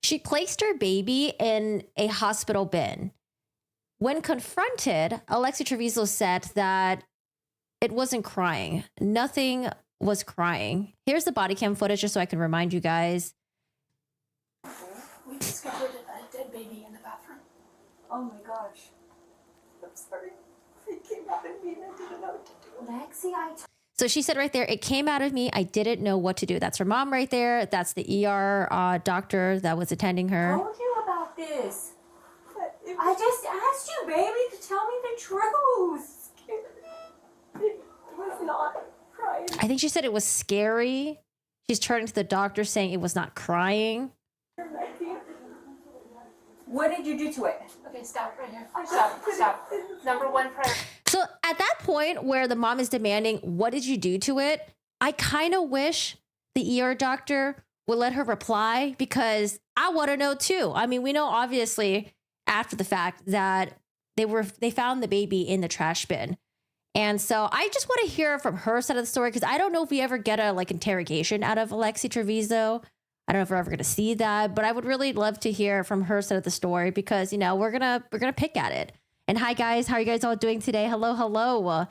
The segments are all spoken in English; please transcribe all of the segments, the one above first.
She placed her baby in a hospital bin. When confronted, Alexee Trevizo said that it wasn't crying. Nothing was crying. Here's the body cam footage just so I can remind you guys. We discovered a dead baby in the bathroom. Oh my gosh. I'm sorry. It came out of me and I didn't know what to do. Alexee, So she said right there, it came out of me. I didn't know what to do. That's her mom right there. That's the ER doctor that was attending her. I told you about this. I just asked you, baby, to tell me the truth. It was not crying. I think she said it was scary. She's turning to the doctor saying it was not crying. What did you do to it? Okay, stop right here. Stop. Number one priority. So at that point where the mom is demanding, what did you do to it? I kind of wish the ER doctor would let her reply because I want to know too. I mean, we know obviously after the fact that they found the baby in the trash bin. And so I just want to hear from her side of the story because I don't know if we ever get a interrogation out of Alexee Trevizo. I don't know if we're ever going to see that, but I would really love to hear from her side of the story because, we're going to pick at it. And hi guys, how are you guys all doing today? Hello.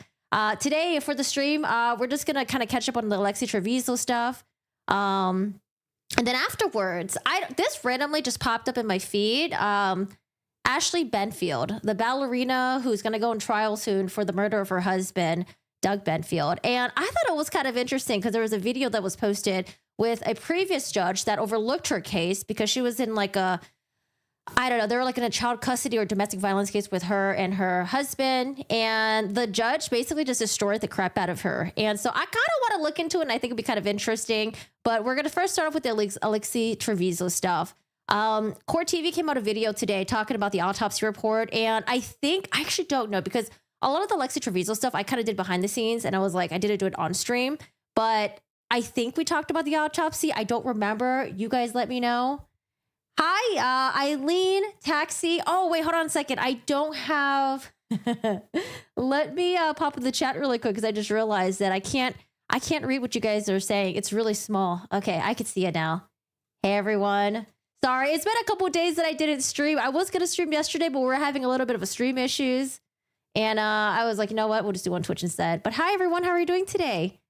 Today for the stream, we're just going to kind of catch up on the Alexee Trevizo stuff. And then afterwards, this randomly just popped up in my feed. Ashley Benefield, the ballerina who's going to go on trial soon for the murder of her husband, Doug Benefield. And I thought it was kind of interesting because there was a video that was posted with a previous judge that overlooked her case because she was in they were in a child custody or domestic violence case with her and her husband. And the judge basically just destroyed the crap out of her. And so I kind of want to look into it and I think it'd be kind of interesting. But we're going to first start off with the Alexee Trevizo stuff. Court TV came out a video today talking about the autopsy report. And I actually don't know because a lot of the Alexee Trevizo stuff I kind of did behind the scenes and I was like, I didn't do it on stream, but I think we talked about the autopsy. I don't remember. You guys let me know. Hi, Eileen, Taxi. Oh, wait, hold on a second. I don't have... Let me pop in the chat really quick because I just realized that I can't read what you guys are saying. It's really small. Okay, I can see it now. Hey, everyone. Sorry, it's been a couple of days that I didn't stream. I was going to stream yesterday, but we're having a little bit of a stream issues. And I was like, you know what? We'll just do on Twitch instead. But hi, everyone. How are you doing today?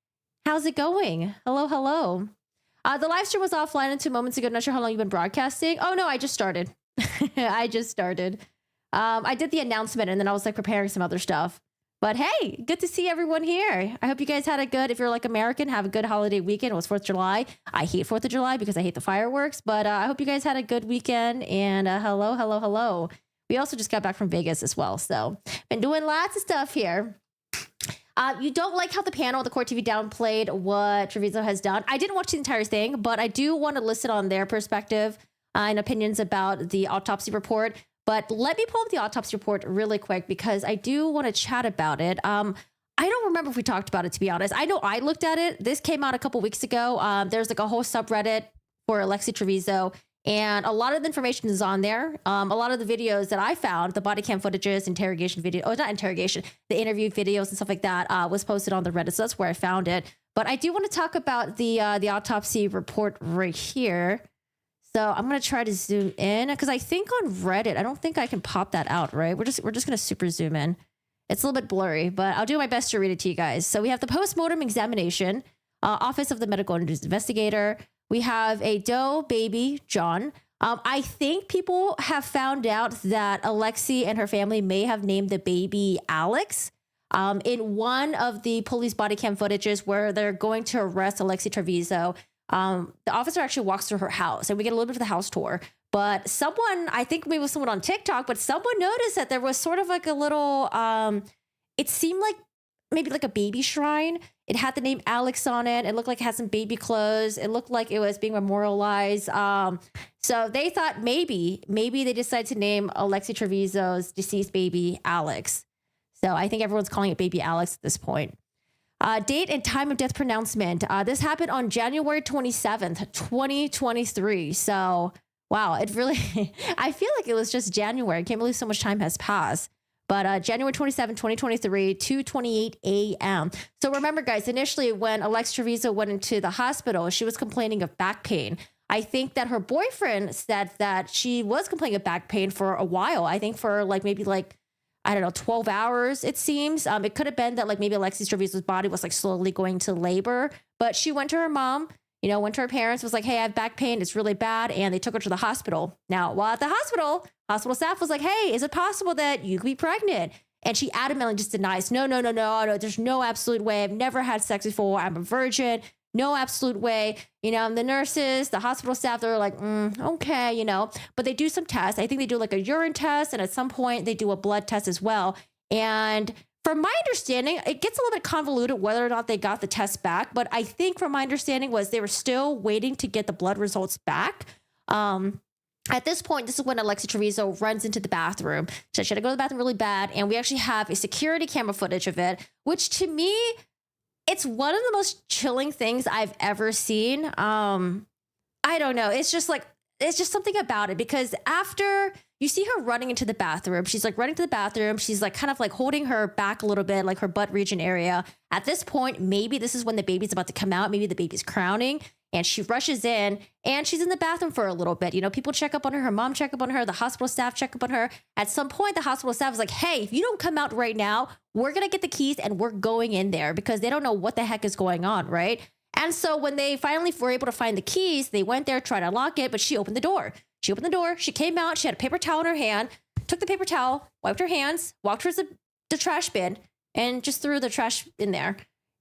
How's it going? Hello. The live stream was offline until moments ago. Not sure how long you've been broadcasting. Oh, no, I just started. I did the announcement and then I was preparing some other stuff. But hey, good to see everyone here. I hope you guys had a good, if you're American, have a good holiday weekend. It was 4th of July. I hate 4th of July because I hate the fireworks. But I hope you guys had a good weekend. And hello. We also just got back from Vegas as well. So been doing lots of stuff here. You don't like how the panel, the Court TV downplayed what Trevizo has done. I didn't watch the entire thing, but I do want to listen on their perspective and opinions about the autopsy report. But let me pull up the autopsy report really quick because I do want to chat about it. I don't remember if we talked about it, to be honest. I know I looked at it. This came out a couple weeks ago. There's a whole subreddit for Alexee Trevizo. And a lot of the information is on there. A lot of the videos that I found, the body cam footages, interrogation video, not interrogation, the interview videos and stuff like that was posted on the Reddit. So that's where I found it. But I do want to talk about the autopsy report right here. So I'm going to try to zoom in because I think on Reddit, I don't think I can pop that out, right? We're just going to super zoom in. It's a little bit blurry, but I'll do my best to read it to you guys. So we have the postmortem examination, Office of the Medical Investigator. We have a Doe baby, John. I think people have found out that Alexee and her family may have named the baby Alex. In one of the police body cam footages where they're going to arrest Alexee Trevizo, the officer actually walks through her house and we get a little bit of the house tour. But someone, I think maybe it was someone on TikTok, but someone noticed that there was sort of a little, it seemed like maybe a baby shrine. It had the name Alex on it. It looked like it had some baby clothes. It looked like it was being memorialized. So they thought maybe they decided to name Alexee Trevizo's deceased baby Alex. So I think everyone's calling it baby Alex at this point. Date and time of death pronouncement. This happened on January 27th, 2023. So, wow, it really, I feel like it was just January. I can't believe so much time has passed. But January 27, 2023, 2:28 a.m. So remember, guys, initially when Alexee Trevizo went into the hospital, she was complaining of back pain. I think that her boyfriend said that she was complaining of back pain for a while. I think for like maybe like, I don't know, 12 hours, it seems. It could have been that like maybe Alexee Trevizo's body was like slowly going to labor, but she went to her mom, you know, went to her parents, was like, hey, I have back pain. It's really bad. And they took her to the hospital. Now, while at the hospital staff was like, hey, is it possible that you could be pregnant? And she adamantly just denies, no, there's no absolute way. I've never had sex before. I'm a virgin. No absolute way. You know, and the nurses, the hospital staff, they're like, okay, you know, but they do some tests. I think they do like a urine test. And at some point they do a blood test as well. And from my understanding, it gets a little bit convoluted whether or not they got the test back. But I think from my understanding was they were still waiting to get the blood results back. At this point, this is when Alexee Trevizo runs into the bathroom. She had to go to the bathroom really bad. And we actually have a security camera footage of it, which to me, it's one of the most chilling things I've ever seen. I don't know. It's just something about it, because after you see her running into the bathroom, she's like running to the bathroom. She's like kind of like holding her back a little bit, like her butt region area. At this point, maybe this is when the baby's about to come out. Maybe the baby's crowning. And she rushes in and she's in the bathroom for a little bit. You know, people check up on her mom check up on her, the hospital staff check up on her. At some point, the hospital staff is like, hey, if you don't come out right now, we're going to get the keys and we're going in there, because they don't know what the heck is going on, right? And so when they finally were able to find the keys, they went there, tried to unlock it, but she opened the door. She came out, she had a paper towel in her hand, took the paper towel, wiped her hands, walked towards the trash bin, and just threw the trash in there.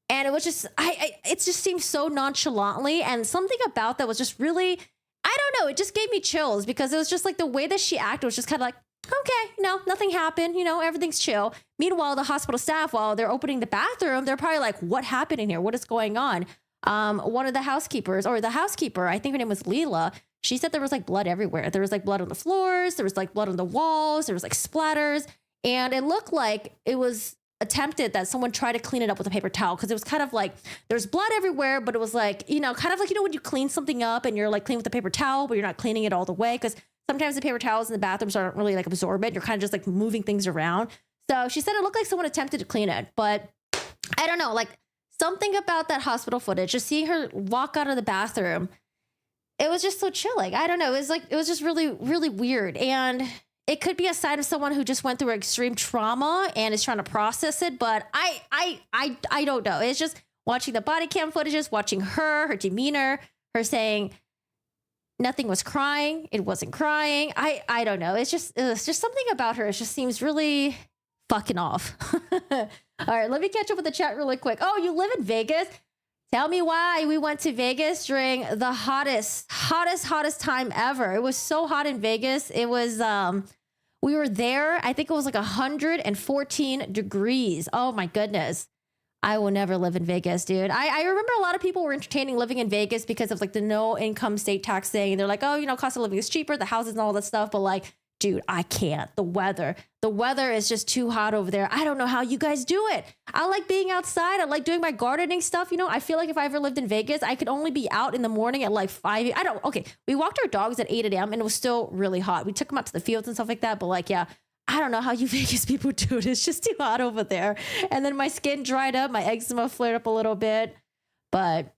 And it was just, it just seemed so nonchalantly, and something about that was just really, I don't know, it just gave me chills, because it was just like the way that she acted was just kind of like, okay, no, nothing happened, you know, everything's chill. Meanwhile, the hospital staff, while they're opening the bathroom, they're probably like, what happened in here? What is going on? One of the housekeepers, or the housekeeper, I think her name was Leela, she said there was like blood everywhere. There was like blood on the floors, there was like blood on the walls, there was like splatters, and it looked like it was attempted that someone tried to clean it up with a paper towel, because it was kind of like there's blood everywhere, but it was like, you know, kind of like, you know, when you clean something up and you're like clean with a paper towel, but you're not cleaning it all the way, because sometimes the paper towels in the bathrooms aren't really like absorbent. You're kind of just like moving things around. So she said it looked like someone attempted to clean it, but I don't know, like something about that hospital footage, just seeing her walk out of the bathroom, it was just so chilling. I don't know. It was just really, really weird. And it could be a sign of someone who just went through extreme trauma and is trying to process it. But I don't know. It's just watching the body cam footages, watching her demeanor, her saying nothing was crying. It wasn't crying. I don't know. It's just something about her. It just seems really fucking off. All right, let me catch up with the chat really quick. Oh, you live in Vegas? Tell me why we went to Vegas during the hottest time ever. It was so hot in Vegas. It was, we were there. I think it was like 114 degrees. Oh my goodness. I will never live in Vegas, dude. I remember a lot of people were entertaining living in Vegas because of like the no income state tax thing. And they're like, oh, you know, cost of living is cheaper, the houses and all that stuff. But like, dude, I can't. The weather is just too hot over there. I don't know how you guys do it. I like being outside. I like doing my gardening stuff. You know, I feel like if I ever lived in Vegas, I could only be out in the morning at like 5. We walked our dogs at 8 a.m. and it was still really hot. We took them out to the fields and stuff like that. But like, yeah, I don't know how you Vegas people do it. It's just too hot over there. And then my skin dried up. My eczema flared up a little bit. But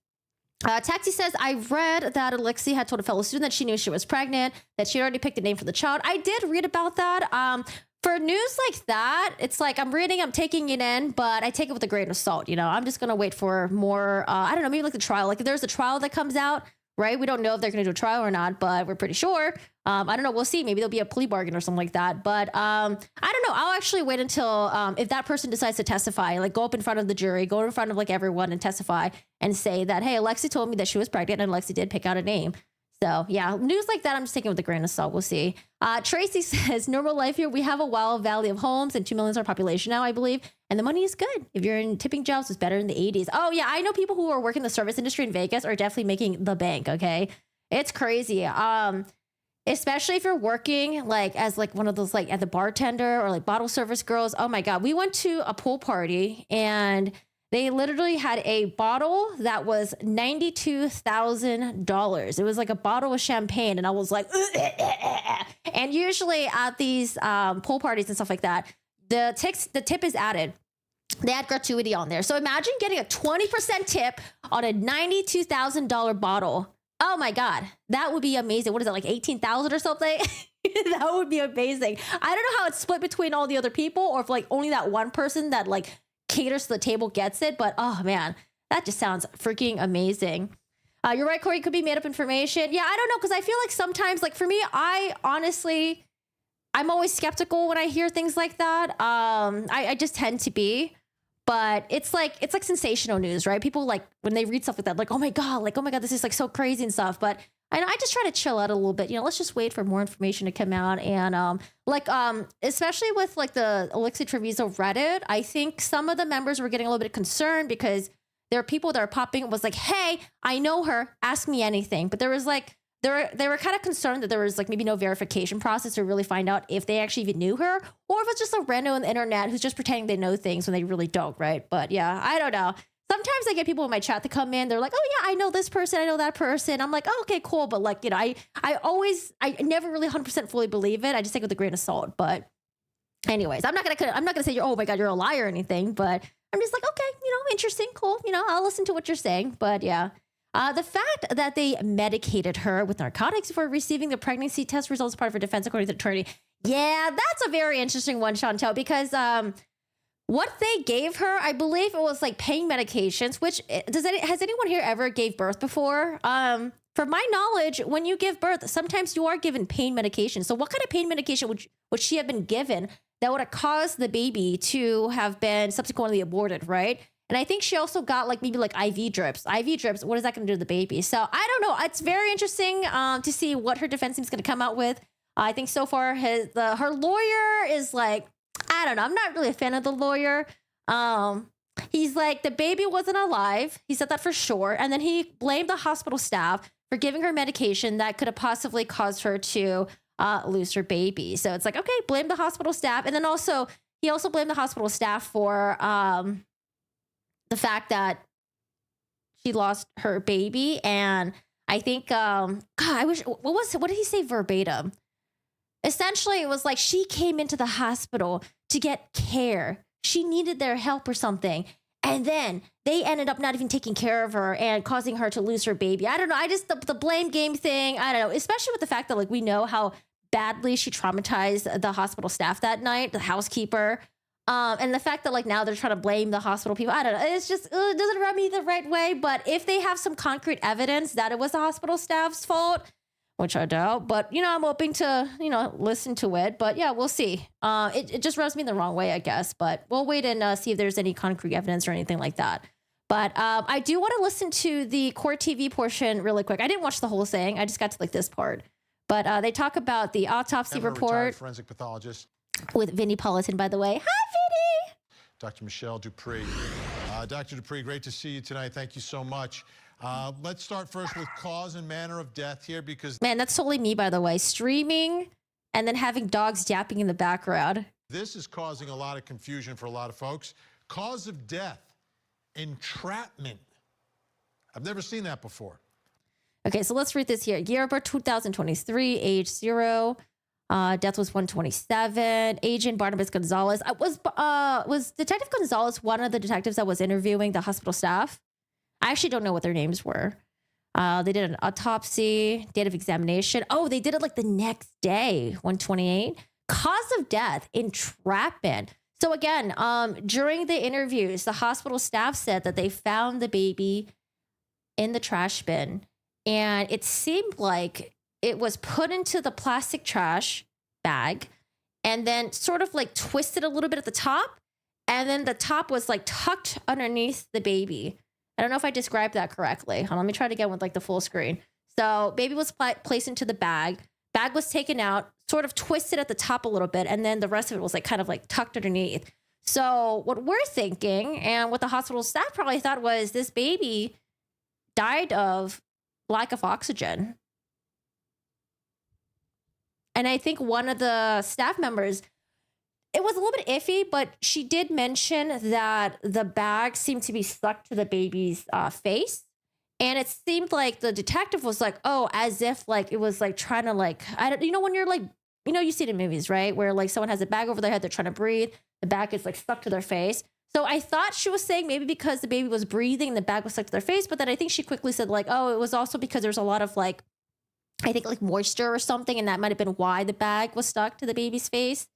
Taxi says, I read that Alexee had told a fellow student that she knew she was pregnant, that she already picked a name for the child. I did read about that. For news like that, it's like I'm taking it in, but I take it with a grain of salt. You know, I'm just going to wait for more, I don't know, maybe like the trial. Like if there's a trial that comes out, right? We don't know if they're going to do a trial or not, but we're pretty sure. I don't know. We'll see. Maybe there'll be a plea bargain or something like that. But I don't know. I'll actually wait until if that person decides to testify, like go up in front of the jury, go in front of like everyone and testify and say that, hey, Alexee told me that she was pregnant and Alexee did pick out a name. So yeah, news like that, I'm just taking with a grain of salt. We'll see. Tracy says, normal life here. We have a wild valley of homes and 2 million is our population now, I believe. And the money is good. If you're in tipping jobs, it's better in the 80s. Oh yeah. I know people who are working the service industry in Vegas are definitely making the bank. Okay. It's crazy. Especially if you're working like as like one of those like at the bartender or like bottle service girls. Oh my God. We went to a pool party and they literally had a bottle that was $92,000. It was like a bottle of champagne. And I was like, and usually at these pool parties and stuff like that, the tip is added. They add gratuity on there. So imagine getting a 20% tip on a $92,000 bottle. Oh my God. That would be amazing. What is it, like 18,000 or something? That would be amazing. I don't know how it's split between all the other people or if like only that one person that like caters to the table gets it. But oh man, that just sounds freaking amazing. You're right, Corey. It could be made up information. Yeah, I don't know. Because I feel like sometimes, like for me, I'm always skeptical when I hear things like that. I just tend to be. But it's like sensational news, right? People like when they read stuff like that, like, oh my God, this is like so crazy and stuff. But I just try to chill out a little bit. Let's just wait for more information to come out. And especially with like the Alexee Trevizo Reddit, I think some of the members were getting a little bit concerned because there are people that are popping up was like, hey, I know her, ask me anything. But there was like they were kind of concerned that there was like maybe no verification process to really find out if they actually even knew her or if it's just a rando on the internet who's just pretending they know things when they really don't, right? But yeah, I don't know. Sometimes I get people in my chat to come in. They're like, oh yeah, I know this person. I know that person. I'm like, oh, okay, cool. But like, I never really 100% fully believe it. I just take it with a grain of salt. But anyways, I'm not gonna say oh my God, you're a liar or anything. But I'm just like, okay, interesting, cool. I'll listen to what you're saying. But yeah. The fact that they medicated her with narcotics before receiving the pregnancy test results as part of her defense, according to the attorney. Yeah, that's a very interesting one, Chantel, because what they gave her, I believe it was like pain medications, which has anyone here ever gave birth before? From my knowledge, when you give birth, sometimes you are given pain medication. So what kind of pain medication would she have been given that would have caused the baby to have been subsequently aborted, right? And I think she also got like maybe like IV drips. IV drips, what is that going to do to the baby? So I don't know. It's very interesting to see what her defense team is going to come out with. I think so far her lawyer is like, I don't know. I'm not really a fan of the lawyer. He's like, the baby wasn't alive. He said that for sure. And then he blamed the hospital staff for giving her medication that could have possibly caused her to lose her baby. So it's like, okay, blame the hospital staff. And then he also blamed the hospital staff for the fact that she lost her baby. And I think, God, I wish, what did he say verbatim? Essentially, it was like she came into the hospital to get care. She needed their help or something. And then they ended up not even taking care of her and causing her to lose her baby. I don't know. I just, the blame game thing, I don't know, especially with the fact that like we know how badly she traumatized the hospital staff that night, the housekeeper. And the fact that like now they're trying to blame the hospital people, I don't know. It's just, it doesn't rub me the right way. But if they have some concrete evidence that it was the hospital staff's fault, which I doubt, but I'm hoping to, listen to it. But yeah, we'll see. It just rubs me the wrong way, I guess. But we'll wait and see if there's any concrete evidence or anything like that. But I do want to listen to the court TV portion really quick. I didn't watch the whole thing. I just got to like this part. But they talk about the autopsy report. Forensic pathologist. With Vinnie Politan, by the way. Hi, Vinnie. Dr. Michelle Dupree. Dr. Dupree, great to see you tonight. Thank you so much. Let's start first with cause and manner of death here because... Man, that's totally me, by the way. Streaming and then having dogs yapping in the background. This is causing a lot of confusion for a lot of folks. Cause of death, entrapment. I've never seen that before. Okay, so let's read this here. Year of birth 2023, age 0. Death was 127. Agent Barnabas Gonzalez. Was Detective Gonzalez one of the detectives that was interviewing the hospital staff? I actually don't know what their names were. They did an autopsy, date of examination. Oh, they did it like the next day, 128. Cause of death, entrapment. So again, during the interviews, the hospital staff said that they found the baby in the trash bin. And it seemed like it was put into the plastic trash bag and then sort of like twisted a little bit at the top. And then the top was like tucked underneath the baby. I don't know if I described that correctly. Hold on, let me try it again with like the full screen. So baby was placed into the bag. Bag was taken out, sort of twisted at the top a little bit. And then the rest of it was like kind of like tucked underneath. So what we're thinking and what the hospital staff probably thought was this baby died of lack of oxygen. And I think one of the staff members, it was a little bit iffy, but she did mention that the bag seemed to be stuck to the baby's face. And it seemed like the detective was like, oh, as if like it was like trying to like, I don't, when you're like, you see it in movies, right? Where like someone has a bag over their head, they're trying to breathe. The bag is like stuck to their face. So I thought she was saying maybe because the baby was breathing and the bag was stuck to their face, but then I think she quickly said like, oh, it was also because there's a lot of like, I think like moisture or something, and that might have been why the bag was stuck to the baby's face.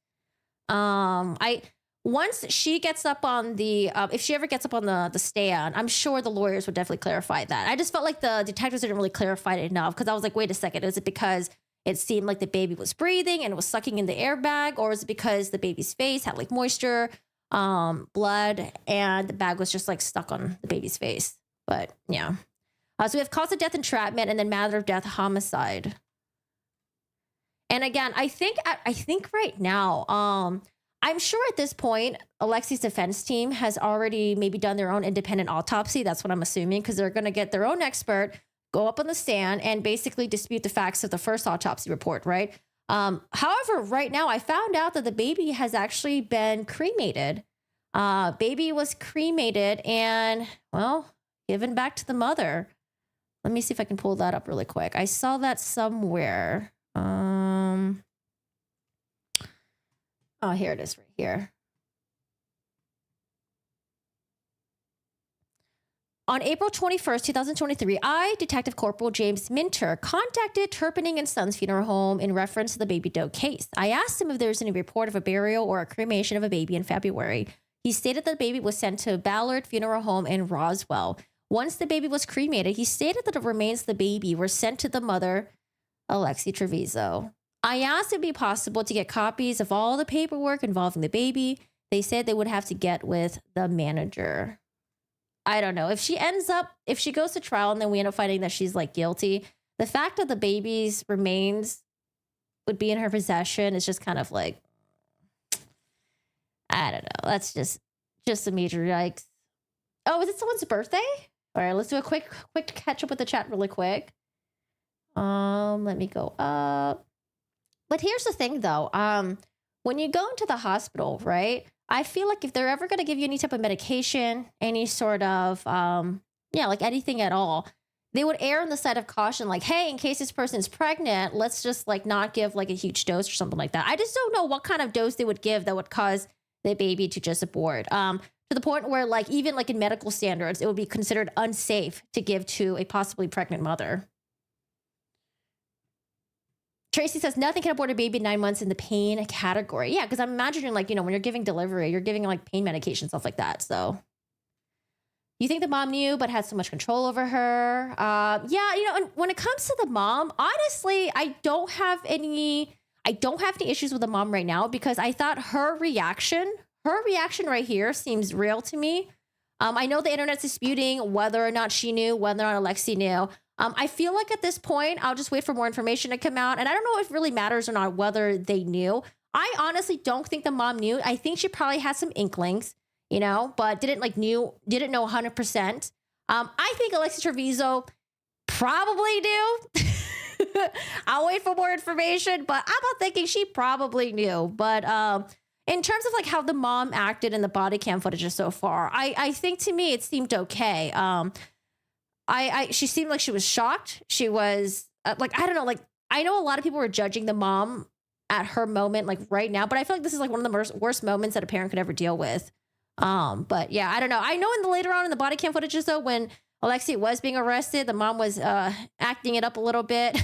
Once she gets up on the, if she ever gets up on the stand, I'm sure the lawyers would definitely clarify that. I just felt like the detectives didn't really clarify it enough, because I was like, wait a second, is it because it seemed like the baby was breathing and it was sucking in the airbag, or is it because the baby's face had like moisture, blood, and the bag was just like stuck on the baby's face? But yeah. So we have cause of death, entrapment, and then matter of death, homicide. And again, I think right now, I'm sure at this point, Alexee's defense team has already maybe done their own independent autopsy. That's what I'm assuming, because they're going to get their own expert, go up on the stand, and basically dispute the facts of the first autopsy report, right? However, right now, I found out that the baby has actually been cremated. Baby was cremated and, well, given back to the mother. Let me see if I can pull that up really quick. I saw that somewhere. Oh, here it is right here. On April 21st, 2023, I, Detective Corporal James Minter, contacted Turpinning & Sons Funeral Home in reference to the baby doe case. I asked him if there was any report of a burial or a cremation of a baby in February. He stated that the baby was sent to Ballard Funeral Home in Roswell. Once the baby was cremated, he stated that the remains of the baby were sent to the mother, Alexee Trevizo. I asked if it would be possible to get copies of all the paperwork involving the baby. They said they would have to get with the manager. I don't know. If she goes to trial and then we end up finding that she's like guilty, the fact that the baby's remains would be in her possession is just kind of like, I don't know. That's just a major yikes. Oh, is it someone's birthday? All right, let's do a quick catch up with the chat really quick. Let me go up. But here's the thing though. When you go into the hospital, right? I feel like if they're ever going to give you any type of medication, any sort of, like anything at all, they would err on the side of caution. Like, hey, in case this person's pregnant, let's just like not give like a huge dose or something like that. I just don't know what kind of dose they would give that would cause the baby to just abort. To the point where like, even like in medical standards, it would be considered unsafe to give to a possibly pregnant mother. Tracy says nothing can abort a baby 9 months in the pain category. Yeah, because I'm imagining like, when you're giving delivery, you're giving like pain medication, stuff like that. So you think the mom knew but had so much control over her? And when it comes to the mom, honestly, I don't have any issues with the mom right now, because I thought her reaction right here seems real to me. I know the internet's disputing whether or not she knew, whether or not Alexee knew. I feel like at this point, I'll just wait for more information to come out. And I don't know if it really matters or not whether they knew. I honestly don't think the mom knew. I think she probably had some inklings, but didn't know 100%. I think Alexee Trevizo probably knew. I'll wait for more information, but I'm not thinking she probably knew. But in terms of like how the mom acted in the body cam footage so far, I think to me it seemed okay. She seemed like she was shocked. She was like, I don't know, like I know a lot of people were judging the mom at her moment, like right now, but I feel like this is like one of the worst moments that a parent could ever deal with. But yeah, I don't know. I know later on in the body cam footages though, when Alexee was being arrested, the mom was acting it up a little bit.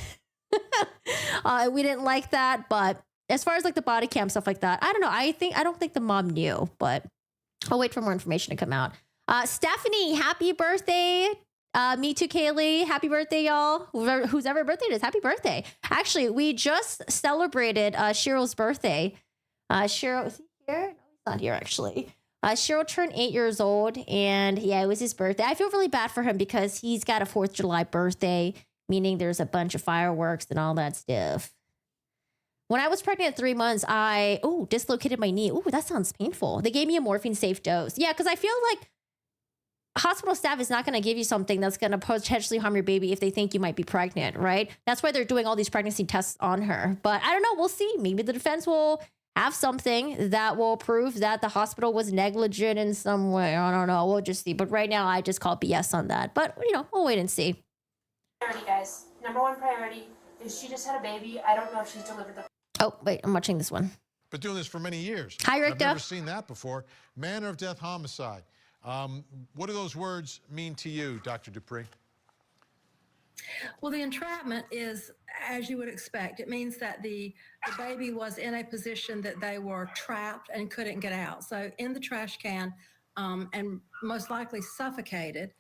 We didn't like that, but as far as like the body cam stuff like that, I don't know. I don't think the mom knew, but I'll wait for more information to come out. Stephanie, happy birthday. Me too, Kaylee. Happy birthday, y'all. Whose ever birthday it is, happy birthday. Actually, we just celebrated Cheryl's birthday. Cheryl, is he here? No, he's not here, actually. Cheryl turned 8 years old, and yeah, it was his birthday. I feel really bad for him because he's got a 4th of July birthday, meaning there's a bunch of fireworks and all that stuff. When I was pregnant at 3 months, I dislocated my knee. Ooh, that sounds painful. They gave me a morphine safe dose. Yeah, because I feel like hospital staff is not going to give you something that's going to potentially harm your baby if they think you might be pregnant, right? That's why they're doing all these pregnancy tests on her. But I don't know. We'll see. Maybe the defense will have something that will prove that the hospital was negligent in some way. I don't know. We'll just see. But right now, I just call BS on that. But, we'll wait and see. Priority, guys. Number one priority is she just had a baby. I don't know if she's delivered the... Oh, wait. I'm watching this one. Been doing this for many years. Hi, Rick. I've never seen that before. Manner of death, homicide. What do those words mean to you, Dr. Dupree? Well, the entrapment is, as you would expect, it means that the baby was in a position that they were trapped and couldn't get out. So in the trash can, and most likely suffocated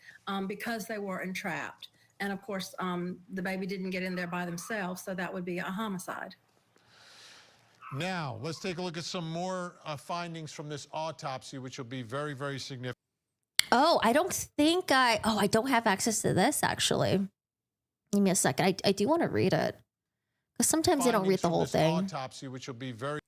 because they were entrapped. And of course, the baby didn't get in there by themselves, so that would be a homicide. Now, let's take a look at some more findings from this autopsy, which will be very, very significant. Oh, I don't have access to this, actually. Give me a second. I do want to read it. Because sometimes they don't read the whole thing. Autopsy, which will be very...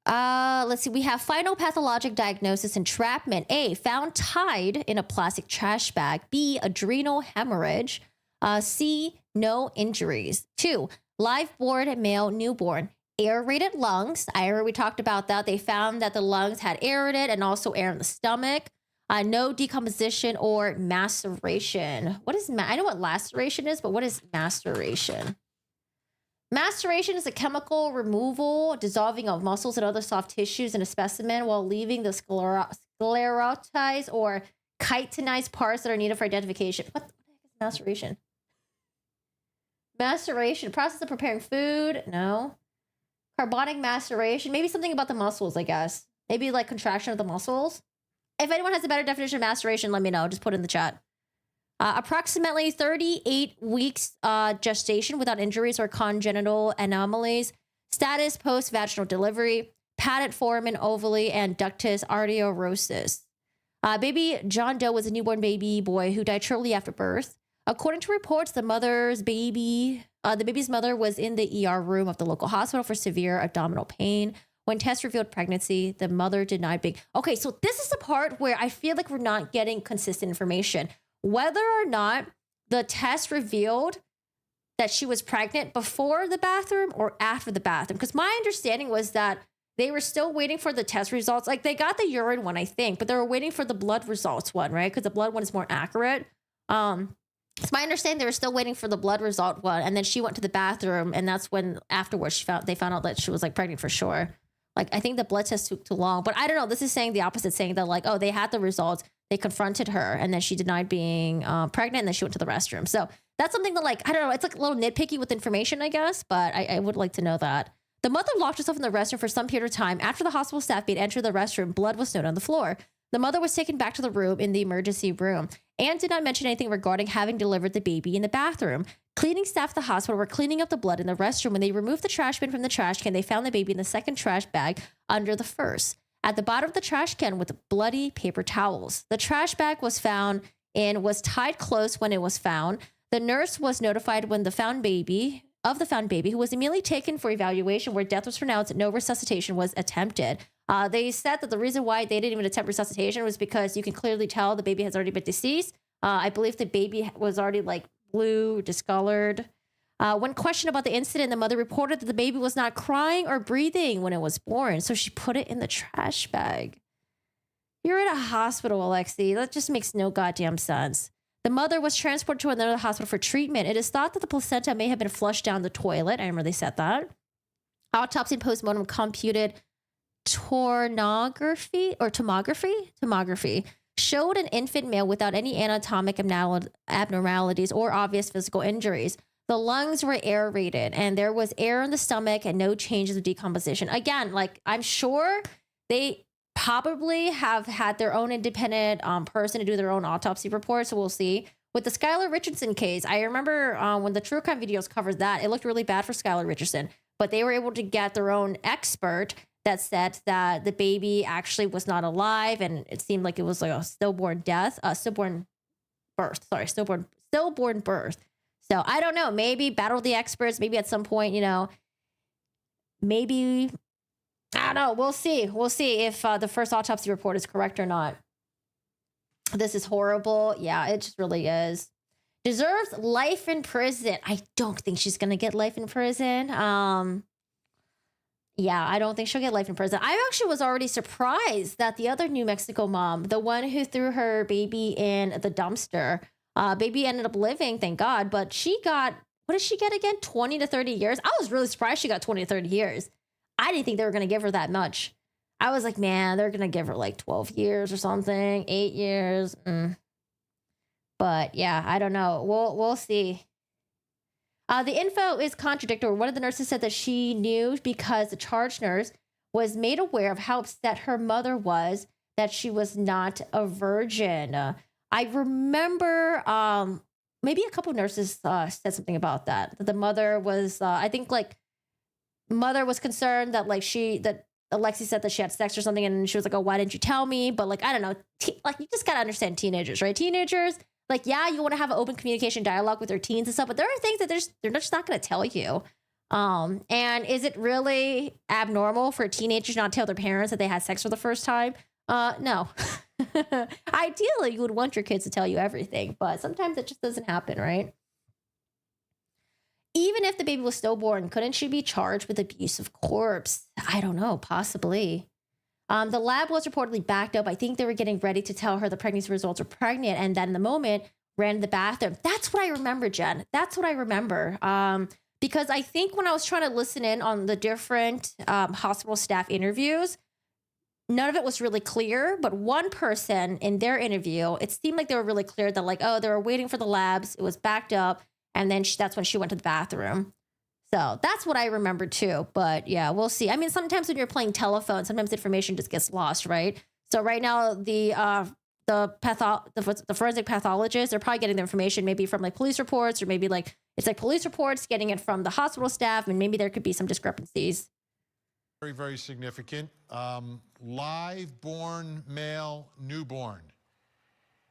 Let's see. We have final pathologic diagnosis: entrapment. A, found tied in a plastic trash bag. B, adrenal hemorrhage. C, no injuries. 2, live-born male newborn. Aerated lungs. I already talked about that. They found that the lungs had air in it and also air in the stomach. No decomposition or maceration. What is I know what laceration is, but what is maceration? Maceration is a chemical removal, dissolving of muscles and other soft tissues in a specimen while leaving the sclerotized or chitinized parts that are needed for identification. What the heck is maceration? Maceration, process of preparing food. No. Carbonic maceration. Maybe something about the muscles, I guess. Maybe like contraction of the muscles. If anyone has a better definition of maceration, let me know. Just put it in the chat. Approximately 38 weeks gestation without injuries or congenital anomalies. Status post-vaginal delivery. Patent foramen ovale and ductus arteriosus. Baby John Doe was a newborn baby boy who died shortly after birth. According to reports, the baby's mother was in the ER room of the local hospital for severe abdominal pain. When tests revealed pregnancy, the mother denied being... Okay, so this is the part where I feel like we're not getting consistent information. Whether or not the test revealed that she was pregnant before the bathroom or after the bathroom. Because my understanding was that they were still waiting for the test results. Like, they got the urine one, I think, but they were waiting for the blood results one, right? Because the blood one is more accurate. It's my understanding they were still waiting for the blood result one, and then she went to the bathroom, and that's when afterwards they found out that she was like pregnant for sure. Like, I think the blood test took too long, but I don't know. This is saying the opposite, saying that like, oh, they had the results, they confronted her, and then she denied being pregnant, and then she went to the restroom. So that's something that, like, I don't know. It's like a little nitpicky with information, I guess, but I would like to know that. The mother locked herself in the restroom for some period of time. After the hospital staff had entered the restroom, blood was known on the floor. The mother was taken back to the room in the emergency room and did not mention anything regarding having delivered the baby in the bathroom. Cleaning staff at the hospital were cleaning up the blood in the restroom. When they removed the trash bin from the trash can, they found the baby in the second trash bag under the first. At the bottom of the trash can with bloody paper towels. The trash bag was tied close when it was found. The nurse was notified when the found baby, who was immediately taken for evaluation where death was pronounced. No resuscitation was attempted. They said that the reason why they didn't even attempt resuscitation was because you can clearly tell the baby has already been deceased. I believe the baby was already like blue, discolored. When questioned about the incident, the mother reported that the baby was not crying or breathing when it was born, so she put it in the trash bag. You're in a hospital, Alexee. That just makes no goddamn sense. The mother was transported to another hospital for treatment. It is thought that the placenta may have been flushed down the toilet. I remember they said that. Autopsy and postmortem computed tomography showed an infant male without any anatomic abnormalities or obvious physical injuries. The lungs were aerated and there was air in the stomach and no changes of decomposition. Again, like, I'm sure they probably have had their own independent person to do their own autopsy report. So we'll see. With the Skylar Richardson case, I remember when the True Crime videos covered that, it looked really bad for Skylar Richardson, but they were able to get their own expert that said that the baby actually was not alive, and it seemed like it was like a stillborn birth. So I don't know, maybe battle the experts, maybe at some point, maybe, I don't know. We'll see if the first autopsy report is correct or not. This is horrible. Yeah, it just really is. Deserves life in prison. I don't think she's going to get life in prison. Yeah, I don't think she'll get life in prison. I actually was already surprised that the other New Mexico mom, the one who threw her baby in the dumpster, baby ended up living, thank God. But she got, what did she get again? 20 to 30 years. I was really surprised she got 20 to 30 years. I I didn't think they were going to give her that much. I was like, man, they're going to give her like 12 years or something, 8 years. But yeah, I don't know. We'll see. The info is contradictory. One of the nurses said that she knew because the charge nurse was made aware of how upset her mother was that she was not a virgin. I remember maybe a couple of nurses said something about that. That the mother was, I think like mother was concerned that that Alexee said that she had sex or something, and she was like, "Oh, why didn't you tell me?" But like, I don't know, like you just gotta understand teenagers, right? Teenagers, like, yeah, you want to have an open communication dialogue with their teens and stuff, but there are things that they're just not gonna tell you. And is it really abnormal for teenagers not to tell their parents that they had sex for the first time? No. Ideally, you would want your kids to tell you everything, but sometimes it just doesn't happen, right? Even if the baby was stillborn, couldn't she be charged with abuse of corpse? I don't know, possibly. The lab was reportedly backed up. I think they were getting ready to tell her the pregnancy results were pregnant, and then in the moment ran to the bathroom. That's what I remember, Jen. That's what I remember. Because I think when I was trying to listen in on the different hospital staff interviews, none of it was really clear. But one person in their interview, it seemed like they were really clear that like, oh, they were waiting for the labs. It was backed up. And then that's when she went to the bathroom. So that's what I remember too. But yeah, we'll see. I mean, sometimes when you're playing telephone, sometimes information just gets lost, right? So right now, the forensic pathologists are probably getting the information maybe from like police reports, or maybe like it's like police reports getting it from the hospital staff, and maybe there could be some discrepancies. Very, very significant. Live born male newborn.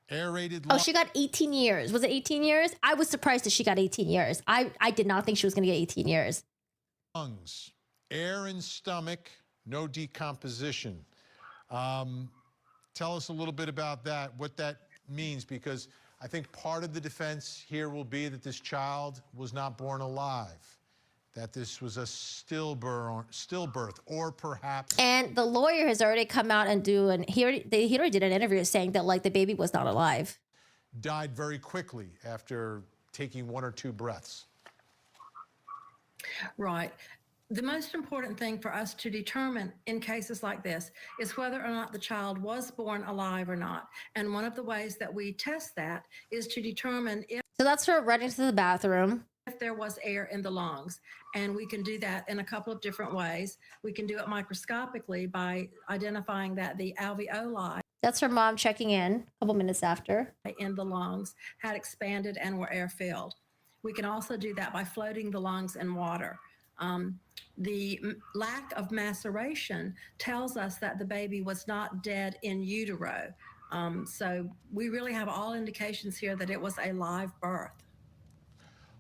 Aerated. Oh, she got 18 years. Was it 18 years? I was surprised that she got 18 years. I did not think she was going to get 18 years. Lungs, air and stomach, no decomposition. Tell us a little bit about that, what that means, because I think part of the defense here will be that this child was not born alive, that this was a stillbirth, or perhaps. And the lawyer has already come out and he already did an interview saying that like the baby was not alive. Died very quickly after taking 1 or 2 breaths. Right. The most important thing for us to determine in cases like this is whether or not the child was born alive or not. And one of the ways that we test that is to determine if. So that's her running to the bathroom. If there was air in the lungs. And we can do that in a couple of different ways. We can do it microscopically by identifying that the alveoli. That's her mom checking in a couple minutes after. In the lungs had expanded and were air filled. We can also do that by floating the lungs in water. The lack of maceration tells us that the baby was not dead in utero. So we really have all indications here that it was a live birth.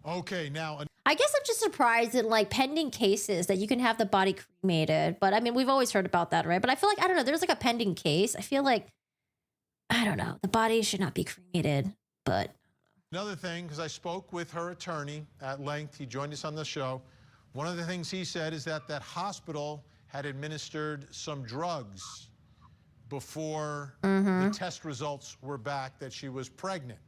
Okay, now. I guess I'm just surprised in like pending cases that you can have the body cremated. But I mean, we've always heard about that, right? But I feel like, I don't know, there's like a pending case. I feel like, I don't know, the body should not be cremated, but. Another thing, because I spoke with her attorney at length, he joined us on the show. One of the things he said is that that hospital had administered some drugs before the test results were back that she was pregnant.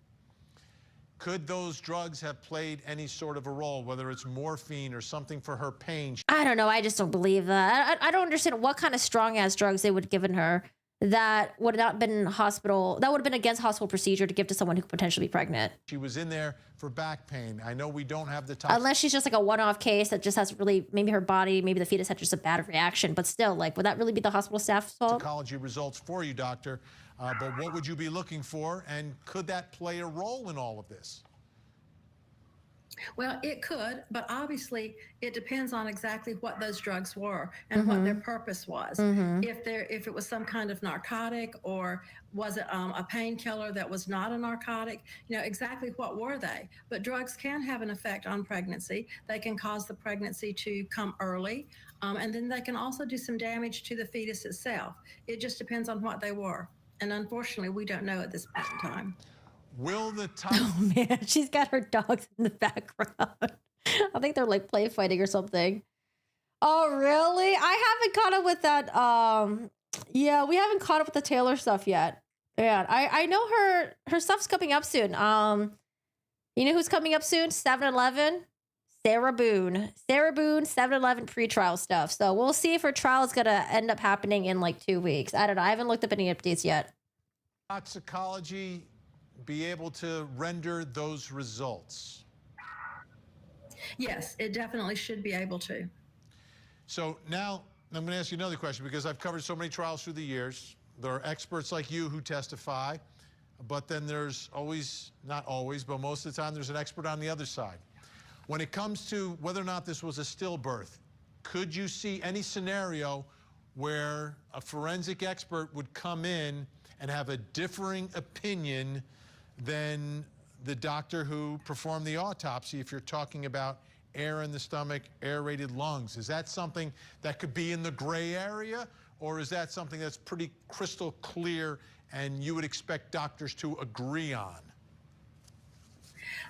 Could those drugs have played any sort of a role, whether it's morphine or something for her pain? I don't know. I just don't believe that. I don't understand what kind of strong-ass drugs they would have given her that would have not been hospital. That would have been against hospital procedure to give to someone who could potentially be pregnant. She was in there for back pain. I know we don't have the time. Unless she's just like a one-off case that just has really, maybe her body, maybe the fetus had just a bad reaction. But still, like, would that really be the hospital staff's fault? Toxicology results for you, doctor. But what would you be looking for? And could that play a role in all of this? Well, it could, but obviously it depends on exactly what those drugs were and what their purpose was. If it was some kind of narcotic, or was it a painkiller that was not a narcotic, exactly what were they? But drugs can have an effect on pregnancy. They can cause the pregnancy to come early, and then they can also do some damage to the fetus itself. It just depends on what they were. And unfortunately, we don't know at this point in time. Will the Oh man, she's got her dogs in the background. I think they're like play fighting or something. Oh really? I haven't caught up with that. Yeah, we haven't caught up with the Taylor stuff yet. Yeah, I know her stuff's coming up soon. You know who's coming up soon? 7-Eleven. Sarah Boone. Sarah Boone, 7-Eleven pretrial stuff. So we'll see if her trial is going to end up happening in like 2 weeks. I don't know. I haven't looked up any updates yet. Toxicology be able to render those results? Yes, it definitely should be able to. So now I'm going to ask you another question, because I've covered so many trials through the years. There are experts like you who testify, but then there's always, not always, but most of the time, there's an expert on the other side. When it comes to whether or not this was a stillbirth, could you see any scenario where a forensic expert would come in and have a differing opinion than the doctor who performed the autopsy, if you're talking about air in the stomach, aerated lungs? Is that something that could be in the gray area, or is that something that's pretty crystal clear and you would expect doctors to agree on?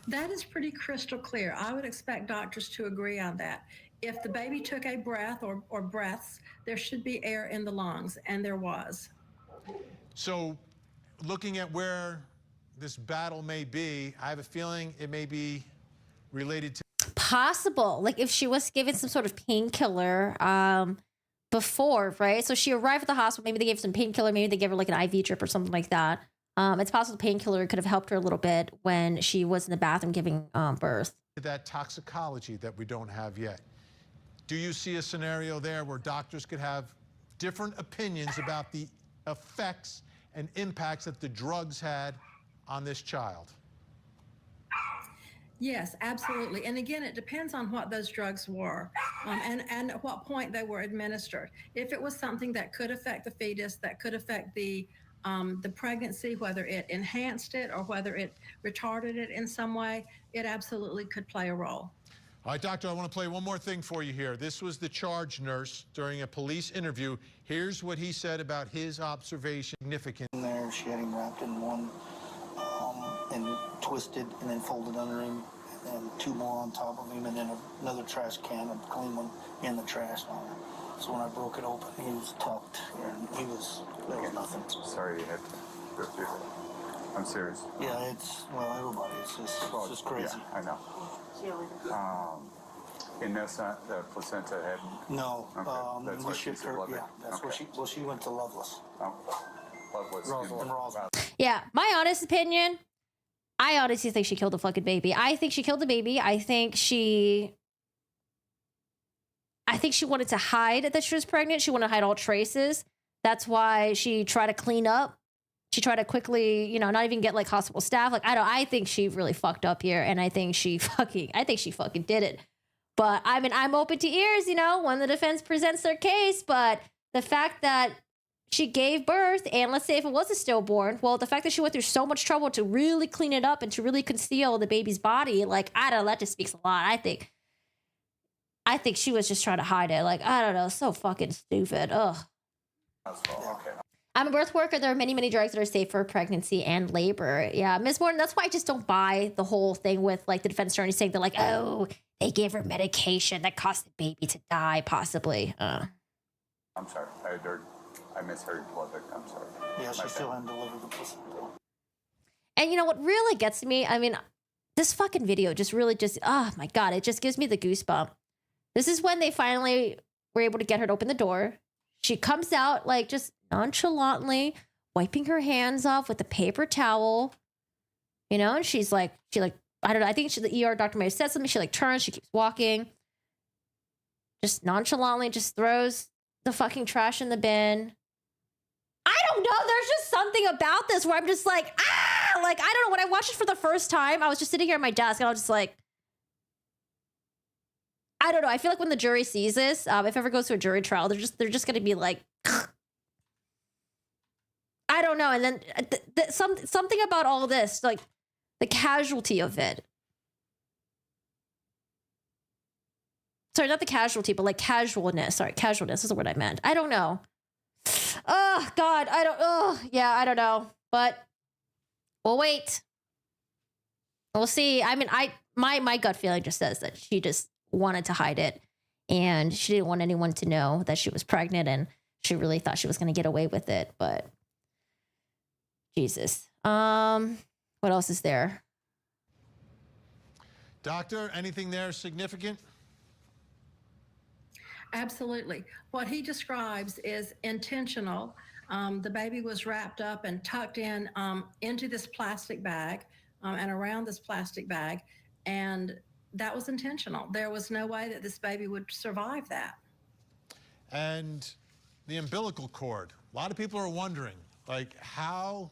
That is pretty crystal clear. I would expect doctors to agree on that. If the baby took a breath or breaths, there should be air in the lungs, and there was. So looking at where this battle may be, I have a feeling it may be related to Possible. Like if she was given some sort of painkiller before, right? So she arrived at the hospital. Maybe they gave some painkiller. Maybe they gave her like an IV drip or something like that. It's possible the painkiller could have helped her a little bit when she was in the bathroom giving birth. that toxicology that we don't have yet. Do you see a scenario there where doctors could have different opinions about the effects and impacts that the drugs had on this child? Yes, absolutely. And again, it depends on what those drugs were and at what point they were administered. If it was something that could affect the fetus, that could affect the pregnancy, whether it enhanced it or whether it retarded it in some way, it absolutely could play a role. All right, doctor, I want to play one more thing for you here. This was the charge nurse during a police interview. Here's what he said about his observation. Significant. In there, she had him wrapped in one and twisted and then folded under him, and two more on top of him, and then another trash can, a clean one, in the trash. So when I broke it open, he was tucked, and there was nothing. Sorry you had to go through that. I'm serious. Yeah, well, everybody, it's just crazy. Yeah, I know. And that's not the placenta had. No, Okay. That's we why she shipped said her. blood. Yeah, that's where she went to Loveless. Roswell. Yeah, my honest opinion, I honestly think she killed the fucking baby. I think she killed the baby. I think she wanted to hide that she was pregnant. She wanted to hide all traces. That's why she tried to clean up. She tried to quickly, not even get like hospital staff. Like, I think she really fucked up here. And I think she fucking did it. But I mean, I'm open to ears, when the defense presents their case. But the fact that she gave birth, and let's say if it was a stillborn, well, the fact that she went through so much trouble to really clean it up and to really conceal the baby's body, like, I don't know, that just speaks a lot. I think she was just trying to hide it. Like, I don't know, so fucking stupid. Ugh. Okay. I'm a birth worker. There are many, many drugs that are safe for pregnancy and labor. Yeah, Ms. Morton, that's why I just don't buy the whole thing with like the defense attorney saying they're like, oh, they gave her medication that caused the baby to die, possibly. I'm sorry. I misheard blood. I'm sorry. Yeah, she still hadn't delivered the placenta. And you know what really gets me? I mean, this fucking video oh my God, it just gives me the goosebump. This is when they finally were able to get her to open the door. She comes out like just nonchalantly wiping her hands off with a paper towel, and she's like, I don't know. I think the ER doctor may have said something. She like turns, she keeps walking, just nonchalantly just throws the fucking trash in the bin. I don't know. There's just something about this where I'm just like, like, I don't know. When I watched it for the first time, I was just sitting here at my desk and I was just like, I don't know. I feel like when the jury sees this, if it ever goes to a jury trial, they're just going to be like, I don't know. And then something about all this, like the casualty of it. Sorry, not the casualty, but like casualness. Sorry, casualness is the word I meant. I don't know. Oh, God. I don't know. But we'll wait. We'll see. I mean, my gut feeling just says that she just wanted to hide it. And she didn't want anyone to know that she was pregnant. And she really thought she was going to get away with it. But Jesus. What else is there? Doctor, anything there significant? Absolutely. What he describes is intentional. The baby was wrapped up and tucked in into this plastic bag and around this plastic bag, and that was intentional. There was no way that this baby would survive that. And the umbilical cord. A lot of people are wondering, like, how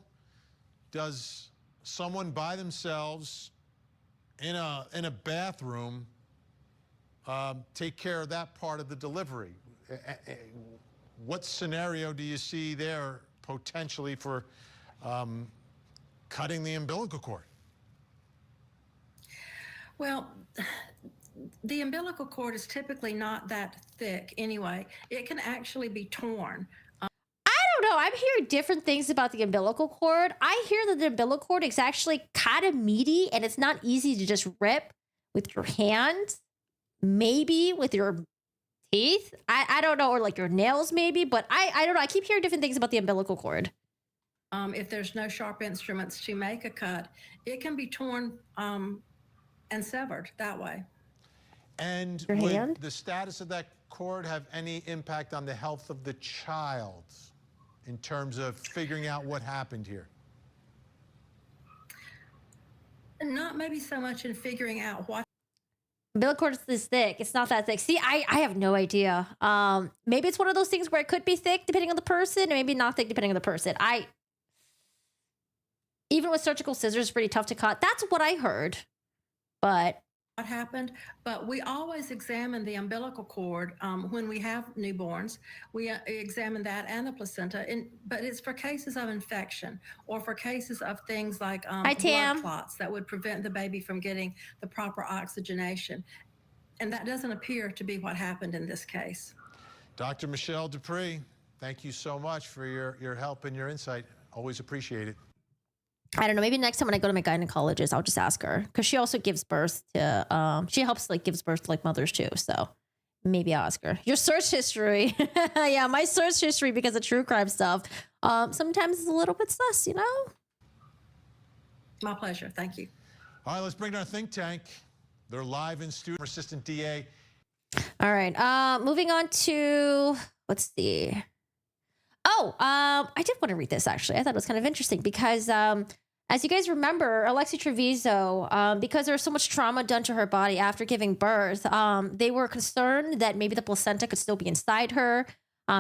does someone by themselves in a bathroom take care of that part of the delivery? What scenario do you see there potentially for cutting the umbilical cord? Well, the umbilical cord is typically not that thick anyway. It can actually be torn. I don't know. I'm hearing different things about the umbilical cord. I hear that the umbilical cord is actually kind of meaty and it's not easy to just rip with your hands, maybe with your teeth. I don't know, or like your nails maybe, but I don't know. I keep hearing different things about the umbilical cord. If there's no sharp instruments to make a cut, it can be torn and severed that way. And Your would hand? the status of that cord have any impact on the health of the child in terms of figuring out what happened here? Not maybe so much in figuring out what. Umbilical cord is this thick. It's not that thick. See, I have no idea. Maybe it's one of those things where it could be thick depending on the person, and maybe not thick depending on the person. Even with surgical scissors, it's pretty tough to cut. That's what I heard. But What happened, but we always examine the umbilical cord when we have newborns. We examine that and the placenta, but it's for cases of infection or for cases of things like blood Tam. clots that would prevent the baby from getting the proper oxygenation. And that doesn't appear to be what happened in this case. Dr. Michelle Dupree, thank you so much for your help and your insight. Always appreciate it. I don't know. Maybe next time when I go to my gynecologist, I'll just ask her, because she also gives birth to. She helps gives birth to mothers too. So maybe I'll ask her. Your search history, yeah, my search history because of true crime stuff. Sometimes it's a little bit sus, My pleasure. Thank you. All right, let's bring in our think tank. They're live in studio. Assistant DA. All right. Moving on to let's see. Oh, I did want to read this actually. I thought it was kind of interesting because as you guys remember, Alexee Trevizo, because there was so much trauma done to her body after giving birth, they were concerned that maybe the placenta could still be inside her.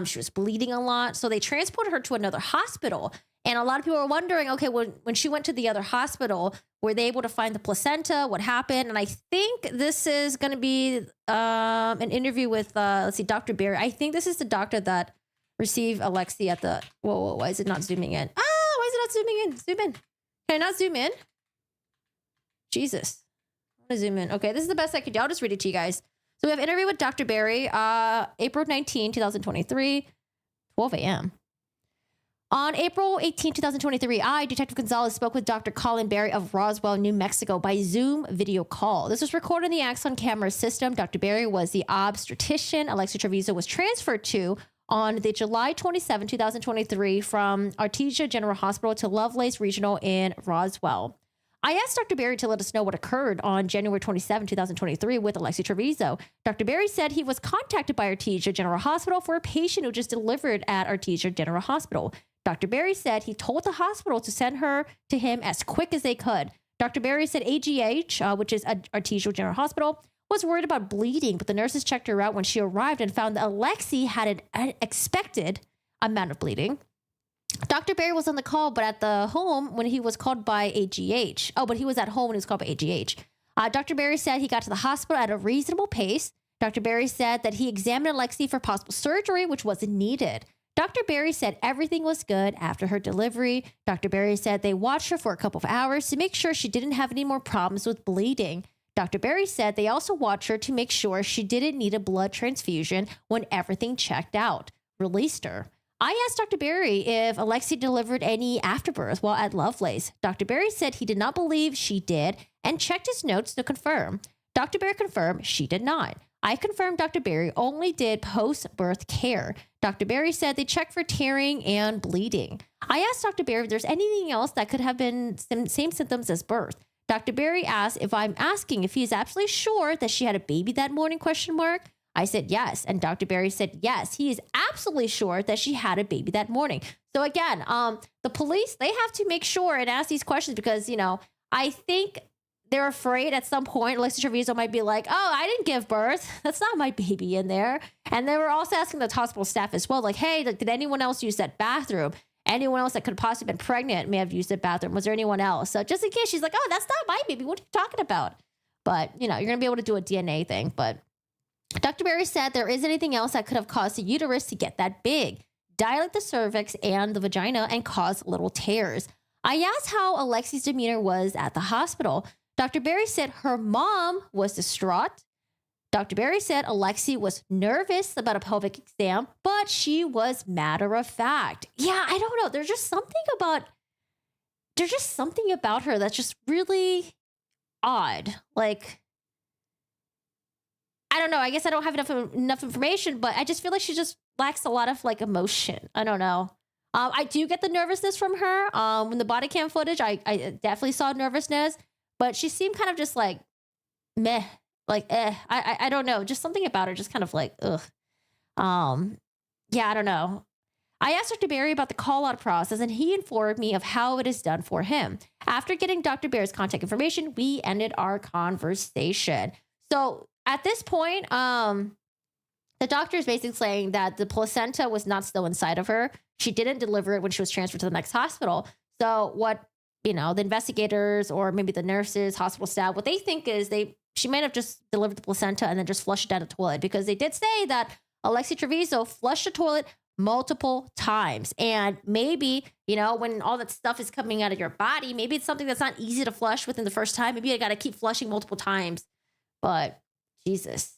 She was bleeding a lot. So they transported her to another hospital. And a lot of people were wondering, okay, when she went to the other hospital, were they able to find the placenta? What happened? And I think this is going to be an interview with, let's see, Dr. Berry. I think this is the doctor that received Alexee at the, whoa, why is it not zooming in? Why is it not zooming in? Zoom in. Can I not zoom in? Jesus. I want to zoom in. Okay, this is the best I could do. I'll just read it to you guys. So we have interview with Dr. Berry, April 19, 2023, 12 a.m. On April 18, 2023, Detective Gonzalez, spoke with Dr. Colin Berry of Roswell, New Mexico by Zoom video call. This was recorded in the Axon camera system. Dr. Berry was the obstetrician Alexee Trevizo was transferred to on the July 27, 2023 from Artesia General Hospital to Lovelace Regional in Roswell. I asked Dr. Berry to let us know what occurred on January 27, 2023 with Alexee Trevizo. Dr. Berry said he was contacted by Artesia General Hospital for a patient who just delivered at Artesia General Hospital. Dr. Berry said he told the hospital to send her to him as quick as they could. Dr. Berry said AGH, which is Artesia General Hospital, was worried about bleeding, but the nurses checked her out when she arrived and found that Alexee had an unexpected amount of bleeding. Dr. Berry was on the call, but at the home when he was called by AGH. Oh, but he was at home when he was called by AGH. Dr. Berry said he got to the hospital at a reasonable pace. Dr. Berry said that he examined Alexee for possible surgery, which wasn't needed. Dr. Berry said everything was good after her delivery. Dr. Berry said they watched her for a couple of hours to make sure she didn't have any more problems with bleeding. Dr. Berry said they also watched her to make sure she didn't need a blood transfusion when everything checked out, released her. I asked Dr. Berry if Alexee delivered any afterbirth while at Lovelace. Dr. Berry said he did not believe she did and checked his notes to confirm. Dr. Berry confirmed she did not. I confirmed Dr. Berry only did post-birth care. Dr. Berry said they checked for tearing and bleeding. I asked Dr. Berry if there's anything else that could have been same symptoms as birth. Dr. Berry asked if I'm asking if he's absolutely sure that she had a baby that morning, ? I said yes. And Dr. Berry said yes, he is absolutely sure that she had a baby that morning. So again, the police, they have to make sure and ask these questions because, you know, I think they're afraid at some point Alexee Trevizo might be like, oh, I didn't give birth. That's not my baby in there. And they were also asking the hospital staff as well, like, hey, did anyone else use that bathroom? Anyone else that could have possibly been pregnant may have used the bathroom. Was there anyone else? So just in case, she's like, oh, that's not my baby. What are you talking about? But, you know, you're going to be able to do a DNA thing. But Dr. Berry said there isn't anything else that could have caused the uterus to get that big, dilate the cervix and the vagina, and cause little tears. I asked how Alexee's demeanor was at the hospital. Dr. Berry said her mom was distraught. Dr. Berry said Alexee was nervous about a pelvic exam, but she was matter of fact. Yeah, I don't know. There's just something about her that's just really odd. Like, I don't know. I guess I don't have enough information, but I just feel like she just lacks a lot of like emotion. I don't know. I do get the nervousness from her. When the body cam footage, I definitely saw nervousness, but she seemed kind of just like meh, like I don't know. Just something about her, just kind of like ugh. Yeah, I don't know. I asked Dr. Berry about the call-out process, and he informed me of how it is done for him. After getting Dr. Berry's contact information, we ended our conversation. So at this point, the doctor is basically saying that the placenta was not still inside of her. She didn't deliver it when she was transferred to the next hospital. So what, you know, the investigators or maybe the nurses, hospital staff, what they think is she might have just delivered the placenta and then just flushed it down the toilet, because they did say that Alexee Trevizo flushed the toilet multiple times. And maybe, you know, when all that stuff is coming out of your body, maybe it's something that's not easy to flush within the first time. Maybe you got to keep flushing multiple times. But Jesus.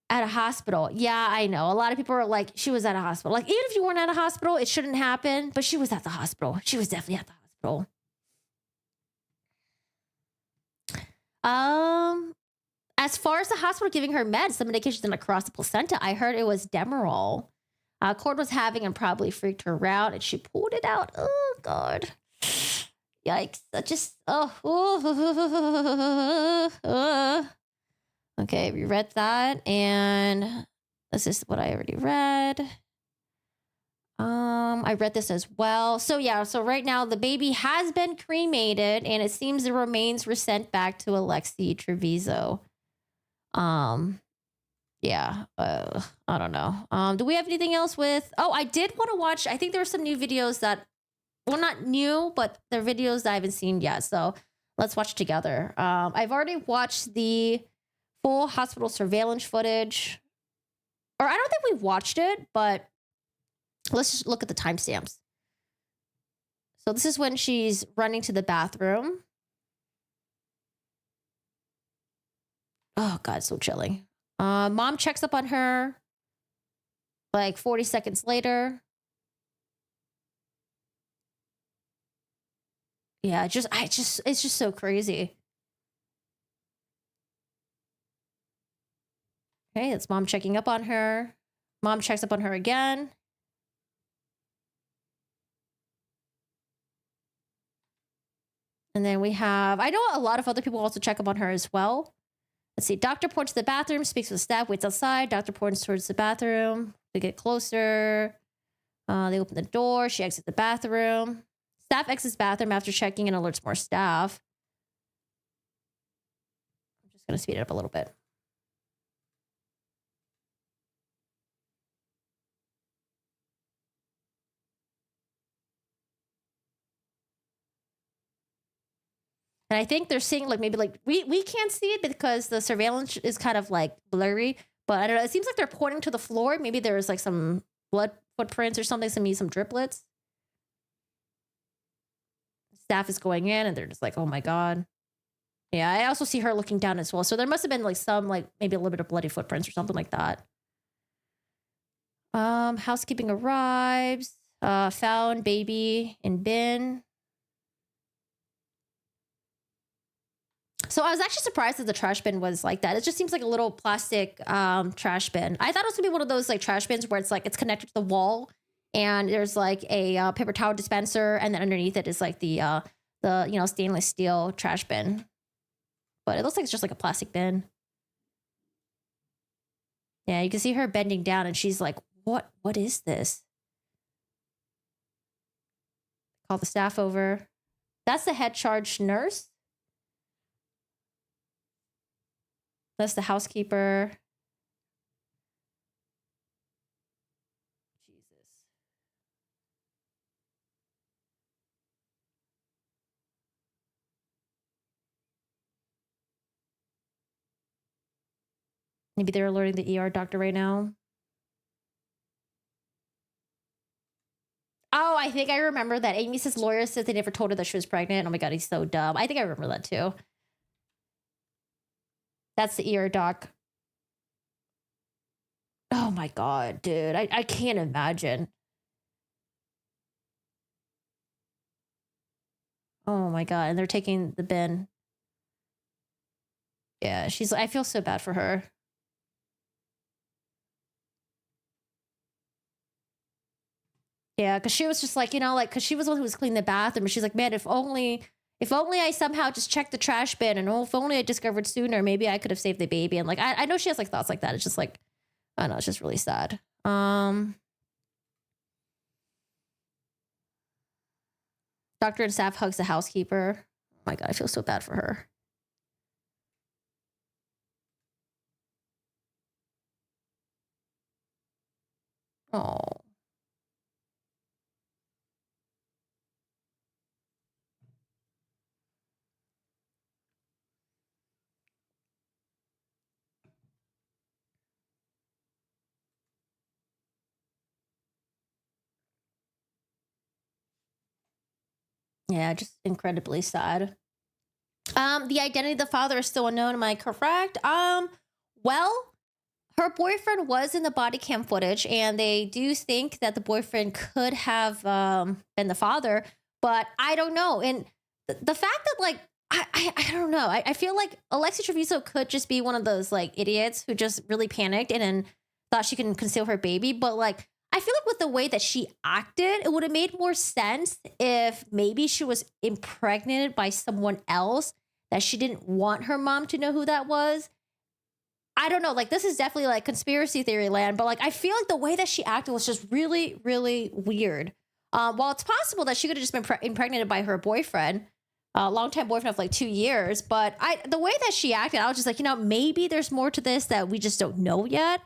At a hospital. Yeah, I know. A lot of people are like, she was at a hospital. Like, even if you weren't at a hospital, it shouldn't happen. But she was at the hospital. She was definitely at the hospital. As far as the hospital giving her meds, the medication didn't cross the placenta. I heard it was Demerol. Cord was having and probably freaked her out, and she pulled it out. Oh, God. Yikes. That just, Okay, we read that, and this is what I already read. I read this as well. So yeah, so right now the baby has been cremated, and it seems the remains were sent back to Alexee Trevizo. Yeah, I don't know. Do we have anything else with? Oh, I did want to watch. I think there are some new videos that, well, not new, but they're videos that I haven't seen yet. So let's watch together. I've already watched the full hospital surveillance footage, or I don't think we've watched it, but let's just look at the timestamps. So this is when she's running to the bathroom. Oh God, so chilling. Mom checks up on her like 40 seconds later. Yeah, it's just so crazy. Okay, it's mom checking up on her. Mom checks up on her again. And then we have, I know a lot of other people also check up on her as well. Let's see, doctor points to the bathroom, speaks with staff, waits outside. Doctor points towards the bathroom. They get closer. They open the door. She exits the bathroom. Staff exits bathroom after checking and alerts more staff. I'm just going to speed it up a little bit. And I think they're seeing like maybe like we can't see it because the surveillance is kind of like blurry. But I don't know. It seems like they're pointing to the floor. Maybe there's like some blood footprints or something. Some driplets. Staff is going in and they're just like, oh my God. Yeah, I also see her looking down as well. So there must have been like some like maybe a little bit of bloody footprints or something like that. Housekeeping arrives. Found baby in bin. So I was actually surprised that the trash bin was like that. It just seems like a little plastic trash bin. I thought it was gonna be one of those like trash bins where it's like it's connected to the wall and there's like a paper towel dispenser, and then underneath it is like the the, you know, stainless steel trash bin. But it looks like it's just like a plastic bin. Yeah, you can see her bending down and she's like, what is this? Call the staff over. That's the head charge nurse. That's the housekeeper. Jesus. Maybe they're alerting the ER doctor right now. Oh, I think I remember that. Amy says lawyer said they never told her that she was pregnant. Oh my God, he's so dumb. I think I remember that too. That's the ER doc. Oh my God, dude. I can't imagine. Oh my God. And they're taking the bin. Yeah, I feel so bad for her. Yeah, because she was just like, you know, like, because she was the one who was cleaning the bathroom. And she's like, man, if only I somehow just checked the trash bin and if only I discovered sooner, maybe I could have saved the baby. And like, I know she has like thoughts like that. It's just like, I don't know, it's just really sad. Doctor and staff hugs the housekeeper. Oh my God, I feel so bad for her. Oh. Yeah, just incredibly sad. The identity of the father is still unknown. Am I correct? Well, her boyfriend was in the body cam footage, and they do think that the boyfriend could have been the father, but I don't know. And the fact that, like, I don't know. I feel like Alexee Trevizo could just be one of those like idiots who just really panicked and then thought she can conceal her baby. But like, I feel like with the way that she acted, it would have made more sense if maybe she was impregnated by someone else that she didn't want her mom to know who that was. I don't know. Like, this is definitely like conspiracy theory land, but like, I feel like the way that she acted was just really, really weird. While it's possible that she could have just been impregnated by her boyfriend, longtime boyfriend of like 2 years, but the way that she acted, I was just like, you know, maybe there's more to this that we just don't know yet.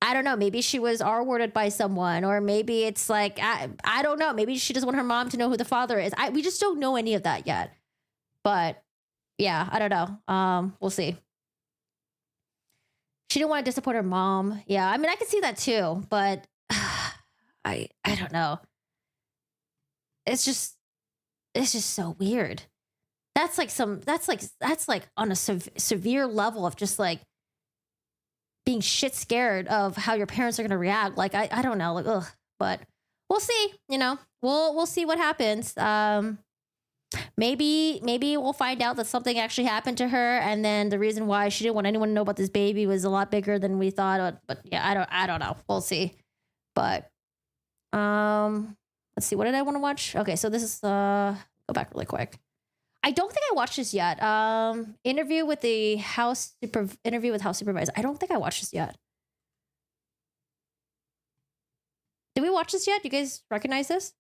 I don't know. Maybe she was R-worded by someone, or maybe it's like, I don't know. Maybe she doesn't want her mom to know who the father is. We just don't know any of that yet. But yeah, I don't know. We'll see. She didn't want to disappoint her mom. Yeah, I mean, I can see that too, but I don't know. It's just so weird. That's like on a severe level of just like being shit scared of how your parents are going to react. Like, I don't know. Like, ugh, but we'll see, you know, we'll see what happens. Maybe we'll find out that something actually happened to her, and then the reason why she didn't want anyone to know about this baby was a lot bigger than we thought. But yeah, I don't know. We'll see. But let's see. What did I want to watch? Okay, so this is go back really quick. I don't think I watched this yet. Interview with house supervisor. I don't think I watched this yet. Did we watch this yet? Do you guys recognize this?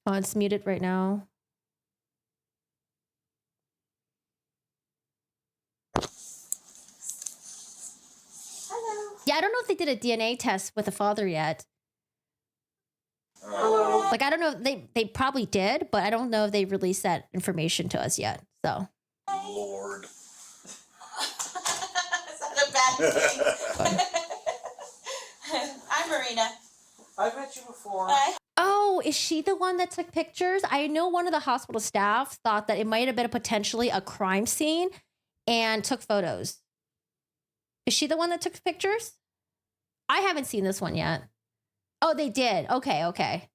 Oh, it's muted right now. Hello. Yeah, I don't know if they did a DNA test with the father yet. Hello. Like, I don't know. They probably did, but I don't know if they released that information to us yet. So. Lord. Is that a bad thing? I'm Marina. I've met you before. Hi. Oh, is she the one that took pictures? I know one of the hospital staff thought that it might have been potentially a crime scene and took photos. Is she the one that took pictures? I haven't seen this one yet. Oh, they did. Okay. Okay,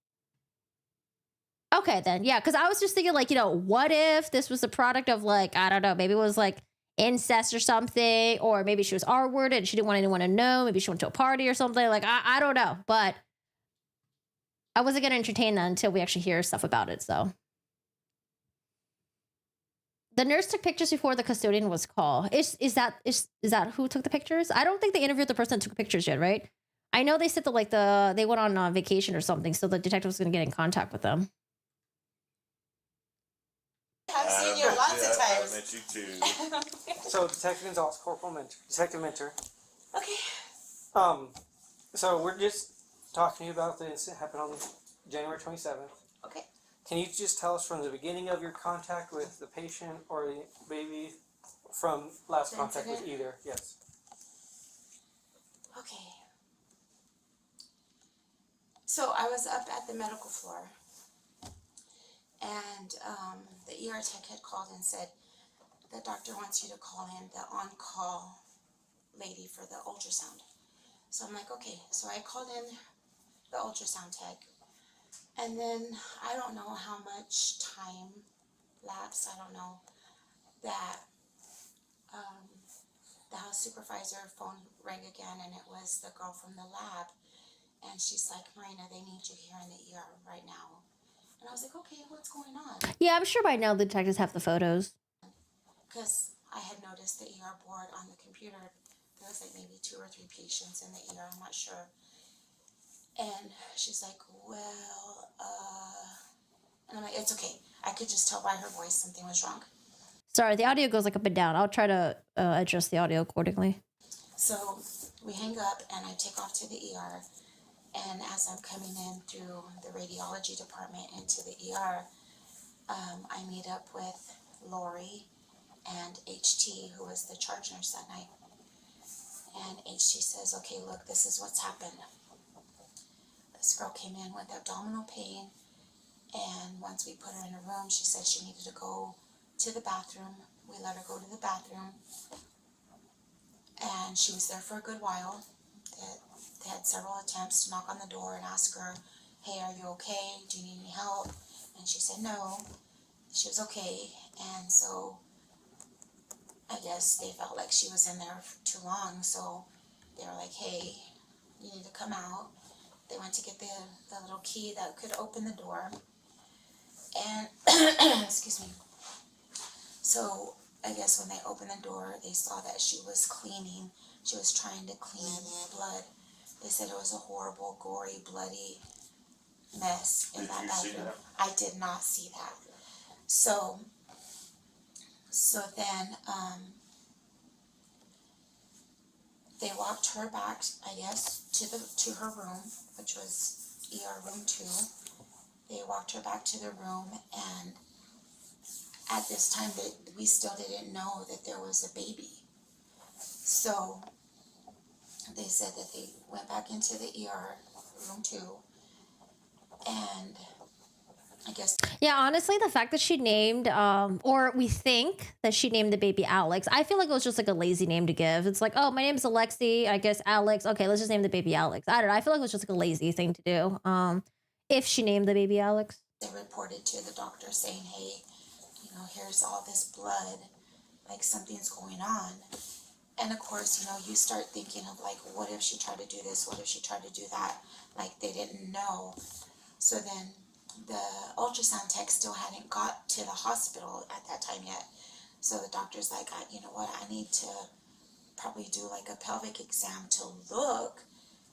then. Yeah, because I was just thinking, like, you know, what if this was a product of, like, I don't know, maybe it was, like, incest or something, or maybe she was R-worded and she didn't want anyone to know. Maybe she went to a party or something. Like, I don't know, but I wasn't going to entertain that until we actually hear stuff about it. So the nurse took pictures before the custodian was called. Is that who took the pictures? I don't think they interviewed the person that took pictures yet, right? I know they said that they went on vacation or something, so the detective was going to get in contact with them. I've seen you lots of I times. met you too. So Detective Gonzalez, Corporal Mentor, Detective Mentor. Okay. So we're just talking to you about the incident happened on January 27th. Okay. Can you just tell us from the beginning of your contact with the patient or the baby from last The contact with incident? either? Yes. Okay. So I was up at the medical floor, and the ER tech had called and said, the doctor wants you to call in the on-call lady for the ultrasound. So I'm like, okay. So I called in the ultrasound tech, and then I don't know how much time lapsed. I don't know that the house supervisor phone rang again, and it was the girl from the lab, and she's like, Marina, they need you here in the ER right now. And I was like, okay, what's going on? Yeah, I'm sure by now the detectives have the photos. Because I had noticed the ER board on the computer. There was like maybe 2 or 3 patients in the ER, I'm not sure. And she's like, well, and I'm like, it's okay. I could just tell by her voice something was wrong. Sorry, the audio goes like up and down. I'll try to adjust the audio accordingly. So we hang up and I take off to the ER. And as I'm coming in through the radiology department into the ER, I meet up with Lori and HT, who was the charge nurse that night. And HT says, okay, look, this is what's happened. This girl came in with abdominal pain, and once we put her in a room, she said she needed to go to the bathroom. We let her go to the bathroom, and she was there for a good while. They had several attempts to knock on the door and ask her, hey, are you okay? Do you need any help? And she said no, she was okay. And so I guess they felt like she was in there for too long, so they were like, hey, you need to come out. They went to get the little key that could open the door. And, excuse me. So I guess when they opened the door, they saw that she was cleaning. She was trying to clean blood. They said it was a horrible, gory, bloody mess in that bathroom. I did not see that. So then they walked her back, I guess, to her room, which was ER room 2. They walked her back to the room, and at this time we still didn't know that there was a baby. So they said that they went back into the ER room 2, and I guess. Yeah, honestly, the fact that she named, or we think that she named the baby Alex, I feel like it was just like a lazy name to give. It's like, oh, my name is Alexee, I guess Alex. Okay, let's just name the baby Alex. I don't know. I feel like it was just like a lazy thing to do. If she named the baby Alex. They reported to the doctor saying, hey, here's all this blood, like something's going on. And of course, you start thinking of like, what if she tried to do this? What if she tried to do that? Like they didn't know. So then the ultrasound tech still hadn't got to the hospital at that time yet. So the doctor's like, you know what, I need to probably do like a pelvic exam to look,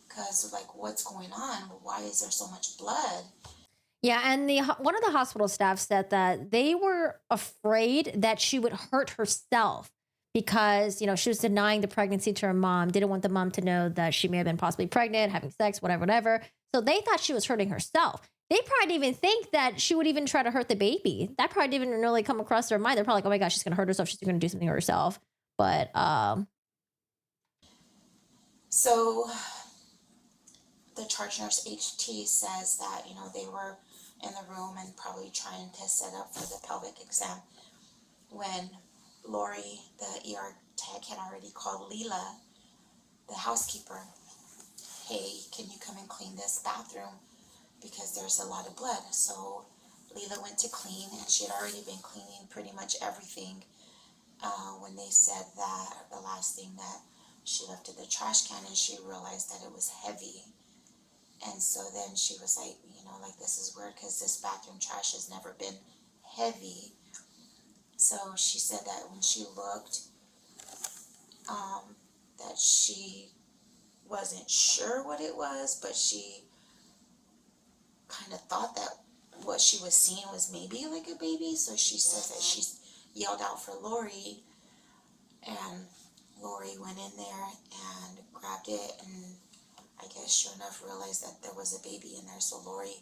because like what's going on? Why is there so much blood? Yeah, and one of the hospital staff said that they were afraid that she would hurt herself because, she was denying the pregnancy to her mom, didn't want the mom to know that she may have been possibly pregnant, having sex, whatever. So they thought she was hurting herself. They probably didn't even think that she would even try to hurt the baby. That probably didn't even really come across their mind. They're probably like, oh my gosh, she's going to hurt herself. She's going to do something to herself. But, So the charge nurse HT says that, they were in the room and probably trying to set up for the pelvic exam when Lori, the ER tech, had already called Leela, the housekeeper. Hey, can you come and clean this bathroom? Because there's a lot of blood. So Leela went to clean, and she had already been cleaning pretty much everything when they said that the last thing that she left in the trash can and she realized that it was heavy. And so then she was like, you know, like, this is weird because this bathroom trash has never been heavy. So she said that when she looked, that she wasn't sure what it was, but she kind of thought that what she was seeing was maybe like a baby. So she says that she yelled out for Lori, and Lori went in there and grabbed it, and I guess sure enough realized that there was a baby in there. So Lori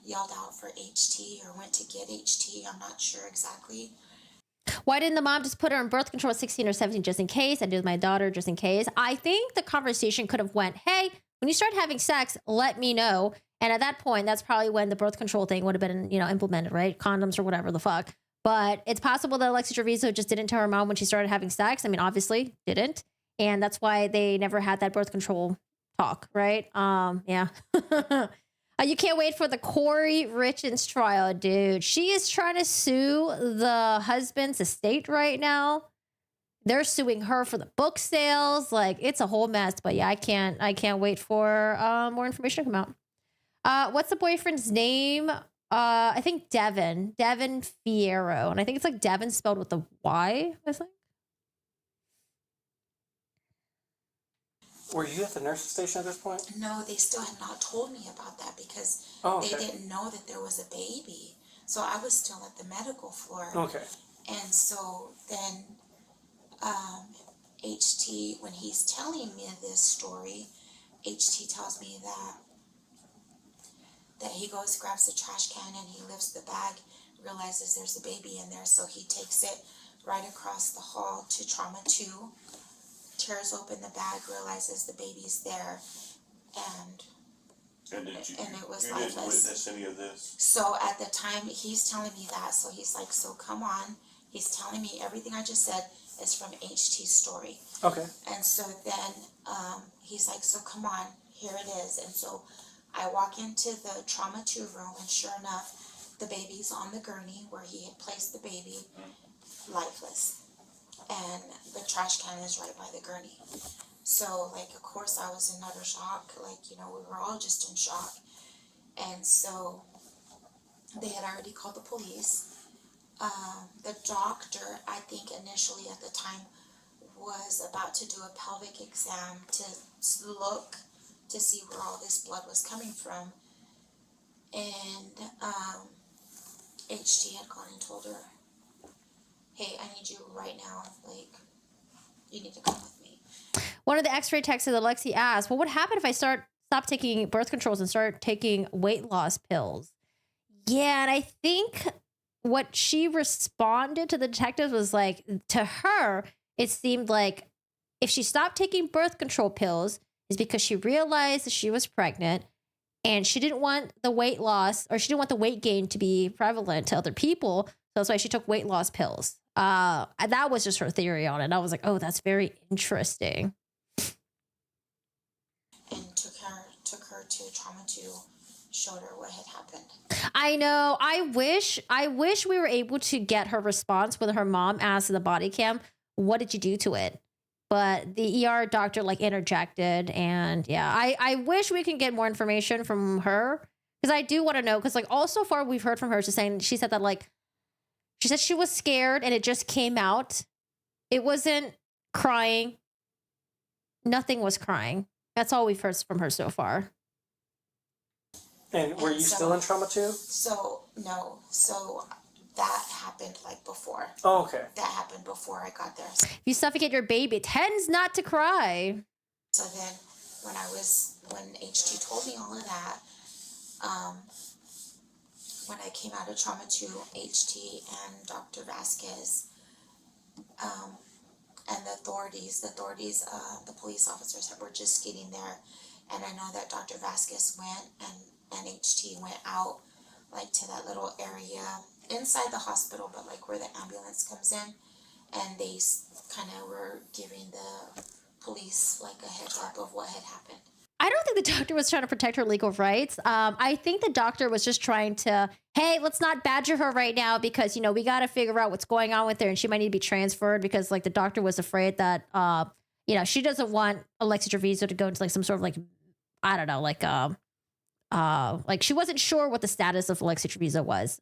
yelled out for HT or went to get HT. I'm not sure exactly. Why didn't the mom just put her on birth control at 16 or 17 just in case? I did with my daughter just in case. I think the conversation could have went, hey, when you start having sex, let me know. And at that point, that's probably when the birth control thing would have been, you know, implemented, right? Condoms or whatever the fuck. But it's possible that Alexee Trevizo just didn't tell her mom when she started having sex. I mean, obviously didn't. And that's why they never had that birth control talk, right? Yeah. You can't wait for the Corey Richens trial, dude. She is trying to sue the husband's estate right now. They're suing her for the book sales. Like, it's a whole mess. But yeah, I can't wait for more information to come out. What's the boyfriend's name? I think Devin Fierro, and I think it's like Devin spelled with a Y, I think. Were you at the nurse's station at this point? No, they still had not told me about that because they didn't know that there was a baby. So I was still at the medical floor. Okay. And so then HT, when he's telling me this story, HT tells me that he goes, grabs the trash can, and he lifts the bag, realizes there's a baby in there, so he takes it right across the hall to trauma 2, tears open the bag, realizes the baby's there, and it was you lifeless. Didn't witness any of this? So at the time, he's telling me that, so he's like, so come on, he's telling me everything I just said is from HT's story. Okay. And so then he's like, so come on, here it is. And so I walk into the trauma 2 room, and sure enough, the baby's on the gurney where he had placed the baby, lifeless. And the trash can is right by the gurney. So, like, of course, I was in utter shock. Like, you know, we were all just in shock. And so they had already called the police. The doctor, I think initially at the time, was about to do a pelvic exam to look to see where all this blood was coming from. And HT had gone and told her, hey, I need you right now. Like, you need to come with me. One of the x-ray techs that Alexee asked, well, what happened if I stop taking birth controls and start taking weight loss pills? Yeah, and I think what she responded to the detectives was like, to her, it seemed like if she stopped taking birth control pills, is because she realized that she was pregnant and she didn't want the weight loss, or she didn't want the weight gain to be prevalent to other people. So that's why she took weight loss pills. That was just her theory on it. I was like, oh, that's very interesting. And took her to trauma 2, showed her what had happened. I know. I wish we were able to get her response when her mom asked the body cam, what did you do to it? But the ER doctor like interjected, and yeah, I wish we can get more information from her, because I do want to know, because like all so far we've heard from her just saying, she said that like, she said she was scared and it just came out. It wasn't crying. Nothing was crying. That's all we've heard from her so far. And were you still in trauma 2? So, no. So that happened like before. Oh, okay. That happened before I got there. If you suffocate your baby, it tends not to cry. So then when HT told me all of that, when I came out of trauma 2, HT and Dr. Vasquez, and the authorities, the police officers were just getting there. And I know that Dr. Vasquez went and HT went out like to that little area inside the hospital, but like where the ambulance comes in, and they kind of were giving the police like a heads up of what had happened. I don't think the doctor was trying to protect her legal rights. I think the doctor was just trying to, hey, let's not badger her right now because, you know, we got to figure out what's going on with her and she might need to be transferred because like the doctor was afraid that, you know, she doesn't want Alexee Trevizo to go into like some sort of like, I don't know, like she wasn't sure what the status of Alexee Trevizo was.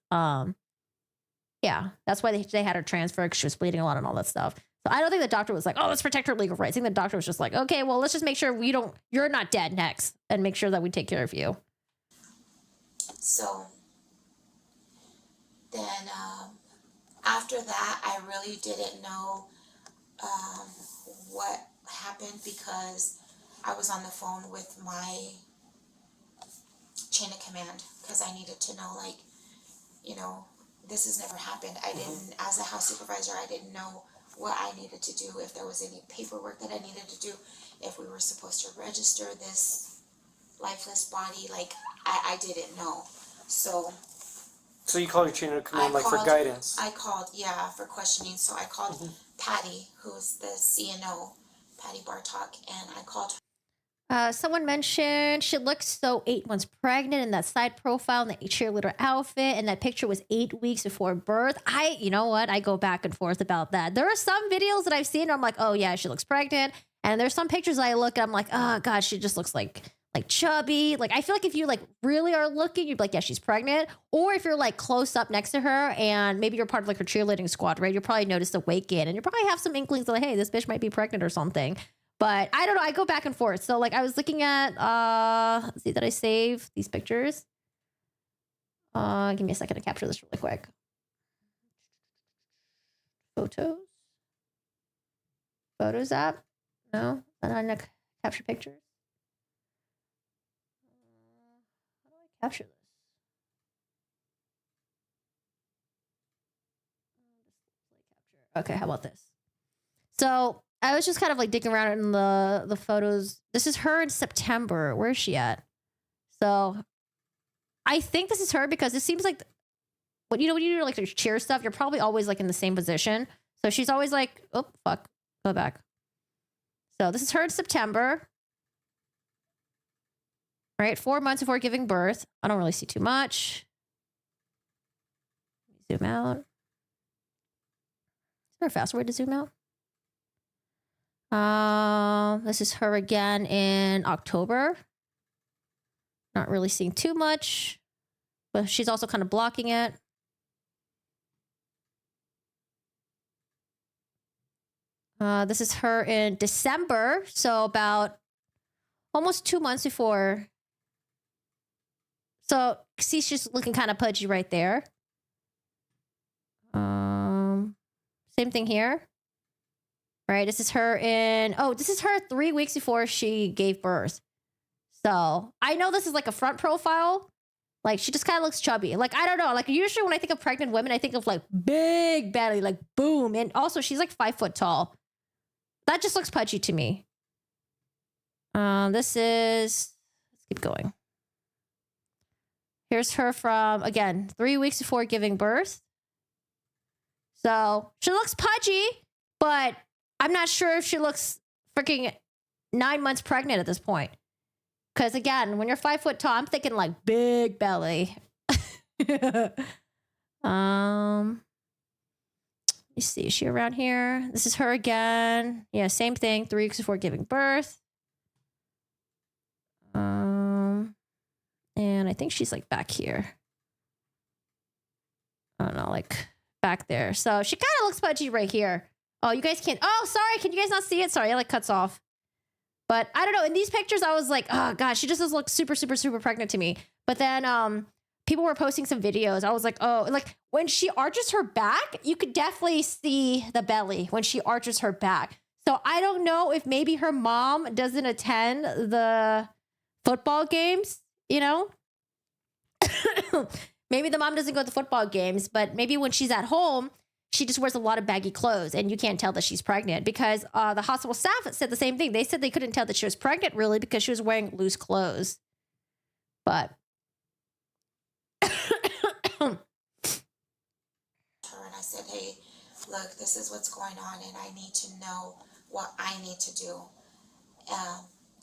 Yeah, that's why they had her transferred because she was bleeding a lot and all that stuff. So I don't think the doctor was like, oh, let's protect her legal rights. I think the doctor was just like, okay, well, let's just make sure you're not dead next and make sure that we take care of you. So then after that, I really didn't know what happened because I was on the phone with my chain of command because I needed to know, like, you know, this has never happened. I didn't, as a house supervisor, I didn't know what I needed to do, if there was any paperwork that I needed to do, if we were supposed to register this lifeless body, like, I didn't know. So you called your chain of command for guidance? I called, yeah, for questioning. So I called Patty, who's the CNO, Patty Bartok, and I called her. Someone mentioned she looked so 8 months pregnant in that side profile in the cheerleader outfit, and that picture was 8 weeks before birth. You know what? I go back and forth about that. There are some videos that I've seen where I'm like, oh yeah, she looks pregnant. And there's some pictures I look and I'm like, oh god, she just looks like chubby. Like I feel like if you like really are looking, you'd be like, yeah, she's pregnant. Or if you're like close up next to her and maybe you're part of like her cheerleading squad, right? You'll probably notice the weight gain and you probably have some inklings of like, hey, this bitch might be pregnant or something. But I don't know. I go back and forth. So like I was looking at, let's see, that I save these pictures. Give me a second to capture this really quick. Photos app. No, I'm not capture pictures. How do I capture this? Okay, how about this? So I was just kind of like digging around in the photos. This is her in September. Where is she at? So I think this is her because it seems like when you do like there's cheer stuff, you're probably always like in the same position. So she's always like, oh fuck, go back. So this is her in September. All right, 4 months before giving birth. I don't really see too much. Zoom out. Is there a faster way to zoom out? This is her again in October. Not really seeing too much, but she's also kind of blocking it. This is her in December, so about almost 2 months before. So see, she's looking kind of pudgy right there. Same thing here. Right, this is her this is her 3 weeks before she gave birth. So I know this is like a front profile. Like she just kind of looks chubby. Like, I don't know. Like usually when I think of pregnant women, I think of like big belly, like boom. And also she's like 5 foot tall. That just looks pudgy to me. Let's keep going. Here's her from, again, 3 weeks before giving birth. So she looks pudgy, but I'm not sure if she looks freaking 9 months pregnant at this point. Because again, when you're 5 foot tall, I'm thinking like big belly. Let me see, is she around here? This is her again. Yeah, same thing, 3 weeks before giving birth. And I think she's like back here. I don't know, like back there. So she kind of looks pudgy right here. Oh, you guys can't. Oh, sorry. Can you guys not see it? Sorry, it like cuts off. But I don't know. In these pictures, I was like, oh gosh, she just does look super, super, super pregnant to me. But then people were posting some videos. I was like, oh, like when she arches her back, you could definitely see the belly when she arches her back. So I don't know if maybe her mom doesn't attend the football games, you know? Maybe the mom doesn't go to the football games, but maybe when she's at home, she just wears a lot of baggy clothes and you can't tell that she's pregnant because the hospital staff said the same thing. They said they couldn't tell that she was pregnant really because she was wearing loose clothes. But and I said, hey, look, this is what's going on and I need to know what I need to do.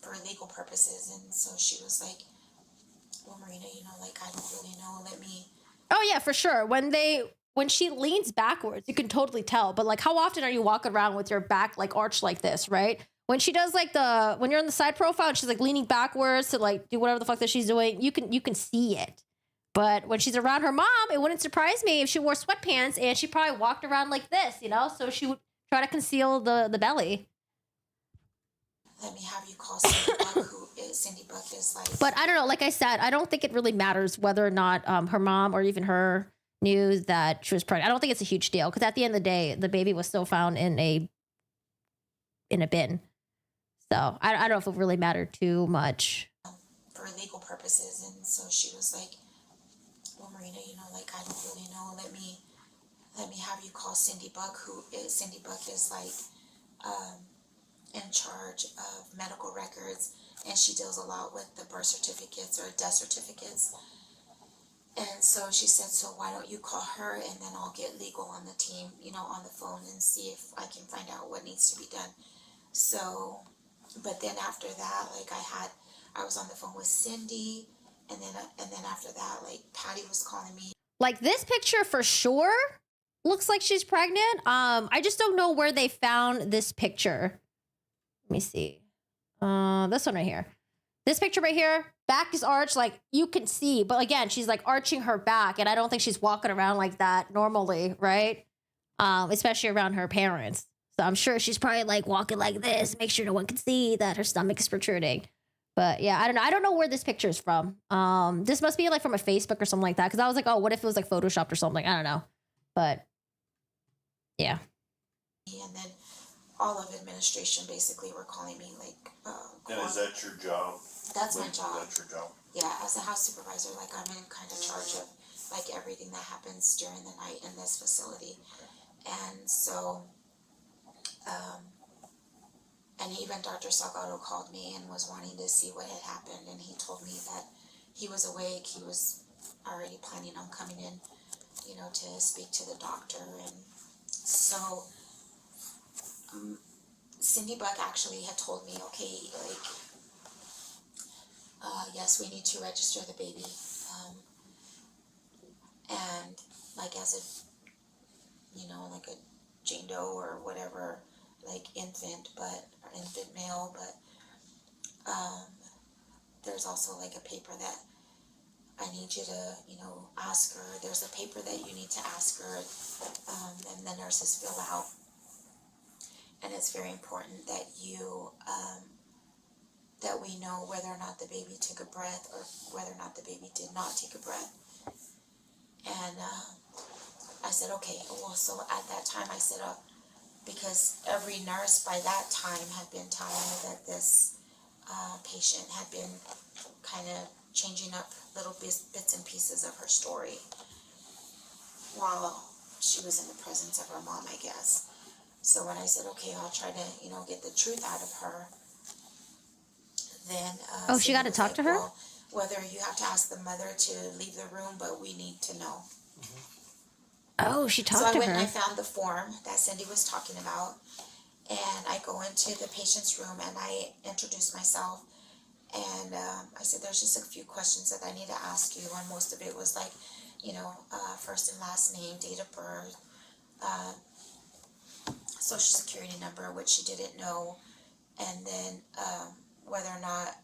for legal purposes. And so she was like, well, Marina, you know, like, I don't really know, let me. Oh yeah, for sure. When she leans backwards, you can totally tell. But like, how often are you walking around with your back like arched like this, right? When she does like when you're in the side profile and she's like leaning backwards to like do whatever the fuck that she's doing, you can see it. But when she's around her mom, it wouldn't surprise me if she wore sweatpants and she probably walked around like this, you know? So she would try to conceal the belly. Let me have you call Cindy Buck, Cindy Buck is like. But I don't know. Like I said, I don't think it really matters whether or not her mom or even her knew that she was pregnant. I don't think it's a huge deal because at the end of the day, the baby was still found in a bin. So I don't know if it really mattered too much. For legal purposes. And so she was like, well, Marina, you know, like, I don't really know, let me have you call Cindy Buck, Cindy Buck is like in charge of medical records, and she deals a lot with the birth certificates or death certificates. And so she said, so why don't you call her, and then I'll get legal on the team, you know, on the phone, and see if I can find out what needs to be done. So, but then after that, like, I was on the phone with Cindy, and then after that, like, Patty was calling me. Like this picture for sure looks like she's pregnant. I just don't know where they found this picture. Let me see. This one right here. This picture right here, back is arched, like you can see, but again, she's like arching her back, and I don't think she's walking around like that normally, right? Especially around her parents. So I'm sure she's probably like walking like this, make sure no one can see that her stomach is protruding. But yeah, I don't know. I don't know where this picture is from. This must be like from a Facebook or something like that. Because I was like, oh, what if it was like photoshopped or something? I don't know. But yeah. And then all of administration basically were calling me like. And is that your job? That's my job. That's your job. Yeah, as a house supervisor, like, I'm in kind of charge of like everything that happens during the night in this facility. And so, and even Dr. Salgado called me and was wanting to see what had happened, and he told me that he was awake, he was already planning on coming in, you know, to speak to the doctor. And so Cindy Buck actually had told me, okay, like, yes, we need to register the baby, and like as a, you know, like a Jane Doe or whatever, like infant male, but there's also like a paper that I need you to, you know, ask her. There's a paper that you need to ask her, and the nurses fill out, and it's very important that you, that we know whether or not the baby took a breath or whether or not the baby did not take a breath. And I said, okay, well, so at that time I said, because every nurse by that time had been telling me that this patient had been kind of changing up little bits and pieces of her story while she was in the presence of her mom, I guess. So when I said, okay, I'll try to, you know, get the truth out of her, then she got to talk to her? Well, whether you have to ask the mother to leave the room, but we need to know. Oh, she talked to her. So I went and I found the form that Cindy was talking about, and I go into the patient's room and I introduce myself, and I said, there's just a few questions that I need to ask you, and most of it was like, you know, first and last name, date of birth, social security number, which she didn't know, and then whether or not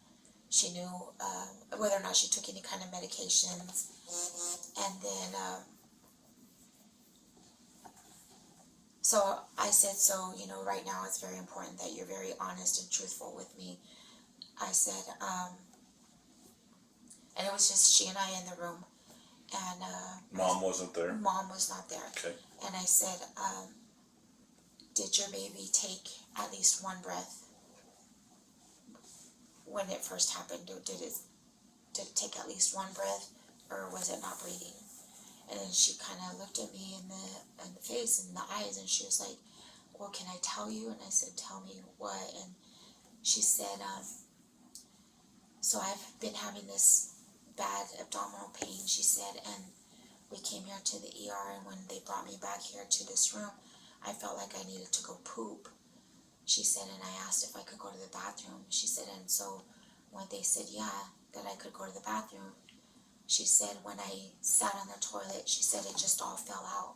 she knew, whether or not she took any kind of medications, and then so I said, so, you know, right now it's very important that you're very honest and truthful with me. I said, and it was just she and I in the room, and Mom wasn't there? Mom was not there. Okay. And I said, did your baby take at least one breath when it first happened? Did it take at least one breath, or was it not breathing? And then she kind of looked at me in the face and the eyes, and she was like, well, can I tell you? And I said, tell me what? And she said, so I've been having this bad abdominal pain, she said, and we came here to the ER, and when they brought me back here to this room, I felt like I needed to go poop. she said, and I asked if I could go to the bathroom. She said, and so when they said, yeah, that I could go to the bathroom, she said, when I sat on the toilet, she said it just all fell out.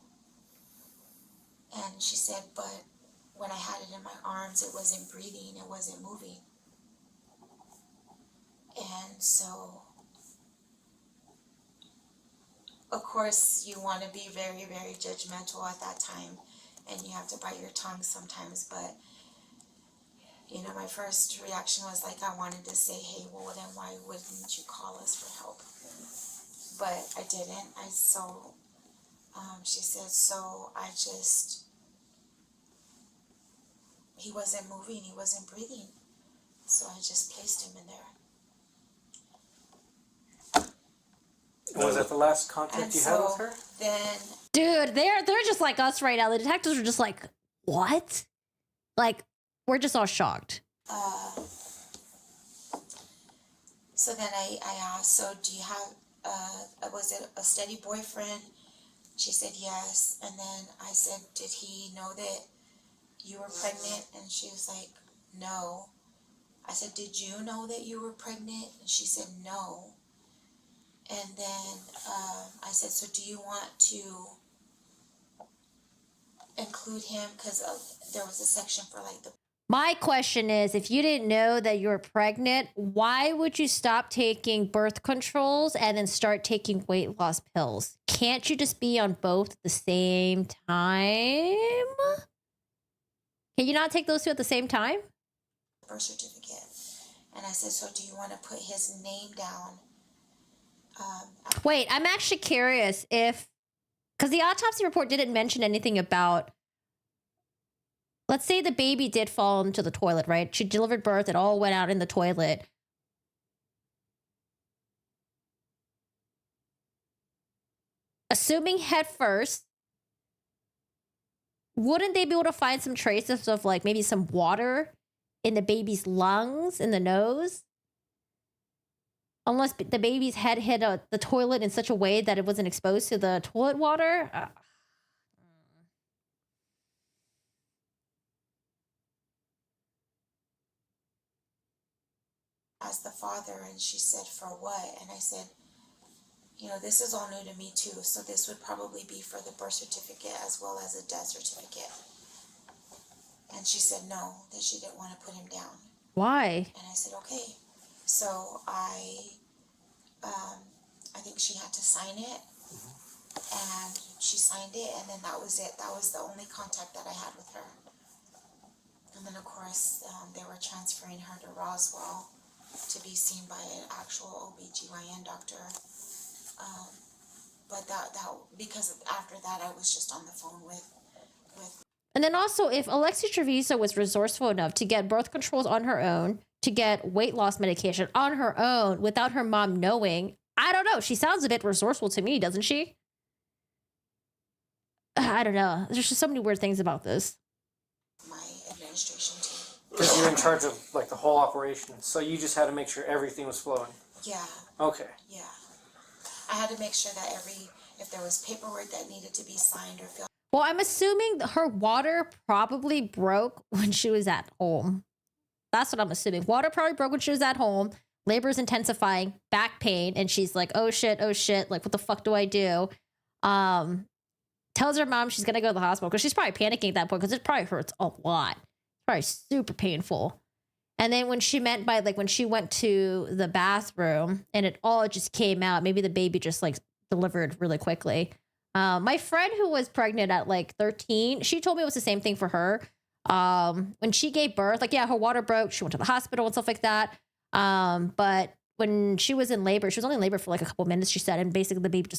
And she said, but when I had it in my arms, it wasn't breathing, it wasn't moving. And so, of course, you want to be very, very judgmental at that time, and you have to bite your tongue sometimes, but you know, my first reaction was like, I wanted to say, hey, well, then why wouldn't you call us for help? But I didn't. She said, so I just, he wasn't moving, he wasn't breathing. So I just placed him in there. Was that the last contact And you had so with her? then, Dude, they're just like us right now. The detectives are just like, what? Like, we're just all shocked. so then I asked, so do you have, was it a steady boyfriend? She said yes. And then I said, did he know that you were pregnant? And she was like, no. I said, did you know that you were pregnant? And she said, no. And then I said, so do you want to include him? Because there was a section for like the... My question is, if you didn't know that you were pregnant, why would you stop taking birth controls and then start taking weight loss pills? Can't you just be on both at the same time? Can you not take those two at the same time? birth certificate. And I said, so do you want to put his name down? Wait, I'm actually curious if, because the autopsy report didn't mention anything about, let's say the baby did fall into the toilet, right? She delivered birth, it all went out in the toilet. Assuming head first, wouldn't they be able to find some traces of like maybe some water in the baby's lungs, in the nose? Unless the baby's head hit the toilet in such a way that it wasn't exposed to the toilet water. As the father, and she said, for what? And I said, you know, this is all new to me too, so this would probably be for the birth certificate as well as a death certificate. And she said no, that she didn't want to put him down. Why? And I said, okay. So I think she had to sign it, and she signed it, and then that was it. That was the only contact that I had with her. And then, of course, they were transferring her to Roswell to be seen by an actual OBGYN doctor. But that because after that, I was just on the phone with. And then also, if Alexee Trevizo was resourceful enough to get birth controls on her own, to get weight loss medication on her own without her mom knowing, I don't know. She sounds a bit resourceful to me, doesn't she? I don't know. There's just so many weird things about this. My administration team. Because you're in charge of like the whole operation, so you just had to make sure everything was flowing. Yeah. Okay. Yeah. I had to make sure that if there was paperwork that needed to be signed or filled. Well, I'm assuming her water probably broke when she was at home. That's what I'm assuming. Water probably broke when she was at home. Labor's intensifying, back pain, and she's like, oh shit, like, what the fuck do I do? Tells her mom she's gonna go to the hospital because she's probably panicking at that point because it probably hurts a lot. It's probably super painful. And then when she went to the bathroom and it all just came out, maybe the baby just like delivered really quickly. My friend who was pregnant at like 13, she told me it was the same thing for her. When she gave birth, like, yeah, her water broke. She went to the hospital and stuff like that. But when she was in labor, she was only in labor for like a couple minutes, she said, and basically the baby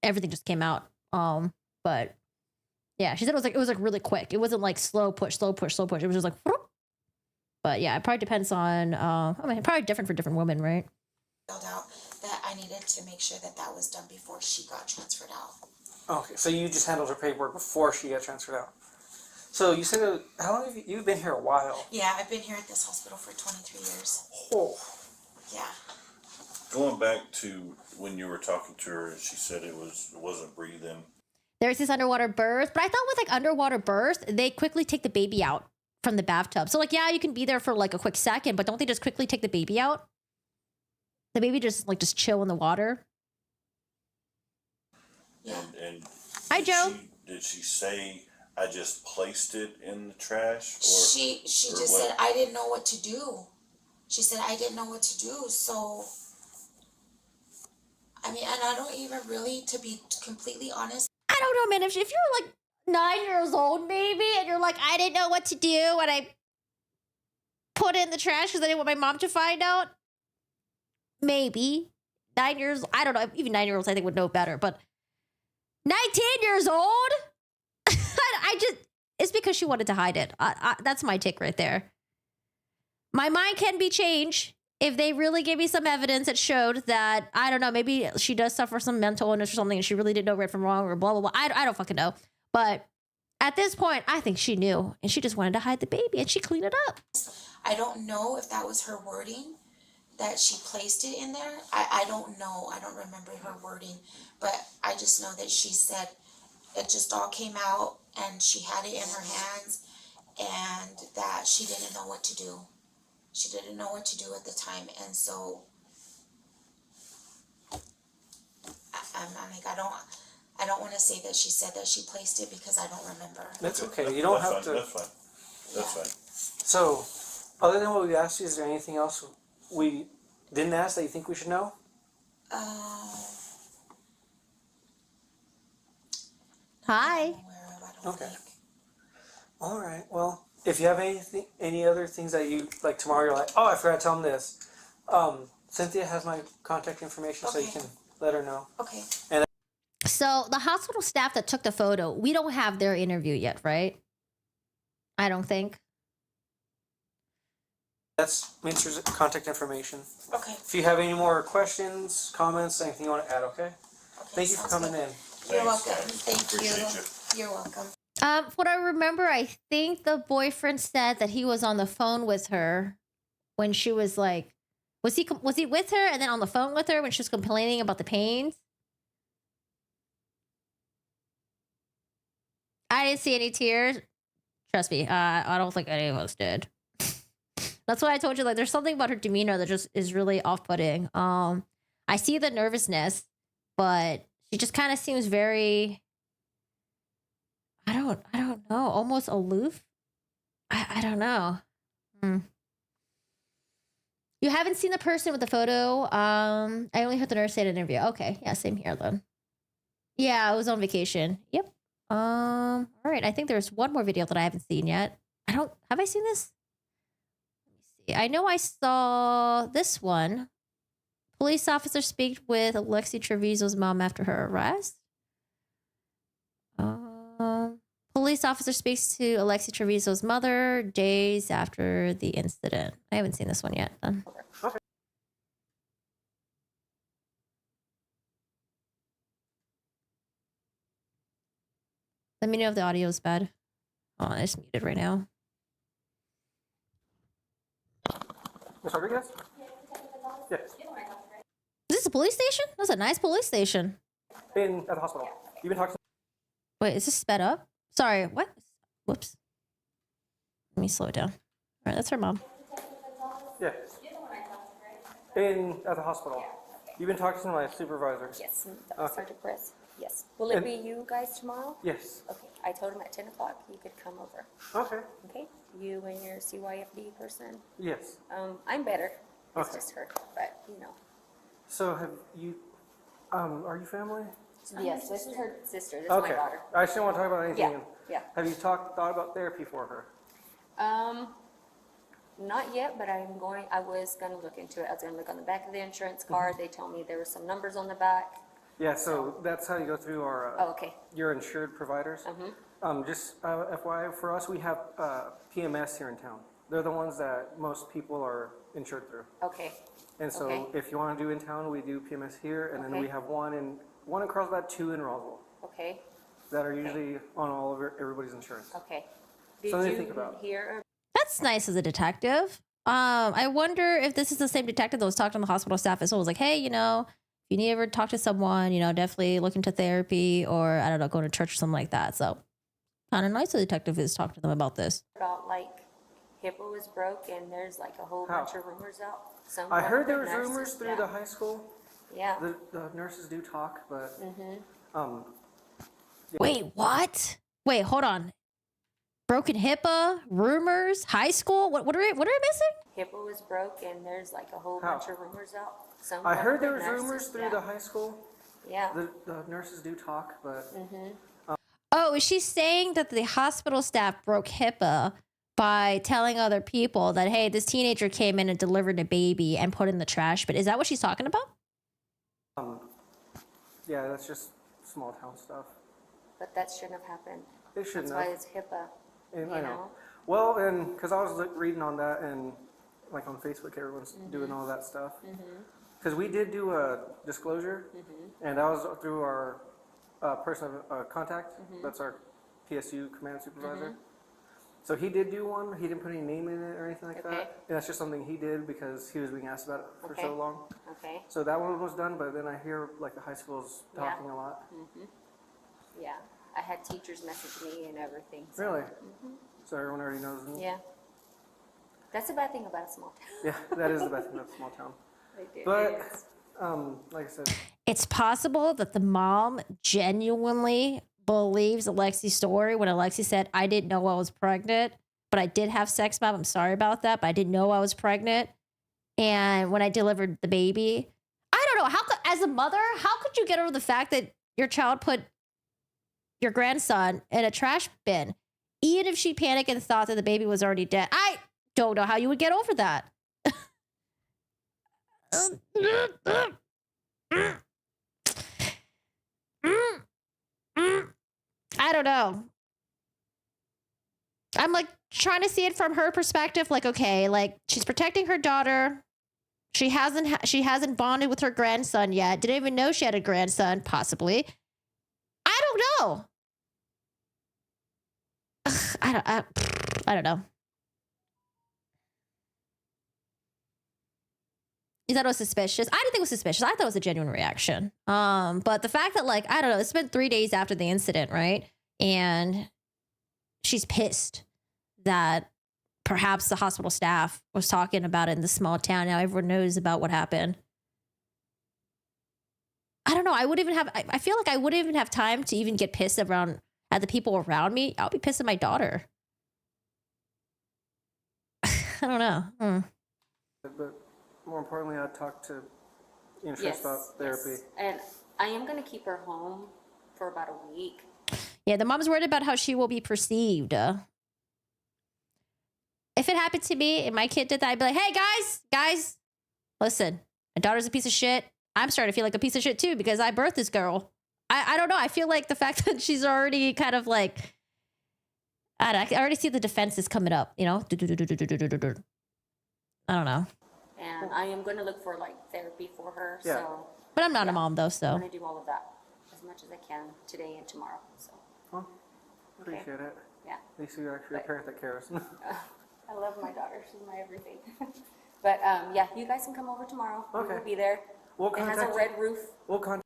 everything just came out. But yeah, she said it was like really quick. It wasn't like slow push. It was just like, whoop. But yeah, it probably depends on, probably different for different women, right? Filled out that I needed to make sure that was done before she got transferred out. Okay, so you just handled her paperwork before she got transferred out. So you said, how long have you've been here a while? Yeah, I've been here at this hospital for 23 years. Oh. Yeah. Going back to when you were talking to her and she said it wasn't breathing. There's this underwater birth, but I thought with like underwater birth, they quickly take the baby out from the bathtub. So like, yeah, you can be there for like a quick second, but don't they just quickly take the baby out? The baby just chill in the water. Yeah. And Hi, Joe. Did she say I just placed it in the trash? Or She or just what? said I didn't know what to do. She said I didn't know what to do. So I mean, and I don't even really, to be completely honest. I don't know, man. If you're like 9 years old, maybe, and you're like, I didn't know what to do, and I put it in the trash because I didn't want my mom to find out. Maybe 9 years. I don't know. Even 9-year-olds, I think, would know better. But 19 years old, I just. It's because she wanted to hide it. That's my take right there. My mind can be changed if they really gave me some evidence that showed that, I don't know, maybe she does suffer some mental illness or something and she really didn't know right from wrong or blah, blah, blah. I don't fucking know. But at this point, I think she knew and she just wanted to hide the baby and she cleaned it up. I don't know if that was her wording, that she placed it in there. I don't know. I don't remember her wording. But I just know that she said it just all came out and she had it in her hands and that she didn't know what to do. She didn't know what to do at the time, and so I'm like, I don't want to say that she said that she placed it because I don't remember. That's okay. You don't have to. That's fine. That's fine. So, other than what we asked you, is there anything else we didn't ask that you think we should know? Hi. Okay. All right. Well, if you have any other things that you like tomorrow, you're like, oh, I forgot to tell them this. Cynthia has my contact information, so you can let her know. Okay. So the hospital staff that took the photo, we don't have their interview yet, right? I don't think. That's Minster's contact information. Okay. If you have any more questions, comments, anything you want to add, okay? Okay. Thank you for sounds coming good. in. You're Thanks. welcome. Thank Appreciate you. You're welcome. What I remember, I think the boyfriend said that he was on the phone with her when she was like, was he with her and then on the phone with her when she was complaining about the pains? I didn't see any tears. Trust me, I don't think any of us did. That's why I told you, like, there's something about her demeanor that just is really off-putting. I see the nervousness, but she just kind of seems very, I don't know, almost aloof. I don't know. You haven't seen the person with the photo. I only heard the nurse say in an interview. Okay, yeah, same here then. Yeah, I was on vacation. Yep. All right. I think there's one more video that I haven't seen yet. Have I seen this? Let me see. I know I saw this one. Police officer speaks with Alexee Trevizo's mom after her arrest. Police officer speaks to Alexee Trevizo's mother days after the incident. I haven't seen this one yet then. Okay. Let me know if the audio is bad. Oh, it's muted right now. Ms. Rodriguez? Yes. Is this a police station? That's a nice police station. Been at the hospital. You've been talking. Wait, is this sped up? Sorry, what? Whoops. Let me slow it down. All right, that's her mom. Yeah. Been at the hospital. You've been talking to my supervisor. Yes, Okay. Sergeant Chris. Yes. Will it And- be you guys tomorrow? Yes. Okay. I told him at 10 o'clock you could come over. Okay. Okay. You and your CYFD person. Yes. I'm better. It's Okay. just her, but you know. So have you? Are you family? Yes, this is her sister. This is Okay. my daughter. I just didn't want to talk about anything. Yeah. Have you thought about therapy for her? Not yet, but I was gonna look into it. I was gonna look on the back of the insurance card. They told me there were some numbers on the back. Yeah. So that's how you go through our. Oh, okay. Your insured providers. Just FYI, for us, we have PMS here in town. They're the ones that most people are insured through. Okay. And so Okay. if you want to do in town, we do PMS here, and then Okay. we have one in Carlsbad, 2 in Roswell, Okay. that are usually on all of everybody's insurance. Okay. Did Something to you think about. hear? That's nice as a detective. I wonder if this is the same detective that was talking to the hospital staff as well. Was like, hey, if you need to ever talk to someone, definitely look into therapy or, I don't know, go to church or something like that. So kind of nice the detective is talking to them about this. About like HIPAA was broke, and there's like a whole How? bunch of rumors out. Some I one heard of the there was nurses- rumors through yeah. the high school. Yeah. The nurses do talk, but Wait, what? Wait, hold on. Broken HIPAA, rumors, high school. What are we missing? HIPAA was broke, and there's like a whole How? bunch of rumors out. Some I one heard of the there was nurses- rumors through yeah. the high school. Yeah. The nurses do talk, but Oh, is she saying that the hospital staff broke HIPAA by telling other people that, hey, this teenager came in and delivered a baby and put it in the trash? But is that what she's talking about? yeah, that's just small town stuff. But that shouldn't have happened. It shouldn't That's why have. it's HIPAA. And you I know. know? Well, and because I was reading on that, and like on Facebook, everyone's doing all that stuff. Because we did do a disclosure, and that was through our person of contact. That's our PSU command supervisor. So he did do one. He didn't put any name in it or anything like Okay. that. And that's just something he did because he was being asked about it for Okay. so long. Okay. So that one was done, but then I hear like the high school's Yeah. talking a lot. Yeah. I had teachers message me and everything. So. Really? So everyone already knows. Yeah. That's the bad thing about a small town. Yeah, that is the best thing about a small town. They do. But It is. like I said, It's possible that the mom genuinely believes Alexee's story when Alexee said, I didn't know I was pregnant, but I did have sex, Mom. I'm sorry about that, but I didn't know I was pregnant. And when I delivered the baby, I don't know. As a mother, how could you get over the fact that your child put your grandson in a trash bin, even if she panicked and thought that the baby was already dead? I don't know how you would get over that. I don't know. I'm like trying to see it from her perspective. Like, okay, like she's protecting her daughter. She hasn't bonded with her grandson yet. Didn't even know she had a grandson, possibly. I don't know. I don't know. You thought it was suspicious? I didn't think it was suspicious. I thought it was a genuine reaction. But the fact that, like, I don't know, it's been 3 days after the incident, right? And she's pissed that perhaps the hospital staff was talking about it in the small town. Now everyone knows about what happened. I don't know. I feel like I wouldn't even have time to even get pissed at the people around me. I'll be pissed at my daughter. I don't know. but more importantly, I talked to interest about therapy. Yes. And I am going to keep her home for about a week. Yeah, the mom's worried about how she will be perceived. If it happened to me and my kid did that, I'd be like, hey, guys, listen, my daughter's a piece of shit. I'm starting to feel like a piece of shit too because I birthed this girl. I don't know. I feel like the fact that she's already kind of like, I already see the defenses coming up, you know? I don't know. And I am going to look for like therapy for her. Yeah. So But I'm not a mom though, I'm so. going to do all of that as much as I can today and tomorrow. So Well, appreciate it. yeah. At least you're actually a parent that cares. I love my daughter. She's my everything. But yeah, you guys can come over tomorrow. Okay. We'll be there. We'll It has a contact red roof. We'll contact.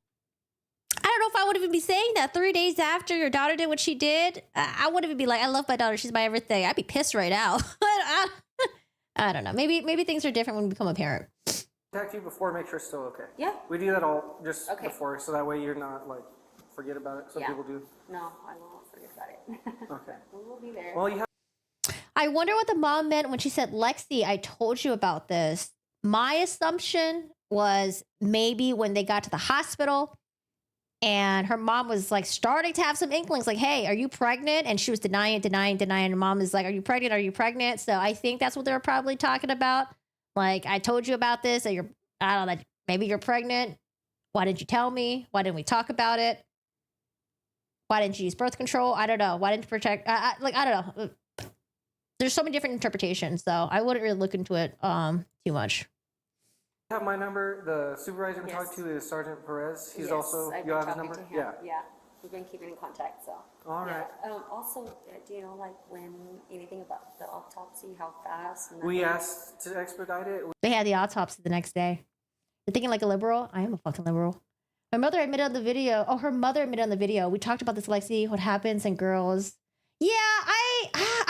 I don't know if I would even be saying that 3 days after your daughter did what she did. I wouldn't even be like, I love my daughter. She's my everything. I'd be pissed right now. I don't know. Maybe things are different when we become a parent. Contact you before, make sure it's still okay. Yeah. We do that all just Okay. before, so that way you're not like forget about it. Some Yeah. people do. No, I won't forget about it. Okay. We will be there. Well, you have. I wonder what the mom meant when she said, Lexi, I told you about this. My assumption was maybe when they got to the hospital and her mom was like starting to have some inklings like, hey, are you pregnant? And she was denying. And mom is like, are you pregnant? Are you pregnant? So I think that's what they were probably talking about. Like, I told you about this. I don't know, maybe you're pregnant. Why didn't you tell me? Why didn't we talk about it? Why didn't you use birth control? I don't know. Why didn't you protect? I don't know. There's so many different interpretations, so I wouldn't really look into it too much. Have my number. The supervisor to Yes. talk to is Sergeant Perez. He's Yes, also. I've You been have his talking number. to him. Yeah. Yeah. We've been keeping in contact. So. All right. Yeah. Also, do you know like when anything about the autopsy, how fast? And We that- asked to expedite it. They had the autopsy the next day. You're thinking like a liberal? I am a fucking liberal. My mother admitted on the video. Oh, her mother admitted on the video. We talked about this, Lexi, what happens in girls. Yeah,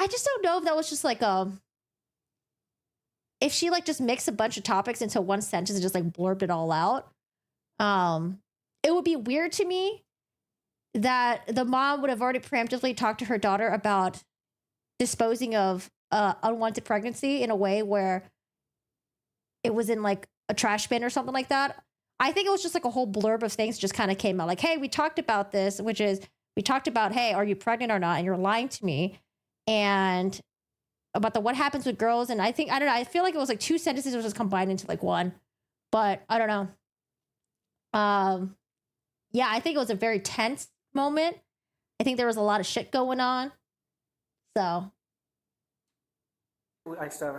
I just don't know if that was just like if she like just mixed a bunch of topics into one sentence and just like blurbed it all out, it would be weird to me that the mom would have already preemptively talked to her daughter about disposing of unwanted pregnancy in a way where it was in like a trash bin or something like that. I think it was just like a whole blurb of things just kind of came out like, hey, we talked about this, which is we talked about, hey, are you pregnant or not? And you're lying to me. And about the what happens with girls. And I don't know. I feel like it was like two sentences was just combined into like one. But I don't know. Yeah, I think it was a very tense moment. I think there was a lot of shit going on. So I still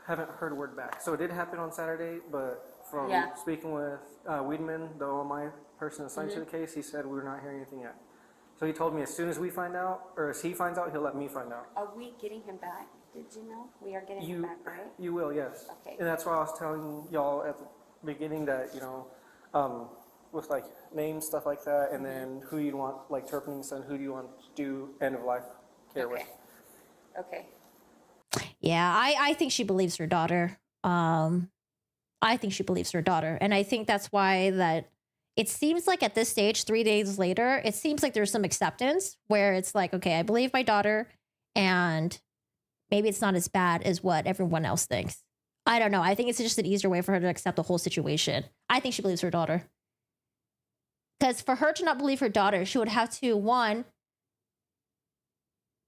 haven't heard a word back. So it did happen on Saturday, but from Yeah. speaking with Wiedemann, the OMI person assigned to the case, he said we're not hearing anything yet. So he told me as soon as we find out, or as he finds out, he'll let me find out. Are we getting him back? Did you know? We are getting him back, right? You will, yes. Okay. And that's why I was telling y'all at the beginning that, with like names, stuff like that, and then who you want, like Turpin's son, who do you want to do end of life care with. Okay. yeah, I think she believes her daughter. I think she believes her daughter. And I think that's why that it seems like at this stage, 3 days later, it seems like there's some acceptance where it's like, okay, I believe my daughter and maybe it's not as bad as what everyone else thinks. I don't know. I think it's just an easier way for her to accept the whole situation. I think she believes her daughter. Because for her to not believe her daughter, she would have to, one,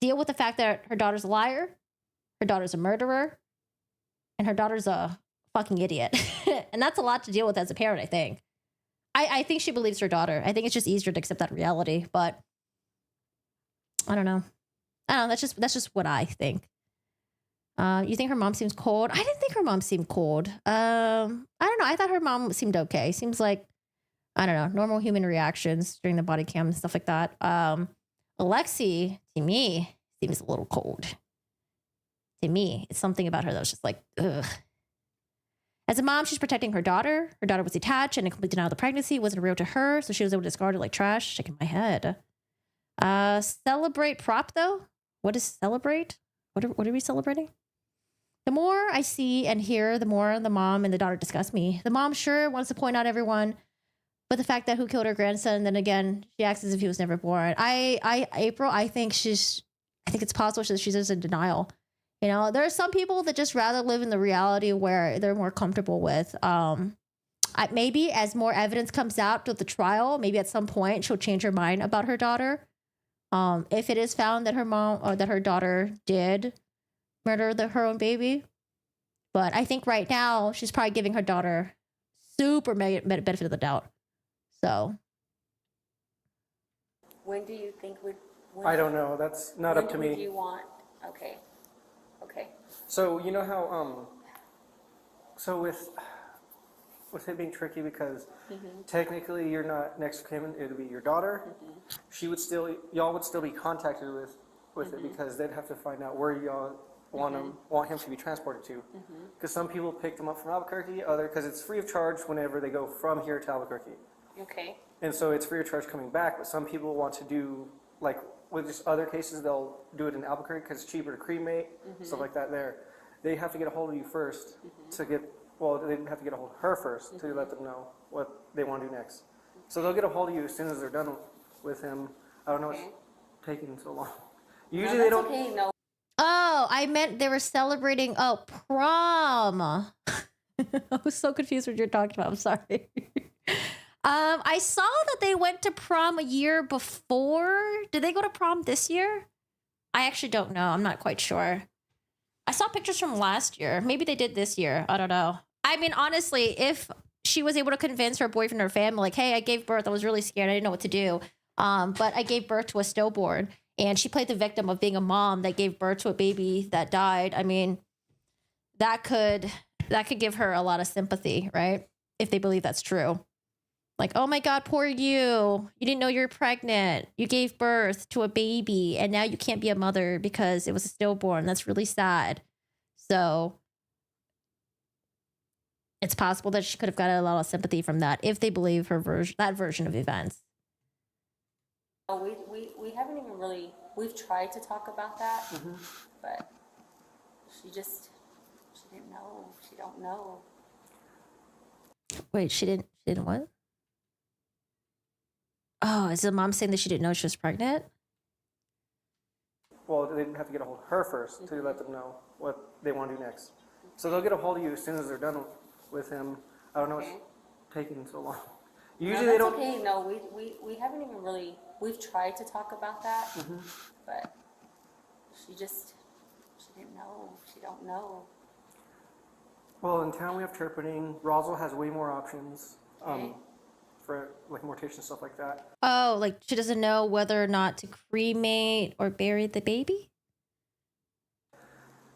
deal with the fact that her daughter's a liar, her daughter's a murderer, and her daughter's a fucking idiot. And that's a lot to deal with as a parent, I think. I think she believes her daughter. I think it's just easier to accept that reality, but I don't know. That's just what I think. You think her mom seems cold? I didn't think her mom seemed cold. I don't know. I thought her mom seemed okay. Seems like, I don't know, normal human reactions during the body cam and stuff like that. Alexee, to me, seems a little cold. To me, it's something about her that was just like, ugh. As a mom, she's protecting her daughter. Her daughter was detached and in complete denial of the pregnancy. It wasn't real to her, so she was able to discard it like trash. Shaking my head. Celebrate prop, though? What is celebrate? What are we celebrating? The more I see and hear, the more the mom and the daughter disgust me. The mom sure wants to point out everyone, but the fact that who killed her grandson, then again, she acts as if he was never born. April, I think it's possible she's just in denial. You know, there are some people that just rather live in the reality where they're more comfortable with. Maybe as more evidence comes out with the trial, maybe at some point she'll change her mind about her daughter. If it is found that her mom or that her daughter did murder her own baby. But I think right now she's probably giving her daughter super benefit of the doubt. So. When do you think I don't know. That's not up to me. When do you want? Okay. So you know how so with it being tricky because technically you're not next of kin, it'll be your daughter. Y'all would still be contacted with it because they'd have to find out where y'all want him to be transported to. Because some people pick them up from Albuquerque, because it's free of charge whenever they go from here to Albuquerque. Okay. And so it's free of charge coming back, but some people want to do, like, with just other cases, they'll do it in Albuquerque because it's cheaper to cremate, stuff like that there. They have to get a hold of you first they have to get a hold of her first to let them know what they want to do next. So they'll get a hold of you as soon as they're done with him. I don't know what's taking so long. Usually they don't. Okay, no. Oh, I meant they were celebrating, prom. I was so confused what you're talking about. I'm sorry. I saw that they went to prom a year before. Did they go to prom this year? I actually don't know. I'm not quite sure. I saw pictures from last year. Maybe they did this year. I don't know. I mean, honestly, if she was able to convince her boyfriend or family, like, hey, I gave birth. I was really scared. I didn't know what to do. But I gave birth to a stillborn. And she played the victim of being a mom that gave birth to a baby that died. I mean, that could give her a lot of sympathy, right? If they believe that's true. Like, oh my God, poor you. You didn't know you were pregnant. You gave birth to a baby and now you can't be a mother because it was a stillborn. That's really sad. So it's possible that she could have gotten a lot of sympathy from that if they believe that version of events. We haven't even really, we've tried to talk about that, but she didn't know. She don't know. Wait, she didn't what? Oh, is the mom saying that she didn't know she was pregnant? Well, they have to get a hold of her first to let them know what they want to do next. So they'll get a hold of you as soon as they're done with him. I don't know what's taking so long. Usually they don't. Okay. No, we haven't even really. We've tried to talk about that, but she didn't know. She don't know. Well, in town we have turpentine. Roswell has way more options for like mortician stuff like that. Oh, like she doesn't know whether or not to cremate or bury the baby?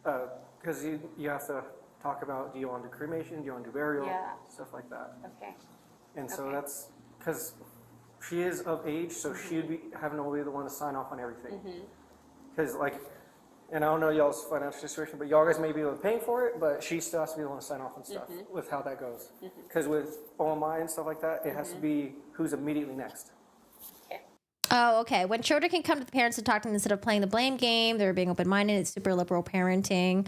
Because you have to talk about, do you want to do cremation, do you want to do burial, stuff like that. Okay. And so that's because she is of age, so she'd be having to be the one to sign off on everything. Because and I don't know y'all's financial situation, but y'all guys may be able to pay for it, but she still has to be the one to sign off on stuff with how that goes. Because with OMI and stuff like that, it has to be who's immediately next. Oh, okay. When children can come to the parents and talk to them instead of playing the blame game, they're being open-minded. It's super liberal parenting.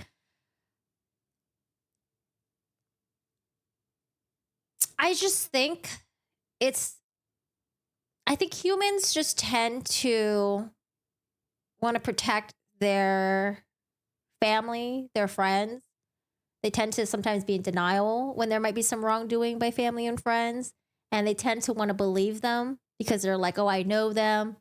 I just think I think humans just tend to want to protect their family, their friends. They tend to sometimes be in denial when there might be some wrongdoing by family and friends. And they tend to want to believe them because they're like, oh, I know them.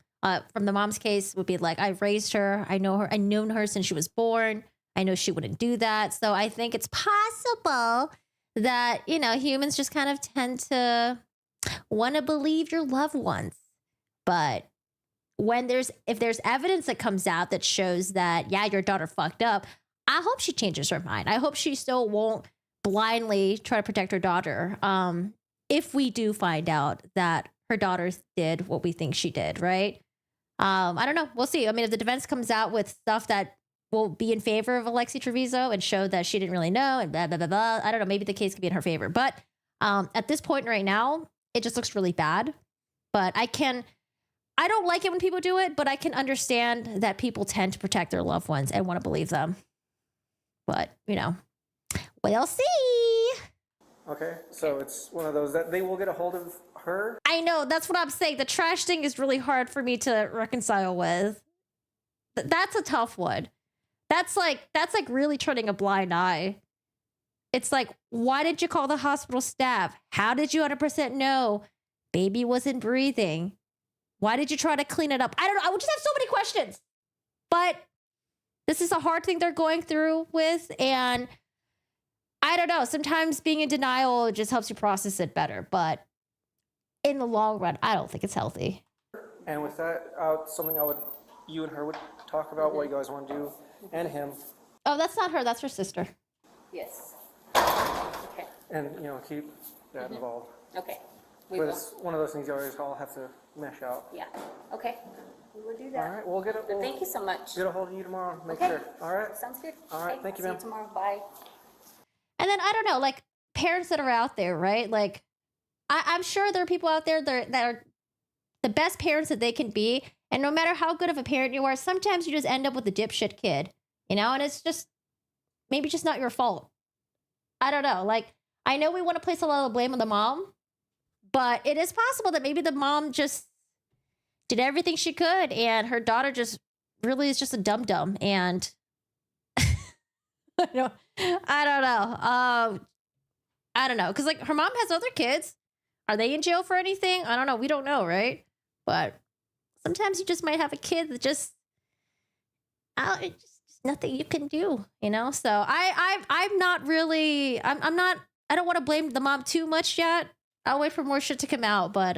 From the mom's case, would be like, I've raised her. I know her. I've known her since she was born. I know she wouldn't do that. So I think it's possible that, humans just kind of tend to want to believe your loved ones. But if there's evidence that comes out that shows that, yeah, your daughter fucked up, I hope she changes her mind. I hope she still won't blindly try to protect her daughter. If we do find out that her daughter did what we think she did, right? I don't know. We'll see. I mean, if the defense comes out with stuff that will be in favor of Alexee Trevizo and show that she didn't really know and blah, blah, blah, blah, I don't know. Maybe the case could be in her favor. But at this point right now, it just looks really bad. But I don't like it when people do it, but I can understand that people tend to protect their loved ones and want to believe them. But, we'll see. Okay, so it's one of those that they will get a hold of her. I know, that's what I'm saying. The trash thing is really hard for me to reconcile with. That's a tough one. That's like really turning a blind eye. It's like, why did you call the hospital staff? How did you 100% know baby wasn't breathing? Why did you try to clean it up? I don't know. I would just have so many questions. But this is a hard thing they're going through with. And I don't know. Sometimes being in denial just helps you process it better. But in the long run, I don't think it's healthy. And with that, something you and her would talk about what you guys want to do, and him. Oh, that's not her. That's her sister. Yes. Okay. And, keep that involved. Okay. But it's one of those things you always all have to mesh out. Yeah. Okay. We will do that. All right, we'll get it. But thank you so much. Get a hold of you tomorrow. Make Okay. sure. All right. Sounds good. All right. Okay, Thank you, see ma'am. tomorrow. Bye. And then, I don't know, like parents that are out there, right? Like, I'm sure there are people out there that are the best parents that they can be. And no matter how good of a parent you are, sometimes you just end up with a dipshit kid, and it's just maybe just not your fault. I don't know. Like, I know we want to place a lot of blame on the mom, but it is possible that maybe the mom just did everything she could and her daughter just really is just a dum-dum. And I don't know. I don't know. Because, like, her mom has other kids. Are they in jail for anything? I don't know. We don't know, right? But sometimes you just might have a kid that just, it's just nothing you can do, So I'm not really, I'm not, I don't want to blame the mom too much yet. I'll wait for more shit to come out. But,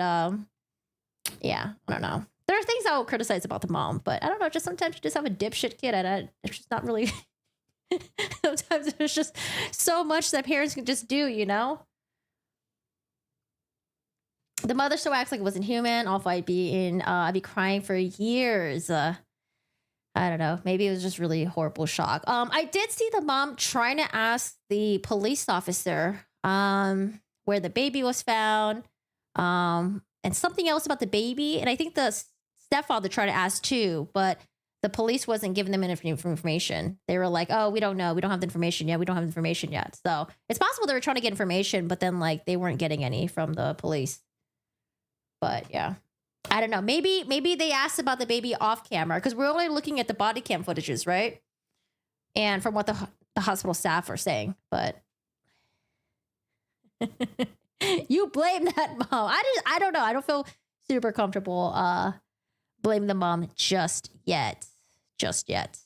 yeah, I don't know. There are things I will criticize about the mom, but I don't know. Just sometimes you just have a dipshit kid and it's just not really... Sometimes there's just so much that parents can just do, The mother still acts like it wasn't human. Off, I'd be crying for years. I don't know. Maybe it was just really horrible shock. I did see the mom trying to ask the police officer where the baby was found, and something else about the baby. And I think the stepfather tried to ask too, but The police wasn't giving them enough information. They were like, oh, we don't know. We don't have the information yet. We don't have information yet. So it's possible they were trying to get information, but then like they weren't getting any from the police. But yeah, I don't know. Maybe they asked about the baby off camera because we're only looking at the body cam footages, right? And from what the hospital staff are saying, but you blame that mom. I don't know. I don't feel super comfortable blame the mom just yet. Just yet.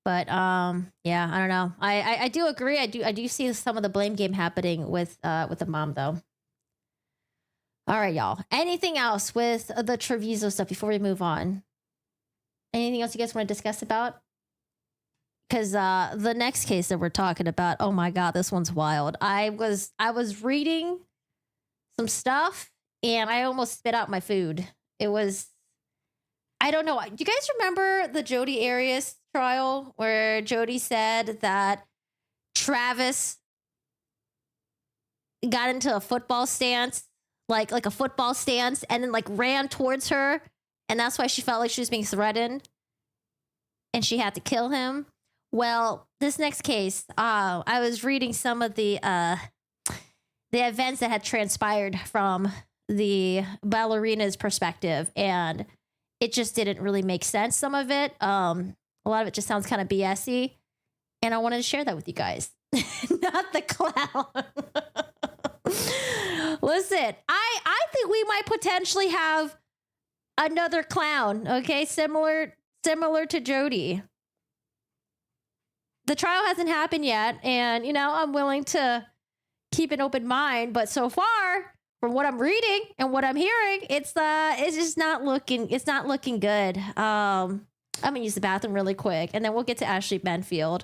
But yeah, I don't know. I do agree. I do see some of the blame game happening with the mom though. All right, y'all. Anything else with the Trevizo stuff before we move on? Anything else you guys want to discuss about? Because the next case that we're talking about, oh my God, this one's wild. I was reading some stuff and I almost spit out my food. It was, I don't know. Do you guys remember the Jodi Arias trial where Jodi said that Travis got into a football stance, like a football stance, and then like ran towards her, and that's why she felt like she was being threatened, and she had to kill him? Well, this next case, I was reading some of the events that had transpired from the ballerina's perspective, and it just didn't really make sense. Some of it, a lot of it just sounds kind of BS-y, and I wanted to share that with you guys. Not the clown. Listen, I think we might potentially have another clown, okay? Similar to Jodi. The trial hasn't happened yet, and you know, I'm willing to keep an open mind, but so far, from what I'm reading and what I'm hearing, it's just not looking good. I'm gonna use the bathroom really quick, and then we'll get to Ashley Benefield.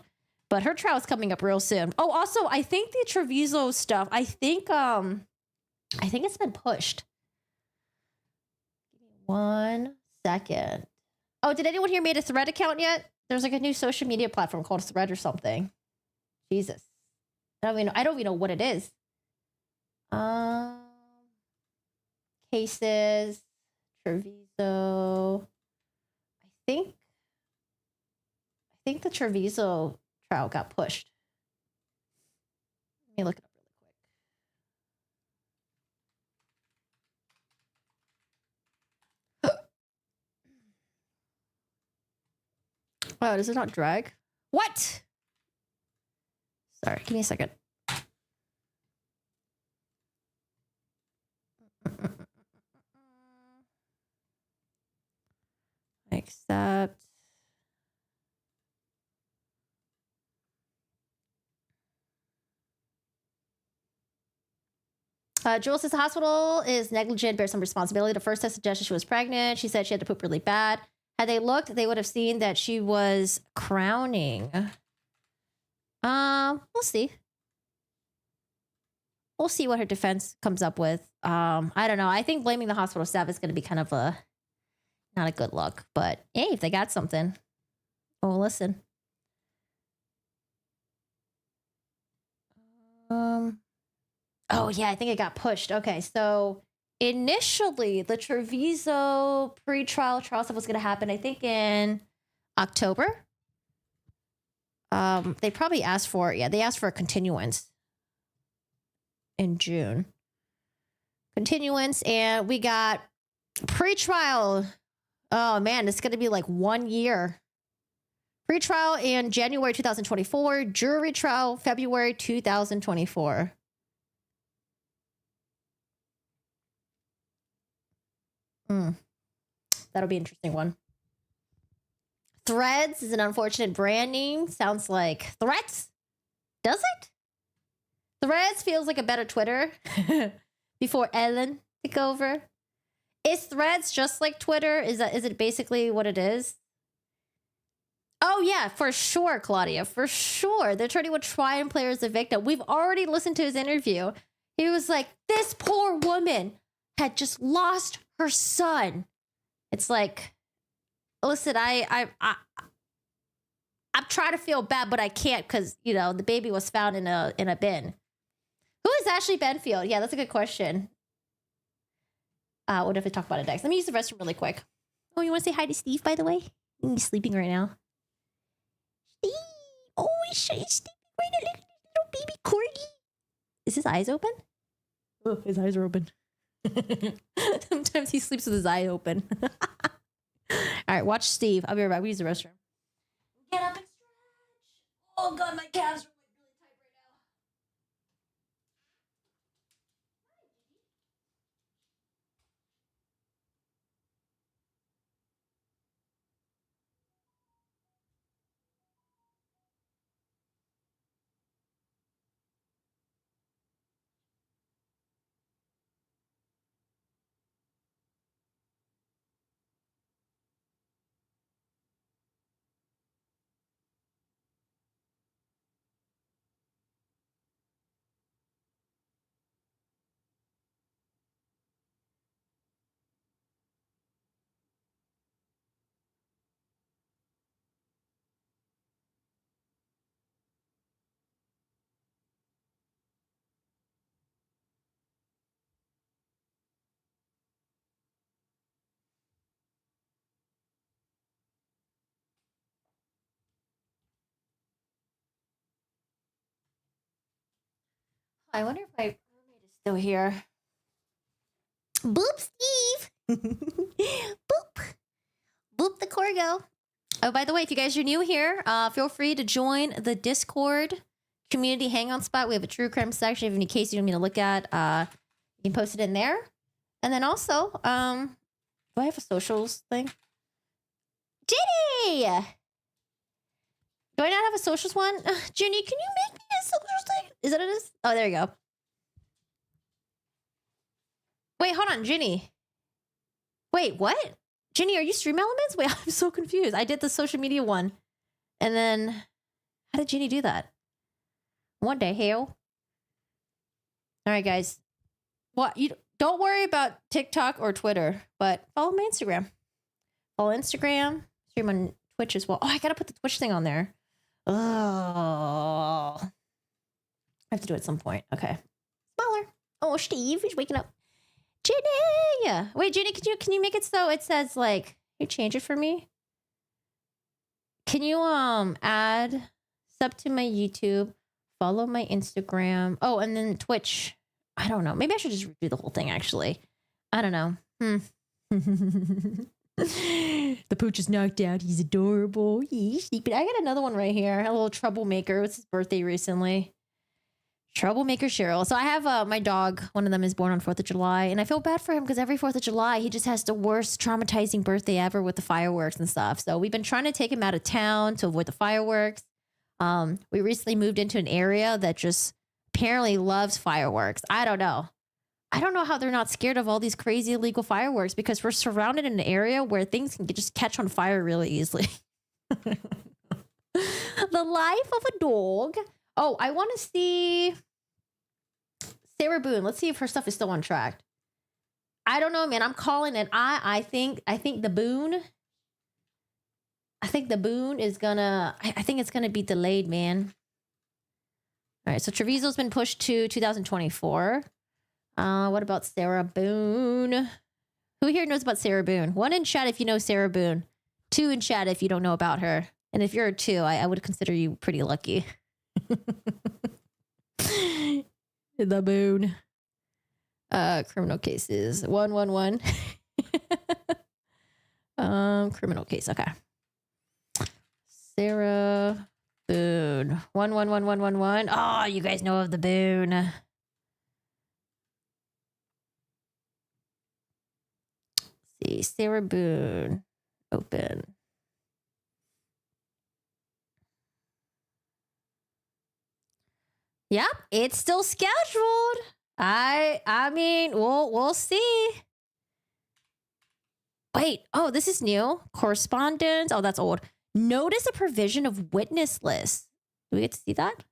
But her trial is coming up real soon. Oh, also, I think the Trevizo stuff, I think it's been pushed. Give me 1 second. Oh, did anyone here made a Thread account yet? There's like a new social media platform called Thread or something. Jesus. I don't even know what it is. Cases, Trevizo. I think the Trevizo trial got pushed. Let me look it up really quick. Oh, does it not drag? What? Sorry, give me a second. Accept. Jewel says the hospital is negligent, bears some responsibility. The first test suggested she was pregnant. She said she had to poop really bad. Had they looked, they would have seen that she was crowning. We'll see. We'll see what her defense comes up with. I don't know. I think blaming the hospital staff is going to be kind of not a good look. But hey, if they got something, we'll listen. Oh, yeah, I think it got pushed. Okay, so initially, the Trevizo pre-trial trial stuff was going to happen, I think, in October. They probably asked for it. Yeah, they asked for a continuance in June. Continuance, and we got pre-trial. Oh, man, it's going to be like 1 year. Pre-trial in January 2024. Jury trial February 2024. That'll be an interesting one. Threads is an unfortunate brand name. Sounds like threats. Does it? Threads feels like a better Twitter before Ellen took over. Is Threads just like Twitter? Is it basically what it is? Oh yeah, for sure, Claudia, for sure. The attorney would try and play her as a victim. We've already listened to his interview. He was like, this poor woman had just lost her son. It's like, listen, I'm trying to feel bad, but I can't because, you know, the baby was found in a bin. Who is Ashley Benefield? Yeah, that's a good question. What if we talk about it next? Let me use the restroom really quick. Oh, you want to say hi to Steve, by the way? He's sleeping right now. Steve! Oh, he's sleeping right now. Look at this little baby corgi. Is his eyes open? Oh, his eyes are open. Sometimes he sleeps with his eye open. All right, watch Steve. I'll be right back. We use the restroom. Get up and stretch. Oh, God, my calves are really tight right now. I wonder if my roommate is still here. Boop, Steve. Boop. Boop the corgo. Oh, by the way, if you guys are new here, feel free to join the Discord community hangout spot. We have a true crime section. If you have any case you want me to look at, you can post it in there. And then also, do I have a socials thing? Ginny! Do I not have a socials one? Ginny, can you make me a socials thing? Is that what it is? Oh, there you go. Wait, hold on, Ginny. Wait, what? Ginny, are you Stream Elements? Wait, I'm so confused. I did the social media one. And then, how did Ginny do that? What the hell? All right, guys. What you don't worry about TikTok or Twitter, but follow my Instagram. Follow Instagram. Stream on Twitch as well. Oh, I gotta put the Twitch thing on there. Oh, I have to do it at some point. Okay. Smaller. Oh, Steve is waking up. Jenny! Wait, Jenny, can you make it so it says like, can you change it for me? Can you add sub to my YouTube, follow my Instagram? Oh, and then Twitch. I don't know. Maybe I should just redo the whole thing actually. I don't know. The pooch is knocked out. He's adorable. He's sleeping. I got another one right here. A little troublemaker. It was his birthday recently. Troublemaker Cheryl. So I have my dog. One of them is born on 4th of July. And I feel bad for him because every 4th of July, he just has the worst traumatizing birthday ever with the fireworks and stuff. So we've been trying to take him out of town to avoid the fireworks. We recently moved into an area that just apparently loves fireworks. I don't know. I don't know how they're not scared of all these crazy illegal fireworks because we're surrounded in an area where things can just catch on fire really easily. The life of a dog. Oh, I want to see Sarah Boone. Let's see if her stuff is still on track. I don't know, man. I'm calling it. I think the Boone. I think the Boone is gonna. I think it's gonna be delayed, man. All right. So Trevizo's been pushed to 2024. What about Sarah Boone? Who here knows about Sarah Boone? 1 in chat if you know Sarah Boone. 2 in chat if you don't know about her. And if you're a 2, I would consider you pretty lucky. The Boone. Criminal cases. 111. Criminal case. Okay. Sarah Boone. 111111. Oh, you guys know of the Boone. See, Sarah Boone. Open. Yep, it's still scheduled. I mean, we'll see. Wait, oh, this is new. Correspondence. Oh, that's old. Notice a provision of witness list. Do we get to see that?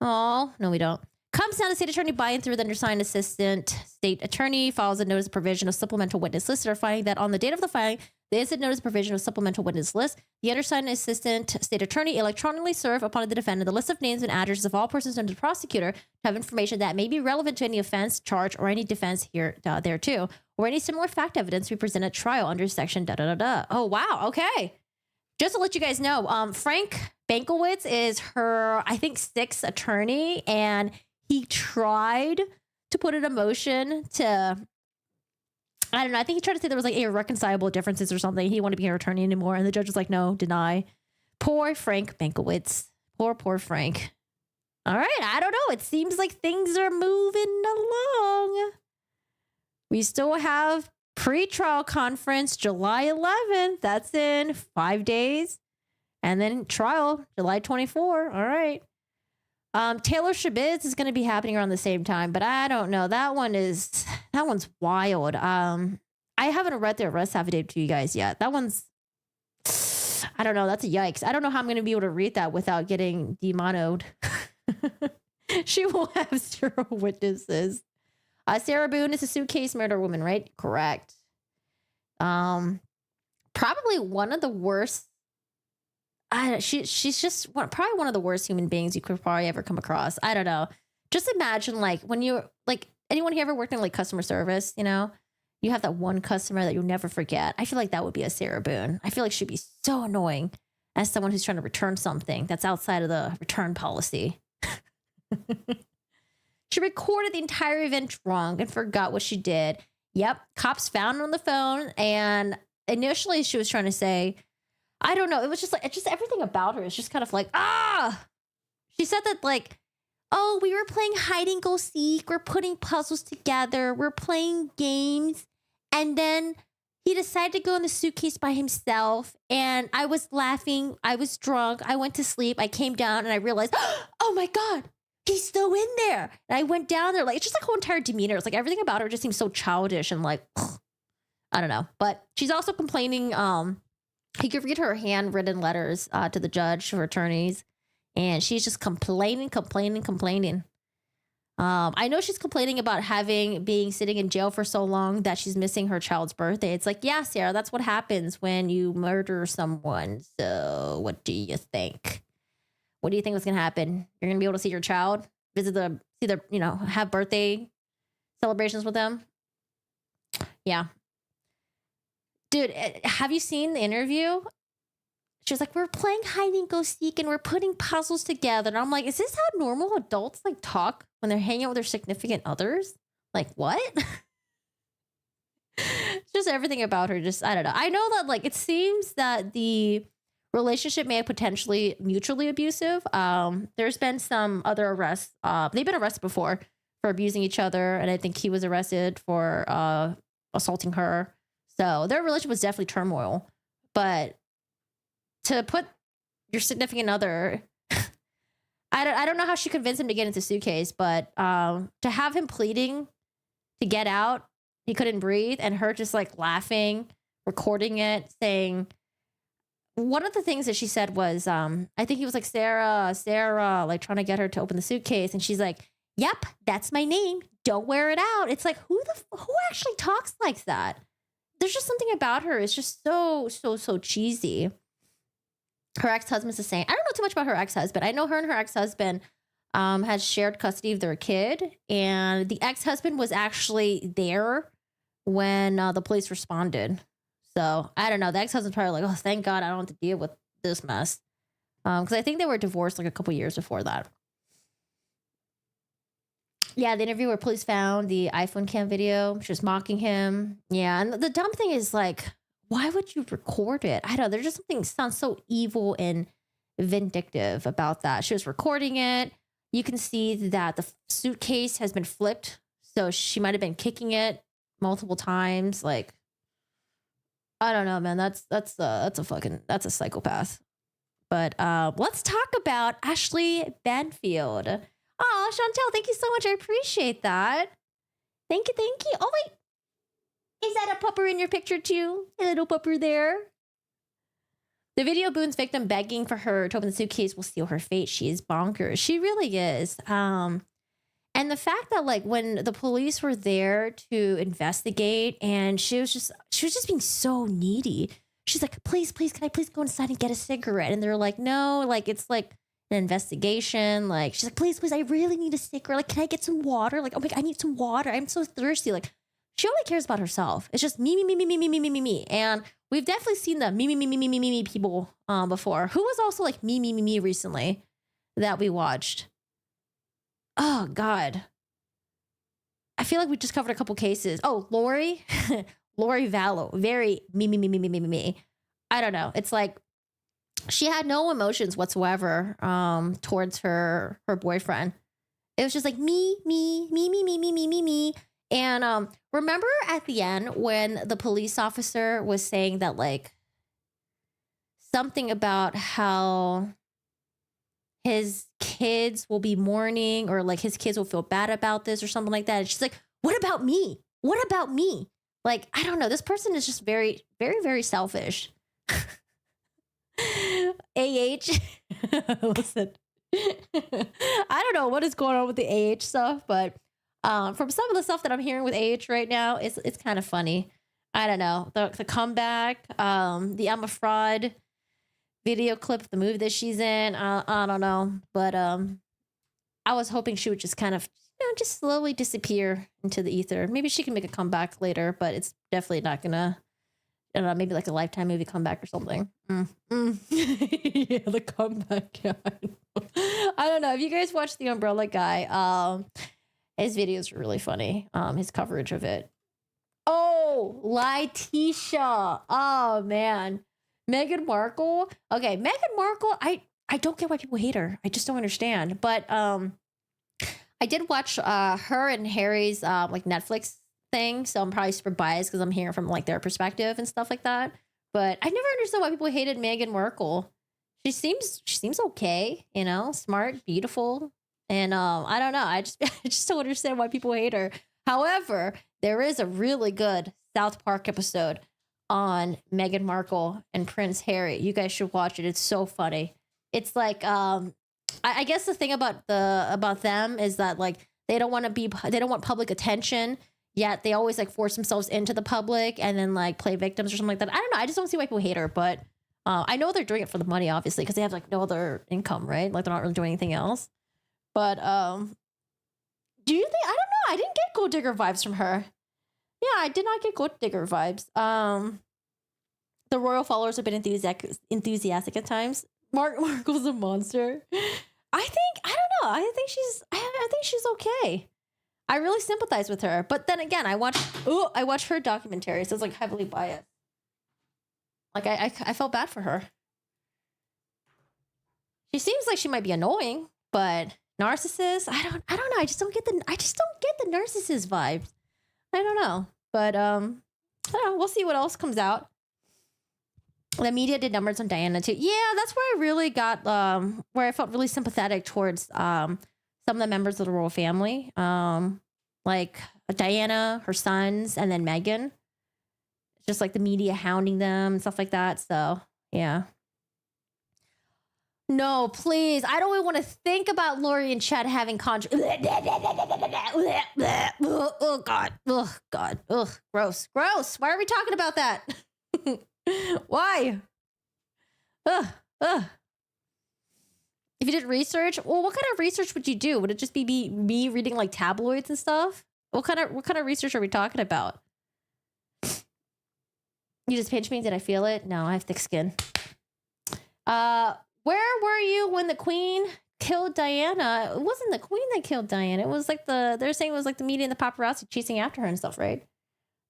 Oh, no, we don't. Comes down to state attorney by and through the undersigned assistant state attorney files a notice of provision of supplemental witness list, finding that on the date of the filing, The instant notice provision of supplemental witness list. The undersigned assistant state attorney electronically serve upon the defendant the list of names and addresses of all persons under the prosecutor to have information that may be relevant to any offense, charge, or any defense here, there too, or any similar fact evidence we present at trial under section da-da-da-da. Oh, wow. Okay. Just to let you guys know, Frank Bankowitz is her, I think, sixth attorney, and he tried to put in a motion to, I don't know, I think he tried to say there was like irreconcilable differences or something. He wanted to be her attorney anymore, and the judge was like, no, deny. Poor Frank Bankowitz. Poor Frank. All right, I don't know. It seems like things are moving along. We still have pre-trial conference July 11th. That's in 5 days. And then trial July 24. All right. Taylor Shabazz is going to be happening around the same time, but I don't know. That one's wild. I haven't read the arrest affidavit to you guys yet. That one's, I don't know. That's a yikes. I don't know how I'm going to be able to read that without getting demonoed. She will have 0 witnesses. Sarah Boone is a suitcase murder woman, right? Correct. Probably one of the worst. She's just probably one of the worst human beings you could probably ever come across. I don't know. Just imagine like when you're like anyone who ever worked in like customer service, you know, you have that one customer that you'll never forget. I feel like that would be a Sarah Boone. I feel like she'd be so annoying as someone who's trying to return something that's outside of the return policy. She recorded the entire event wrong and forgot what she did. Yep. Cops found her on the phone. And initially she was trying to say, I don't know. It was just like, just everything about her is just kind of like, she said that like, oh, we were playing hide and go seek. We're putting puzzles together. We're playing games. And then he decided to go in the suitcase by himself. And I was laughing. I was drunk. I went to sleep. I came down and I realized, oh my God, he's still in there. And I went down there. Like, it's just like her entire demeanor. It's like everything about her just seems so childish and like, I don't know. But she's also complaining. You could read her handwritten letters to the judge, to her attorneys. And she's just complaining. I know she's complaining about being sitting in jail for so long that she's missing her child's birthday. It's like, yeah, Sarah, that's what happens when you murder someone. So what do you think? What do you think was going to happen? You're going to be able to see your child, have birthday celebrations with them? Yeah. Dude, have you seen the interview? She was like, we're playing hide and go seek and we're putting puzzles together. And I'm like, is this how normal adults like talk when they're hanging out with their significant others? Like, what? Just everything about her. Just, I don't know. I know that like, it seems that the relationship may have potentially mutually abusive. There's been some other arrests. They've been arrested before for abusing each other. And I think he was arrested for assaulting her. So their relationship was definitely turmoil. But to put your significant other, I don't know how she convinced him to get into the suitcase, but to have him pleading to get out, he couldn't breathe, and her just like laughing, recording it, saying, one of the things that she said was, I think he was like, Sarah, like trying to get her to open the suitcase. And she's like, yep, that's my name. Don't wear it out. It's like, who actually talks like that? There's just something about her. It's just so cheesy. Her ex-husband's the same. I don't know too much about her ex-husband. I know her and her ex-husband has shared custody of their kid. And the ex-husband was actually there when the police responded. So I don't know. The ex-husband's probably like, oh, thank God I don't have to deal with this mess. Because I think they were divorced like a couple years before that. Yeah, the interview where police found the iPhone cam video. She was mocking him. Yeah, and the dumb thing is like, why would you record it? I don't know. There's just something that sounds so evil and vindictive about that. She was recording it. You can see that the suitcase has been flipped. So she might have been kicking it multiple times. Like, I don't know, man. That's a psychopath. But let's talk about Ashley Benefield. Oh, Chantel, thank you so much. I appreciate that. Thank you. Oh, wait. Is that a pupper in your picture too? A little pupper there. The video of Boone's victim begging for her to open the suitcase will seal her fate. She is bonkers. She really is. And the fact that like when the police were there to investigate and she was just being so needy. She's like, please, can I please go inside and get a cigarette? And they're like, no, like, it's like an investigation. Like, she's like, please, I really need a cigarette. Like, can I get some water? Like, oh my God, I need some water. I'm so thirsty. Like, she only cares about herself. It's just me. And we've definitely seen the me people before. Who was also like me recently that we watched? Oh God. I feel like we just covered a couple cases. Oh, Lori Vallow. Very me. I don't know. It's like she had no emotions whatsoever towards her boyfriend. It was just like me. And remember at the end when the police officer was saying that like something about how his kids will be mourning or like his kids will feel bad about this or something like that. And she's like, what about me? What about me? Like, I don't know. This person is just very, very, very selfish. AH. Listen, I don't know what is going on with the AH stuff, but from some of the stuff that I'm hearing with AH right now, it's kind of funny. I don't know. The comeback, the I'm a fraud video clip of the movie that she's in. I don't know. But I was hoping she would just kind of, just slowly disappear into the ether. Maybe she can make a comeback later, but it's definitely not gonna, I don't know, maybe like a Lifetime movie comeback or something. Yeah, the comeback guy. I don't know. If you guys watch The Umbrella Guy, his videos are really funny. His coverage of it. Oh, Letitia. Oh man. Meghan Markle. Okay, Meghan Markle, I don't get why people hate her. I just don't understand. But I did watch her and Harry's like Netflix thing, so I'm probably super biased because I'm hearing from like their perspective and stuff like that. But I never understood why people hated Meghan Markle. She seems okay, smart, beautiful, and I don't know. I just don't understand why people hate her. However, there is a really good South Park episode on Meghan Markle and Prince Harry. You guys should watch it. It's so funny. It's like I guess the thing about them is that like they don't want public attention, yet they always like force themselves into the public and then like play victims or something like that. I don't know. I just don't see why people hate her, but I know they're doing it for the money, obviously, because they have like no other income, right? Like they're not really doing anything else. But do you think? I don't know. I didn't get gold digger vibes from her. Yeah, I did not get gold digger vibes. The royal followers have been enthusiastic at times. Markle's a monster. I don't know. I think she's okay. I really sympathize with her. But then again, I watched her documentary, so it's like heavily biased. Like I felt bad for her. She seems like she might be annoying, but narcissist, I don't know. I just don't get the narcissist vibes. I don't know. But I don't know. We'll see what else comes out. The media did numbers on Diana too. Yeah, that's where I really got where I felt really sympathetic towards some of the members of the royal family. Like Diana, her sons, and then Meghan. Just like the media hounding them and stuff like that. So yeah. No, please. I don't even want to think about Lori and Chad having Oh God. Oh God. Ugh. Gross. Why are we talking about that? Why? Ugh. If you did research, well, what kind of research would you do? Would it just be me reading like tabloids and stuff? What kind of research are we talking about? You just pinched me. Did I feel it? No, I have thick skin. Where were you when the Queen killed Diana? It wasn't the Queen that killed Diana. It was like they're saying it was like the media and the paparazzi chasing after her and stuff, right?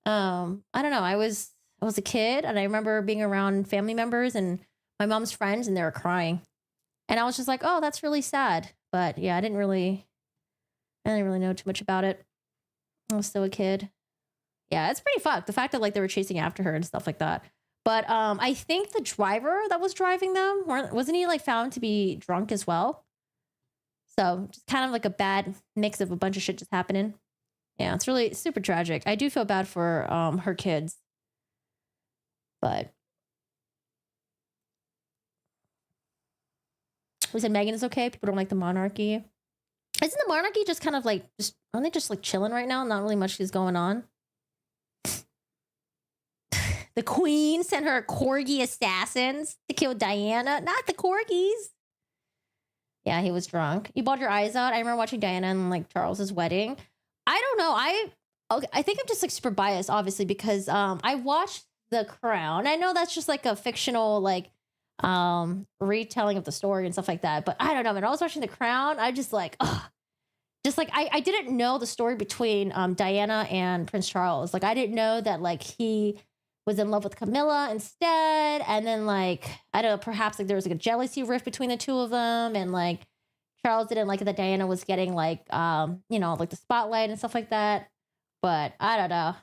I don't know. I was a kid and I remember being around family members and my mom's friends and they were crying. And I was just like, oh, that's really sad. But yeah, I didn't really know too much about it. I was still a kid. Yeah, it's pretty fucked. The fact that like they were chasing after her and stuff like that. But I think the driver that was driving them, wasn't he like found to be drunk as well? So just kind of like a bad mix of a bunch of shit just happening. Yeah, it's really super tragic. I do feel bad for her kids. But we said Meghan is okay. People don't like the monarchy. Isn't the monarchy just kind of like aren't they just like chilling right now? Not really much is going on. the queen sent her corgi assassins to kill Diana, not the corgis. Yeah, he was drunk. You bawled your eyes out. I remember watching Diana and like Charles's wedding. I don't know. I think I'm just like super biased, obviously, because I watched The Crown. I know that's just like a fictional like retelling of the story and stuff like that. But I don't know. When I was watching The Crown, I just like, I didn't know the story between Diana and Prince Charles. Like I didn't know that like he was in love with Camilla instead, and then like I don't know, perhaps like there was like a jealousy rift between the two of them, and like Charles didn't like that Diana was getting like you know, like the spotlight and stuff like that. But I don't know.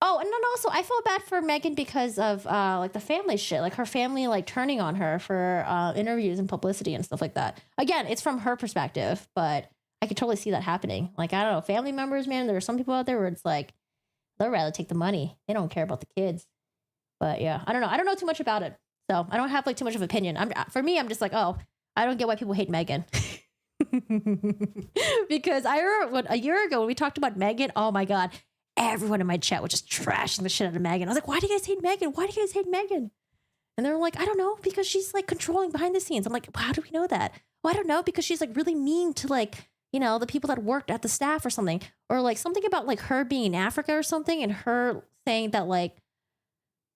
Oh, and then also I felt bad for Meghan because of like the family shit, like her family like turning on her for interviews and publicity and stuff like that. Again, it's from her perspective, but I could totally see that happening. Like I don't know, family members, man. There are some people out there where it's like they'd rather take the money. They don't care about the kids. But yeah, I don't know. I don't know too much about it, so I don't have like too much of an opinion. For me, I'm just like, oh, I don't get why people hate Meghan. Because I remember a year ago when we talked about Meghan, oh my God, everyone in my chat was just trashing the shit out of Meghan. I was like, why do you guys hate Meghan? Why do you guys hate Meghan? And they were like, I don't know, because she's like controlling behind the scenes. I'm like, how do we know that? Well, I don't know, because she's like really mean to like, you know, the people that worked at the staff or something. Or like something about like her being in Africa or something and her saying that like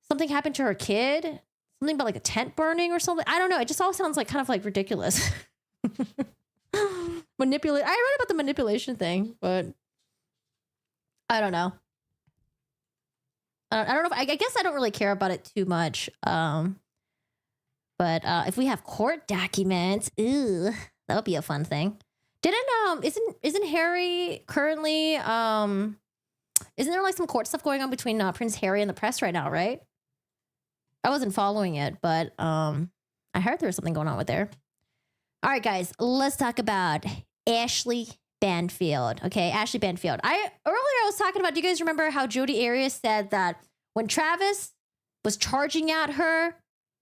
something happened to her kid. Something about like a tent burning or something. I don't know. It just all sounds like kind of like ridiculous. Manipulate. I read about the manipulation thing, but I don't know. I don't know. I guess I don't really care about it too much. But if we have court documents, that would be a fun thing. Isn't Harry currently isn't there like some court stuff going on between Prince Harry and the press right now, right? I wasn't following it, but I heard there was something going on with there. All right, guys, let's talk about Ashley Benefield. Okay, Ashley Benefield. Earlier I was talking about, do you guys remember how Jodi Arias said that when Travis was charging at her,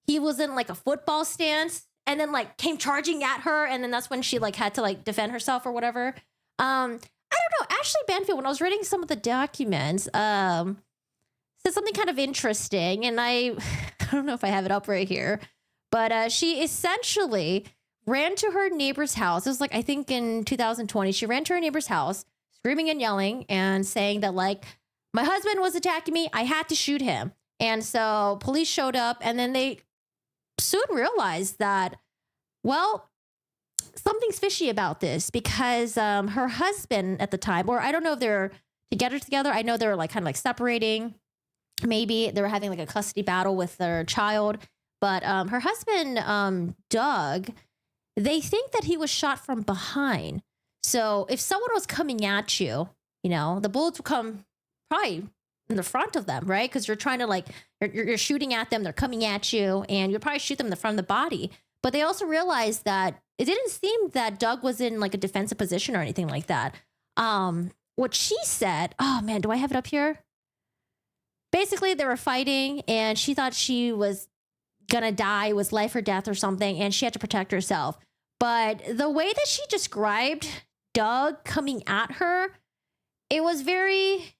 he was in like a football stance and then like came charging at her, and then that's when she like had to like defend herself or whatever. I don't know. Ashley Benefield, when I was reading some of the documents, said something kind of interesting, and I don't know if I have it up right here, but she essentially ran to her neighbor's house. It was like, I think in 2020, she ran to her neighbor's house, screaming and yelling and saying that like, my husband was attacking me. I had to shoot him. And so police showed up, and then they soon realized that, well, something's fishy about this, because her husband at the time, or I don't know if they're together. I know they were like kind of like separating. Maybe they were having like a custody battle with their child. But her husband, Doug, they think that he was shot from behind. So if someone was coming at you, you know, the bullets would come probably in the front of them, right? Because you're trying to like, you're shooting at them, they're coming at you, and you'll probably shoot them in the front of the body. But they also realized that it didn't seem that Doug was in like a defensive position or anything like that. What she said, oh man, do I have it up here? Basically, they were fighting, and she thought she was gonna die, it was life or death or something, and she had to protect herself. But the way that she described Doug coming at her, it was very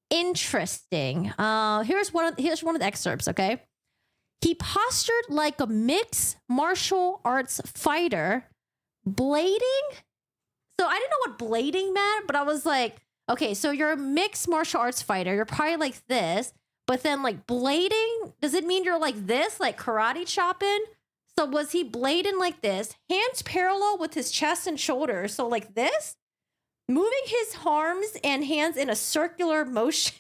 interesting. Here's one of the excerpts, okay? He postured like a mixed martial arts fighter, blading. So I didn't know what blading meant, but I was like, okay, so you're a mixed martial arts fighter. You're probably like this, but then like blading, does it mean you're like this, like karate chopping? So was he blading like this, hands parallel with his chest and shoulders? So like this, moving his arms and hands in a circular motion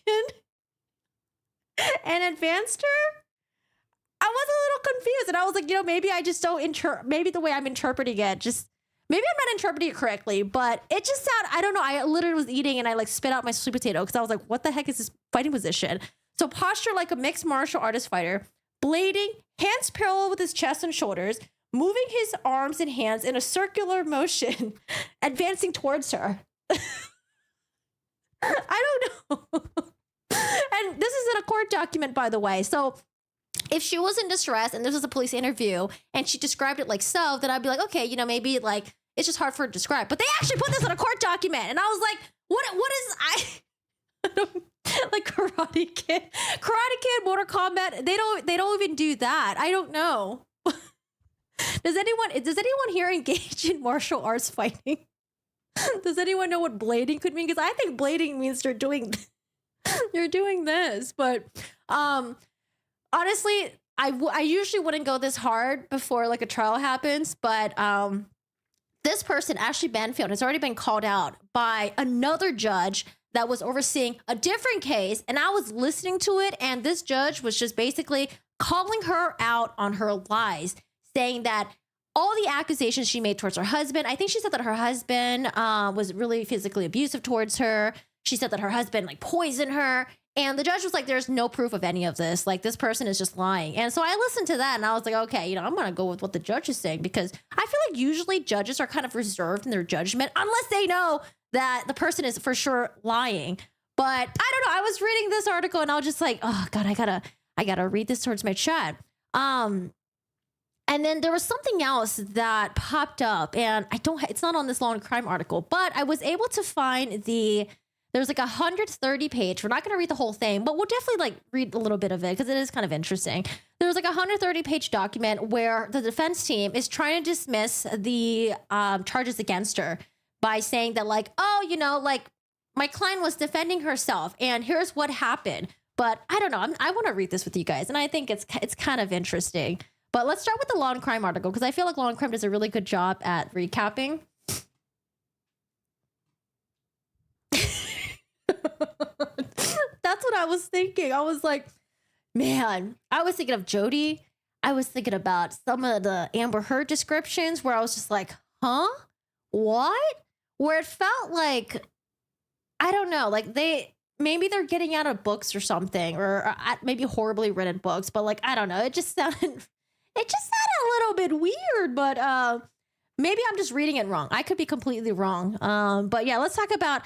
and advanced her? I was a little confused, and I was like, you know, maybe I just don't maybe the way I'm interpreting it, maybe I'm not interpreting it correctly, but it just sounded, I don't know. I literally was eating and I like spit out my sweet potato because I was like, what the heck is this fighting position? So posture like a mixed martial artist fighter, blading, hands parallel with his chest and shoulders, moving his arms and hands in a circular motion, advancing towards her. I don't know. And this is in a court document, by the way. So if she was in distress and this was a police interview and she described it like so, then I'd be like, okay, you know, maybe like it's just hard for her to describe. But they actually put this in a court document, and I was like, what is Like Karate Kid, Mortal Kombat. They don't even do that. I don't know. Does anyone here engage in martial arts fighting? Does anyone know what blading could mean? Because I think blading means you're doing this. But honestly, I usually wouldn't go this hard before like a trial happens. But this person, Ashley Benefield, has already been called out by another judge that was overseeing a different case. And I was listening to it, and this judge was just basically calling her out on her lies, saying that all the accusations she made towards her husband, I think she said that her husband was really physically abusive towards her. She said that her husband like poisoned her. And the judge was like, there's no proof of any of this. Like, this person is just lying. And so I listened to that and I was like, okay, I'm going to go with what the judge is saying, because I feel like usually judges are kind of reserved in their judgment unless they know that the person is for sure lying. But I don't know. I was reading this article and I was just like, oh God, I gotta read this towards my chat. And then there was something else that popped up, and it's not on this law and crime article, but I was able to find there's like 130 page. We're not going to read the whole thing, but we'll definitely like read a little bit of it because it is kind of interesting. There was like a 130 page document where the defense team is trying to dismiss the charges against her by saying that like, oh, like my client was defending herself and here's what happened. But I don't know. I want to read this with you guys, and I think it's kind of interesting. But let's start with the Law and Crime article, because I feel like Law and Crime does a really good job at recapping. That's what I was thinking. I was like, man, I was thinking of Jody. I was thinking about some of the Amber Heard descriptions where I was just like, huh? What? Where it felt like, I don't know, like maybe they're getting out of books or something, or maybe horribly written books, but like, I don't know. It just sounded a little bit weird, but maybe I'm just reading it wrong. I could be completely wrong. But yeah, let's talk about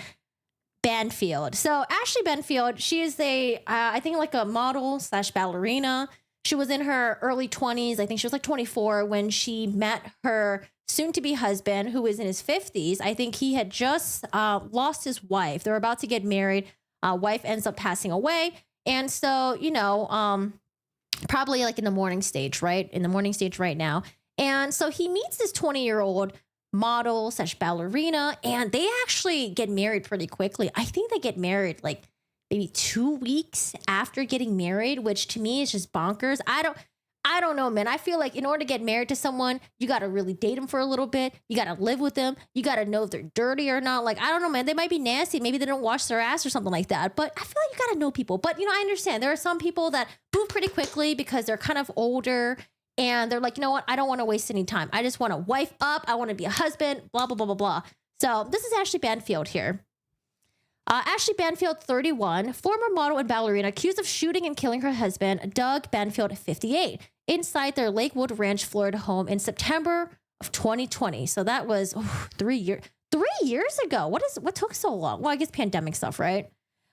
Benefield. So Ashley Benefield, she is I think like a model / ballerina. She was in her early 20s. I think she was like 24 when she met her soon-to-be husband, who is in his 50s. I think he had just lost his wife. They were about to get married. Wife ends up passing away. And so, probably like in the mourning stage, right? In the mourning stage right now. And so he meets this 20-year-old model / ballerina, and they actually get married pretty quickly. I think they get married like maybe 2 weeks after getting married, which to me is just bonkers. I don't know, man. I feel like in order to get married to someone, you got to really date them for a little bit. You got to live with them. You got to know if they're dirty or not. Like, I don't know, man. They might be nasty. Maybe they don't wash their ass or something like that. But I feel like you got to know people. But, I understand. There are some people that move pretty quickly because they're kind of older and they're like, you know what? I don't want to waste any time. I just want to wife up. I want to be a husband, blah, blah, blah, blah, blah. So this is Ashley Benefield here. Ashley Benefield, 31, former model and ballerina, accused of shooting and killing her husband, Doug Benefield, 58, inside their Lakewood Ranch, Florida home in September of 2020. So that was 3 years. 3 years ago. What took so long? Well, I guess pandemic stuff, right?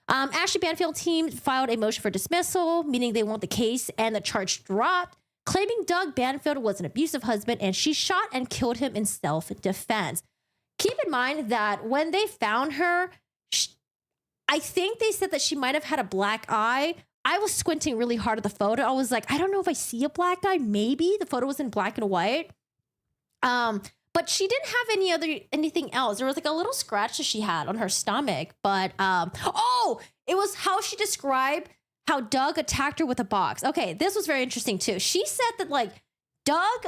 Ashley Benefield team filed a motion for dismissal, meaning they want the case and the charge dropped, claiming Doug Benefield was an abusive husband and she shot and killed him in self-defense. Keep in mind that when they found her, I think they said that she might have had a black eye. I was squinting really hard at the photo. I was like, I don't know if I see a black eye. Maybe the photo was in black and white. But she didn't have anything else. There was like a little scratch that she had on her stomach. But it was how she described how Doug attacked her with a box. Okay, this was very interesting too. She said that like Doug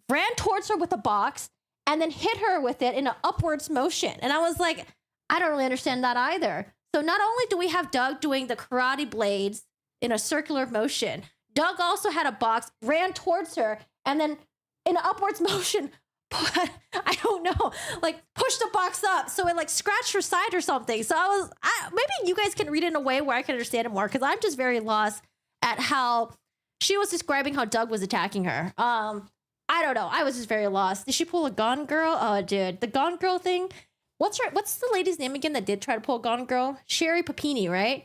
ran towards her with a box and then hit her with it in an upwards motion. And I was like, I don't really understand that either. So not only do we have Doug doing the karate blades in a circular motion, Doug also had a box, ran towards her, and then in an upwards motion, I don't know, like pushed the box up so it like scratched her side or something. So maybe you guys can read it in a way where I can understand it more, because I'm just very lost at how she was describing how Doug was attacking her. I don't know. I was just very lost. Did she pull a Gone Girl? Oh, dude, the Gone Girl thing. What's the lady's name again that did try to pull a Gone Girl? Sherry Papini, right?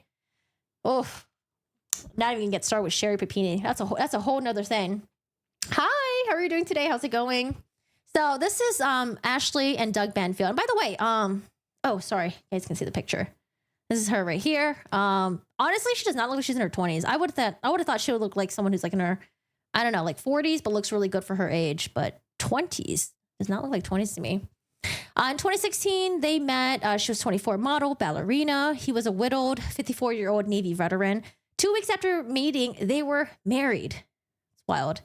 Oh, not even get started with Sherry Papini. That's a whole nother thing. Hi, how are you doing today? How's it going? So this is Ashley and Doug Benefield. And by the way, oh, sorry, you guys can see the picture. This is her right here. Honestly, she does not look like she's in her 20s. I would have thought she would look like someone who's like in her, I don't know, like 40s, but looks really good for her age. But 20s does not look like 20s to me. In 2016, they met. She was 24, model, ballerina. He was a widowed 54-year-old Navy veteran. 2 weeks after meeting, they were married. It's wild.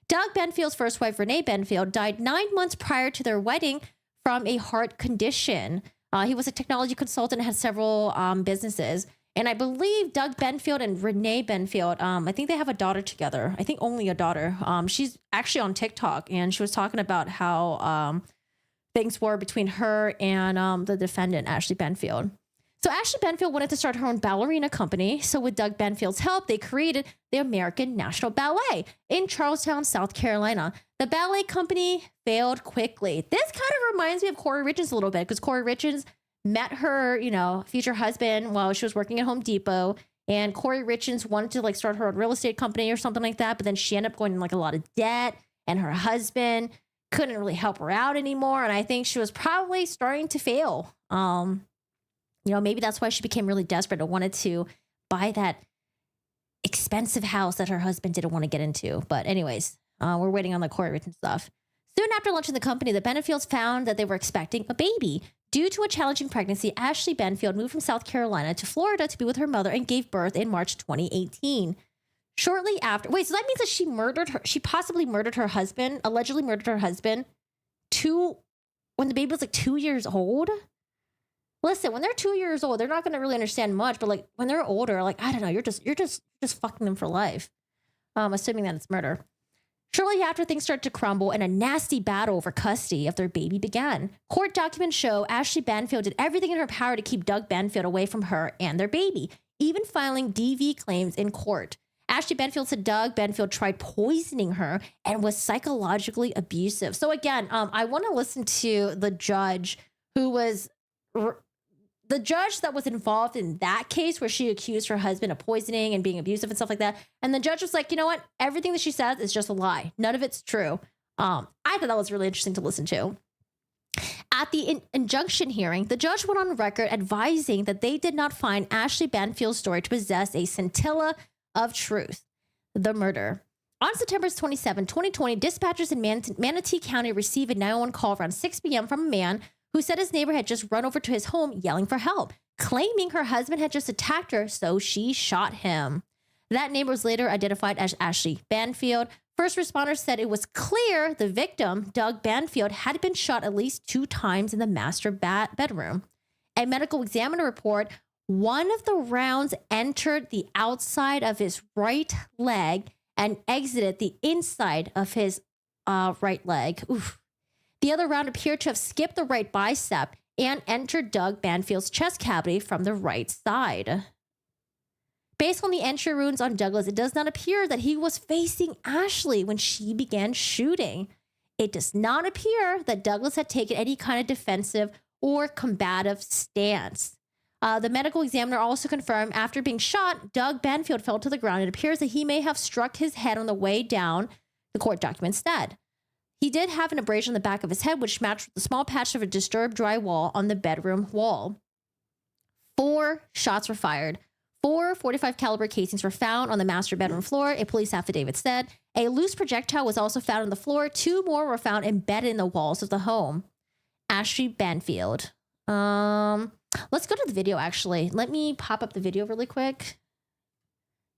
Doug Benfield's first wife, Renee Benfield, died 9 months prior to their wedding from a heart condition. He was a technology consultant and had several businesses. And I believe Doug Benfield and Renee Benfield, I think they have a daughter together. I think only a daughter. She's actually on TikTok, and she was talking about how things were between her and the defendant, Ashley Benfield. So Ashley Benfield wanted to start her own ballerina company. So with Doug Benfield's help, they created the American National Ballet in Charlestown, South Carolina. The ballet company failed quickly. This kind of reminds me of Corey Richards a little bit, because Corey Richards met her, future husband while she was working at Home Depot. And Corey Richards wanted to like start her own real estate company or something like that. But then she ended up going in like a lot of debt, and her husband couldn't really help her out anymore. And I think she was probably starting to fail. Maybe that's why she became really desperate and wanted to buy that expensive house that her husband didn't want to get into. But anyways, we're waiting on the Corey Richards stuff. Soon after launching the company, the Benefields found that they were expecting a baby. Due to a challenging pregnancy, Ashley Benfield moved from South Carolina to Florida to be with her mother and gave birth in March 2018. Shortly after, so that means that she possibly murdered her husband, allegedly murdered her husband when the baby was like 2 years old. Listen, when they're 2 years old, they're not going to really understand much. But like when they're older, like, I don't know, you're just fucking them for life. Assuming that it's murder. Shortly after, things started to crumble and a nasty battle over custody of their baby began. Court documents show Ashley Benfield did everything in her power to keep Doug Benfield away from her and their baby, even filing DV claims in court. Ashley Benfield said Doug Benfield tried poisoning her and was psychologically abusive. So again, I want to listen to the judge who was... the judge that was involved in that case where she accused her husband of poisoning and being abusive and stuff like that. And the judge was like, you know what? Everything that she says is just a lie. None of it's true. I thought that was really interesting to listen to. At the injunction hearing, the judge went on record advising that they did not find Ashley Benfield's story to possess a scintilla of truth. The murder. On September 27, 2020, dispatchers in Manatee County received a 911 call around 6 p.m. from a man who said his neighbor had just run over to his home yelling for help, claiming her husband had just attacked her, so she shot him. That neighbor was later identified as Ashley Benfield. First responders said it was clear the victim, Doug Benfield, had been shot at least 2 times in the master bedroom. A medical examiner report, one of the rounds entered the outside of his right leg and exited the inside of his right leg. Oof. The other round appeared to have skipped the right bicep and entered Doug Benfield's chest cavity from the right side. Based on the entry wounds on Douglas, it does not appear that he was facing Ashley when she began shooting. It does not appear that Douglas had taken any kind of defensive or combative stance. The medical examiner also confirmed after being shot, Doug Benfield fell to the ground. It appears that he may have struck his head on the way down, the court documents said. He did have an abrasion on the back of his head, which matched with the small patch of a disturbed drywall on the bedroom wall. 4 shots were fired. 4 .45 caliber casings were found on the master bedroom floor, a police affidavit said. A loose projectile was also found on the floor. 2 more were found embedded in the walls of the home. Ashley Benfield. Let's go to the video, actually. Let me pop up the video really quick.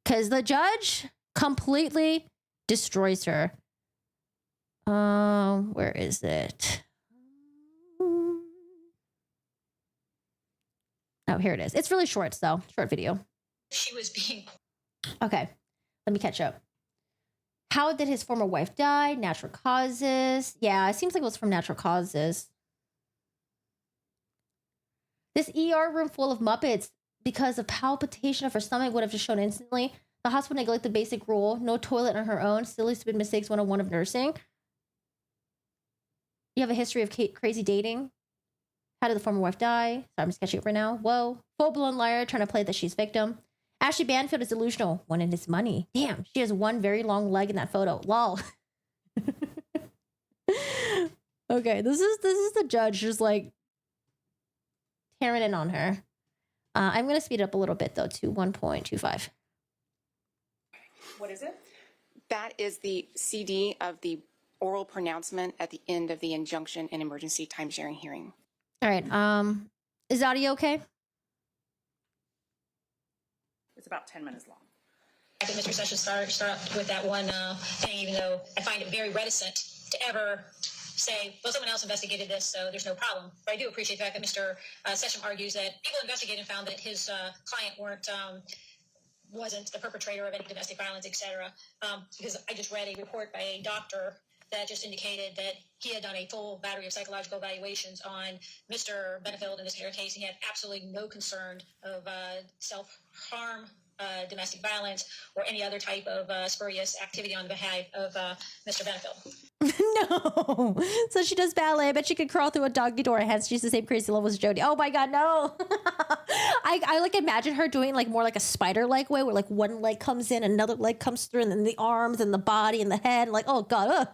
Because the judge completely destroys her. Where is it? Oh, here it is. It's really short, though. Short video. She was being... Okay, let me catch up. How did his former wife die? Natural causes. Yeah, it seems like it was from natural causes. This ER room full of Muppets, because of palpitation of her stomach, would have just shown instantly. The hospital neglected the basic rule. No toilet on her own. Silly, stupid mistakes 101 of nursing. You have a history of crazy dating. How did the former wife die? Sorry, I'm just catching up right now. Whoa. Full-blown liar trying to play that she's victim. Ashley Benfield is delusional. Wanted his money. Damn, she has one very long leg in that photo. Lol. Okay, this is the judge just like tearing in on her. I'm going to speed it up a little bit, though, to 1.25. What is it? That is the CD of the oral pronouncement at the end of the injunction and emergency time sharing hearing. All right. Is audio okay? It's about 10 minutes long. I think Mr. Sessions start with that one thing, even though I find it very reticent to ever say, well, someone else investigated this, so there's no problem. But I do appreciate the fact that Mr. Sessions argues that people investigated and found that his client wasn't the perpetrator of any domestic violence, etc. Because I just read a report by a doctor that just indicated that he had done a full battery of psychological evaluations on Mr. Benefield in this particular case. He had absolutely no concern of self-harm, domestic violence, or any other type of spurious activity on the behalf of Mr. Benefield. No. So she does ballet, but she could crawl through a doggy door. Hence, she's the same crazy level as Jody. Oh my God, no. I like imagine her doing like more like a spider-like way where like one leg comes in, another leg comes through, and then the arms and the body and the head. Like, oh God.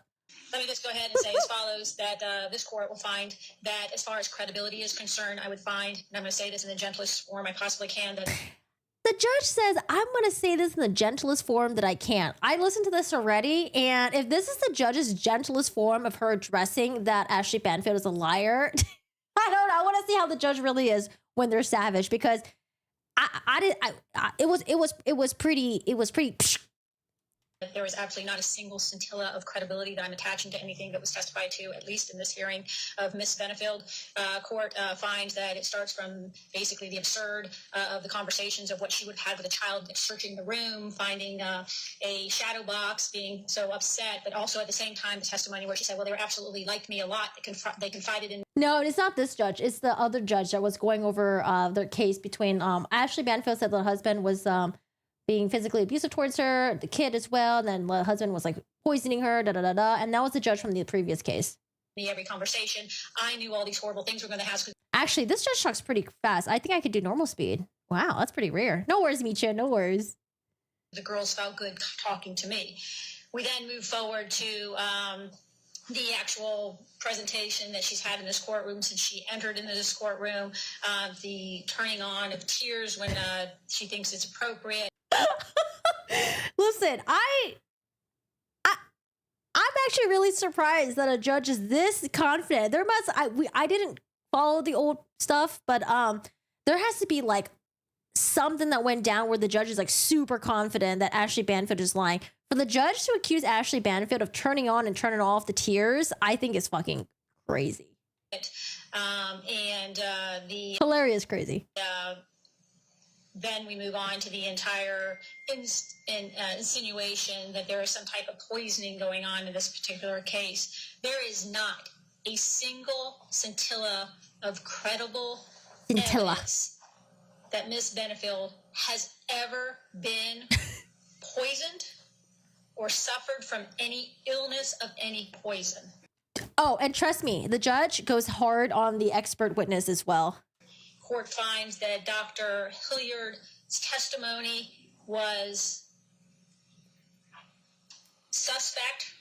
Let me just go ahead and say as follows, that this court will find that as far as credibility is concerned, I would find, and I'm going to say this in the gentlest form I possibly can, that the judge says, I'm going to say this in the gentlest form that I can. I listened to this already, and if this is the judge's gentlest form of her addressing that Ashley Banfield is a liar, I don't know. I want to see how the judge really is when they're savage, because it was pretty. there was absolutely not a single scintilla of credibility that I'm attaching to anything that was testified to, at least in this hearing of Miss Benefield. Court finds that it starts from basically the absurd of the conversations of what she would have had with a child searching the room, finding a shadow box, being so upset, but also at the same time the testimony where she said, well, they were absolutely liked me a lot. They confided in. No, it's not this judge. It's the other judge that was going over their case between Ashley Banfield said the husband was being physically abusive towards her, the kid as well, and then the husband was like poisoning her, and that was the judge from the previous case. Every conversation, I knew all these horrible things were going to happen. Actually, this judge talks pretty fast. I think I could do normal speed. Wow, that's pretty rare. No worries, Micha, no worries. The girls felt good talking to me. We then move forward to the actual presentation that she's had in this courtroom since she entered into this courtroom, the turning on of tears when she thinks it's appropriate. Listen, I'm actually really surprised that a judge is this confident. I didn't follow the old stuff, but there has to be like something that went down where the judge is like super confident that Ashley Banfield is lying. For the judge to accuse Ashley Banfield of turning on and turning off the tears, I think is fucking crazy. The hilarious crazy. Then we move on to the entire insinuation that there is some type of poisoning going on in this particular case. There is not a single scintilla of credible evidence that Miss Benefield has ever been poisoned or suffered from any illness of any poison. Oh, and trust me, the judge goes hard on the expert witness as well. Court finds that Dr. Hilliard's testimony was suspect.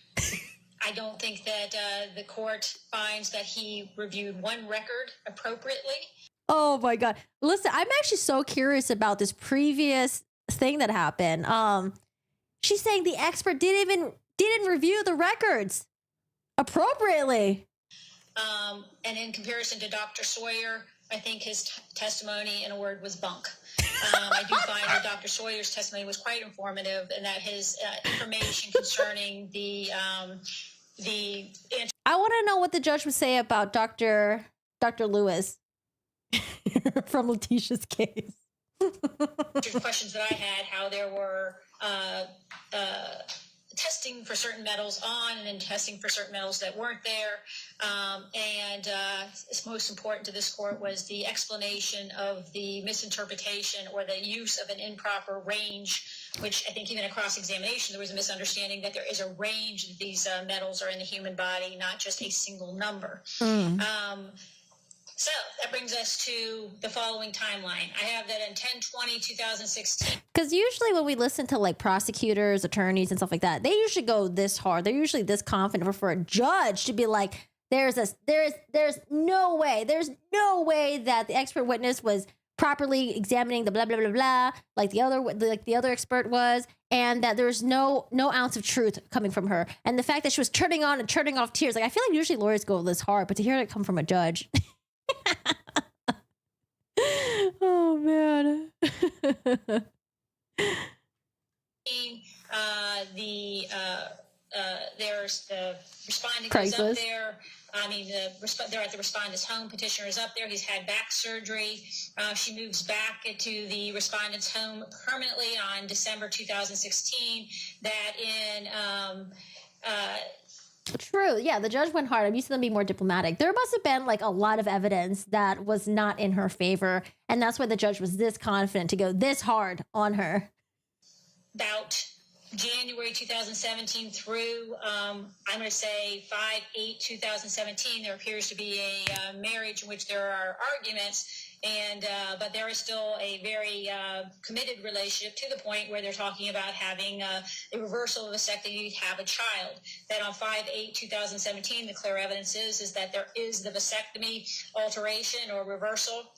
I don't think that the court finds that he reviewed one record appropriately. Oh my God. Listen, I'm actually so curious about this previous thing that happened. She's saying the expert didn't review the records appropriately. And in comparison to Dr. Sawyer, I think his testimony, in a word, was bunk. I do find that Dr. Sawyer's testimony was quite informative, and that his information concerning I want to know what the judge would say about Dr. Lewis from Letitia's case. Questions that I had, how there were testing for certain metals on and then testing for certain metals that weren't there. It's most important to this court was the explanation of the misinterpretation or the use of an improper range, which I think even at cross-examination, there was a misunderstanding that there is a range that these metals are in the human body, not just a single number. So that brings us to the following timeline. I have that in 10/20/2016. Because usually when we listen to like prosecutors, attorneys, and stuff like that, they usually go this hard. They're usually this confident. But for a judge to be like, there's no way that the expert witness was properly examining the blah blah blah blah like the other expert was, and that there's no ounce of truth coming from her. And the fact that she was turning on and turning off tears, like I feel like usually lawyers go this hard, but to hear it come from a judge. Oh man. There's the respondent goes up there. They're at the respondent's home. Petitioner is up there. He's had back surgery. She moves back into the respondent's home permanently on December 2016. That in True. Yeah, the judge went hard. I'm used to them being more diplomatic. There must have been like a lot of evidence that was not in her favor, and that's why the judge was this confident to go this hard on her. About January 2017 through, I'm going to say 5/8/2017, there appears to be a marriage in which there are arguments, and but there is still a very committed relationship to the point where they're talking about having a reversal of vasectomy to have a child. That on 5/8/2017, the clear evidence is that there is the vasectomy alteration or reversal.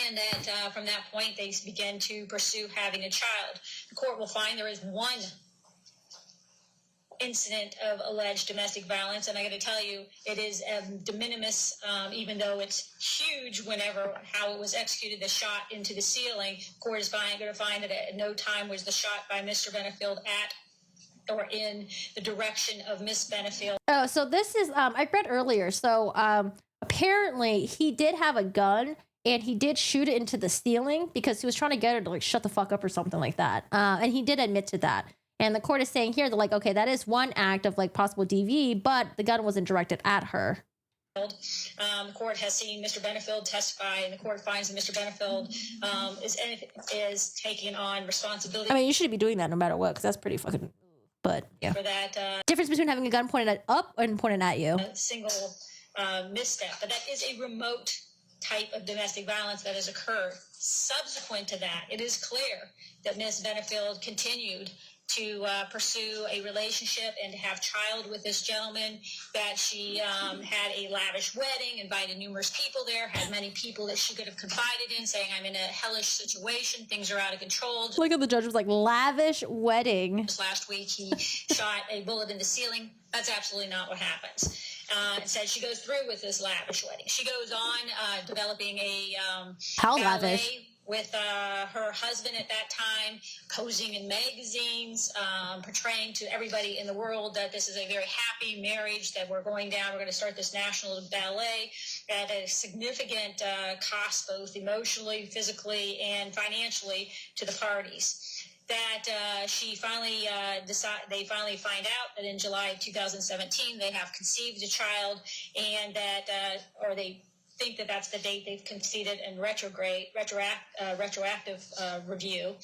And that from that point, they begin to pursue having a child. The court will find there is one incident of alleged domestic violence, and I got to tell you, it is de minimis, even though it's huge. Whenever how it was executed, the shot into the ceiling, the court is going to find that at no time was the shot by Mr. Benefield at or in the direction of Miss Benefield. Oh, so this is I read earlier. So apparently he did have a gun. And he did shoot it into the ceiling because he was trying to get her to like shut the fuck up or something like that. And he did admit to that. And the court is saying here, they're like, okay, that is one act of like possible DV, but the gun wasn't directed at her. The court has seen Mr. Benefield testify, and the court finds that Mr. Benefield is taking on responsibility. I mean, you should be doing that no matter what, because that's pretty fucking. But yeah, for that difference between having a gun pointed at up and pointed at you. A single misstep, but that is a remote type of domestic violence that has occurred. Subsequent to that, it is clear that Ms. Benefield continued to pursue a relationship and to have child with this gentleman, that she had a lavish wedding, invited numerous people there, had many people that she could have confided in, saying, I'm in a hellish situation, things are out of control. Look at the judge was like, lavish wedding. Just last week, he shot a bullet in the ceiling. That's absolutely not what happens. It says she goes through with this lavish wedding. She goes on developing a how lavish with her husband at that time, posing in magazines, portraying to everybody in the world that this is a very happy marriage, that we're going to start this national ballet at a significant cost, both emotionally, physically, and financially to the parties. That she finally they finally find out that in July of 2017 they have conceived a child, and that or they think that that's the date they've conceded in retroactive review,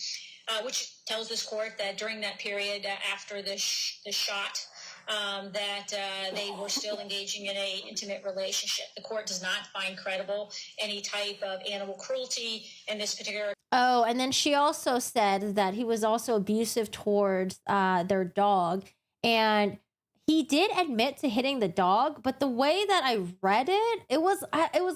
which tells this court that during that period after the shot, that they were still engaging in a intimate relationship. The court does not find credible any type of animal cruelty in this particular. Oh, and then she also said that he was also abusive towards their dog, and he did admit to hitting the dog, but the way that I read it, it was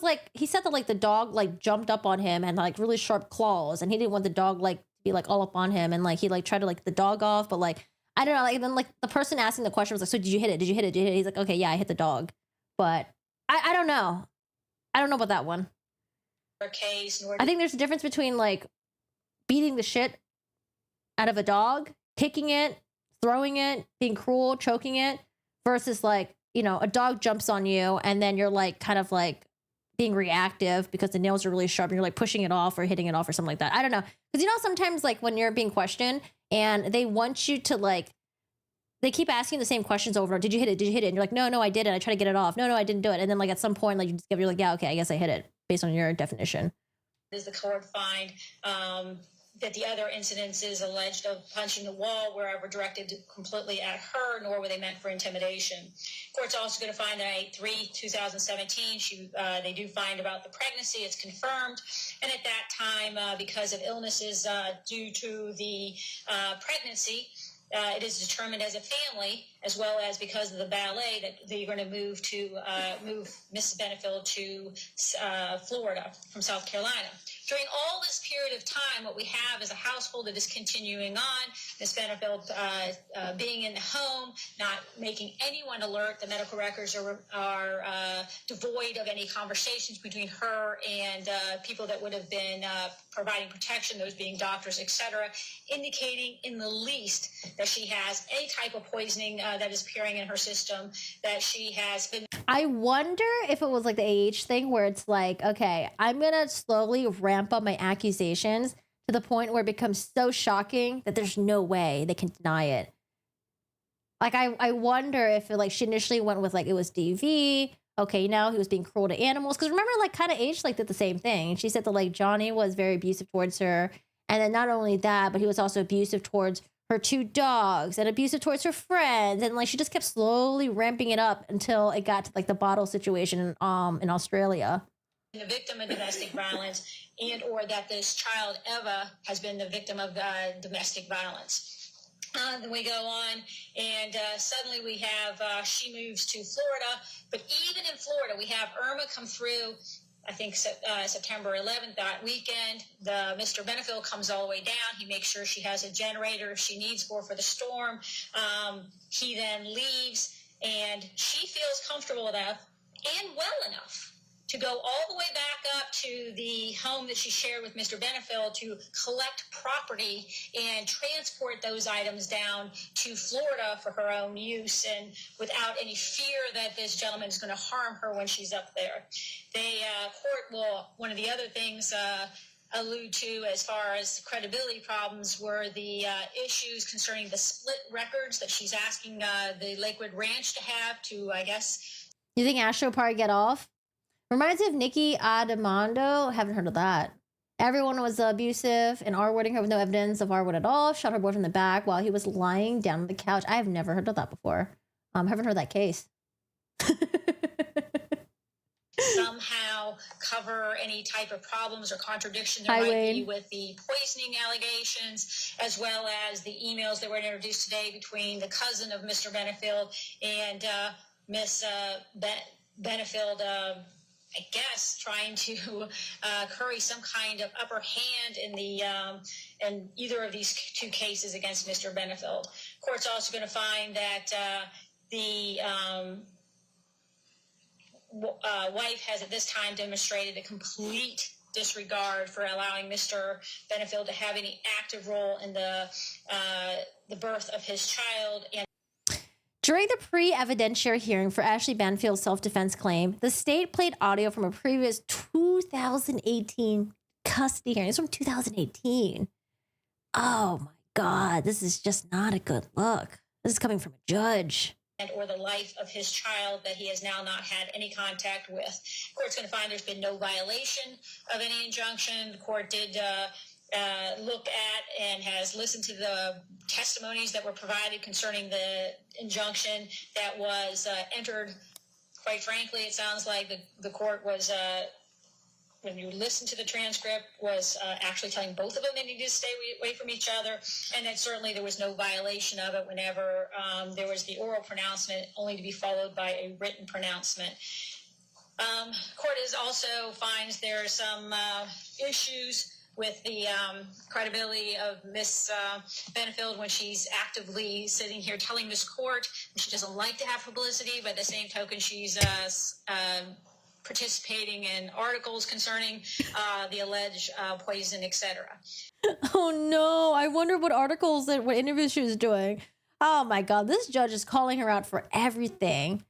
like he said that like the dog like jumped up on him and like really sharp claws, and he didn't want the dog like to be like all up on him, and like he like tried to like the dog off, but like I don't know, like then like the person asking the question was like, so did you hit it? Did you hit it? Did you hit it? He's like, okay, yeah, I hit the dog, but I don't know. I don't know about that one. Case, I think there's a difference between like beating the shit out of a dog, kicking it, throwing it, being cruel, choking it, versus like, you know, a dog jumps on you and then you're like kind of like being reactive because the nails are really sharp and you're like pushing it off or hitting it off or something like that. I don't know. Because you know, sometimes like when you're being questioned and they want you to like, they keep asking the same questions over. Did you hit it? Did you hit it? And you're like, no, I didn't. I try to get it off. No, I didn't do it. And then like at some point, like you're like, yeah, okay, I guess I hit it based on your definition. Does the court find that the other incidences alleged of punching the wall were ever directed completely at her, nor were they meant for intimidation? Court's also going to find that at 3/2017, they do find about the pregnancy. It's confirmed. And at that time, because of illnesses due to the pregnancy, it is determined as a family as well as because of the ballet that you're going to move Mrs. Benefield to Florida from South Carolina. During all this period of time, what we have is a household that is continuing on. Miss Benefield being in the home, not making anyone alert. The medical records are devoid of any conversations between her and people that would have been providing protection, those being doctors, etc., indicating in the least that she has any type of poisoning that is appearing in her system, that she has been... I wonder if it was like the AH thing where it's like, okay, I'm going to slowly ramp up my accusations to the point where it becomes so shocking that there's no way they can deny it. Like, I wonder if it, like, she initially went with, like, it was DV. Okay, now he was being cruel to animals. Because remember, like, kind of AH, like, did the same thing. She said that, like, Johnny was very abusive towards her. And then not only that, but he was also abusive towards her 2 dogs and abusive towards her friends. And, like, she just kept slowly ramping it up until it got to, like, the bottle situation in Australia. The victim of domestic violence, and or that this child, Eva, has been the victim of domestic violence. Then we go on, and suddenly we have, she moves to Florida. But even in Florida, we have Irma come through, I think September 11th, that weekend. Mr. Benefield comes all the way down. He makes sure she has a generator if she needs for the storm. He then leaves, and she feels comfortable enough and well enough to go all the way back up to the home that she shared with Mr. Benefield to collect property and transport those items down to Florida for her own use, and without any fear that this gentleman is going to harm her when she's up there. They court will, one of the other things allude to as far as credibility problems were the issues concerning the split records that she's asking the Lakewood Ranch to have to, I guess. You think Ashley will probably get off? Reminds me of Nikki Adamando. Haven't heard of that. Everyone was abusive and R-wording her with no evidence of R-word at all. Shot her boyfriend in the back while he was lying down on the couch. I have never heard of that before. Haven't heard that case. Somehow cover any type of problems or contradiction there might be with the poisoning allegations, as well as the emails that were introduced today between the cousin of Mr. Benefield and Miss Benefield, I guess, trying to curry some kind of upper hand in the in either of these 2 cases against Mr. Benefield. Court's also going to find that the wife has at this time demonstrated a complete disregard for allowing Mr. Benefield to have any active role in the birth of his child. And during the pre-evidentiary hearing for Ashley Benfield's self-defense claim, the state played audio from a previous 2018 custody hearing. It's from 2018. Oh my God, this is just not a good look. This is coming from a judge. And or the life of his child that he has now not had any contact with. The court's going to find there's been no violation of any injunction. The court did look at and has listened to the testimonies that were provided concerning the injunction that was entered. Quite frankly, it sounds like the court was, when you listen to the transcript, was actually telling both of them they needed to stay away from each other, and that certainly there was no violation of it whenever there was the oral pronouncement, only to be followed by a written pronouncement. Court is also finds there are some issues with the credibility of Miss Benefield when she's actively sitting here telling this court she doesn't like to have publicity, but at the same token she's participating in articles concerning the alleged poison, etc. Oh no, I wonder what articles what interviews she was doing. Oh my God, this judge is calling her out for everything.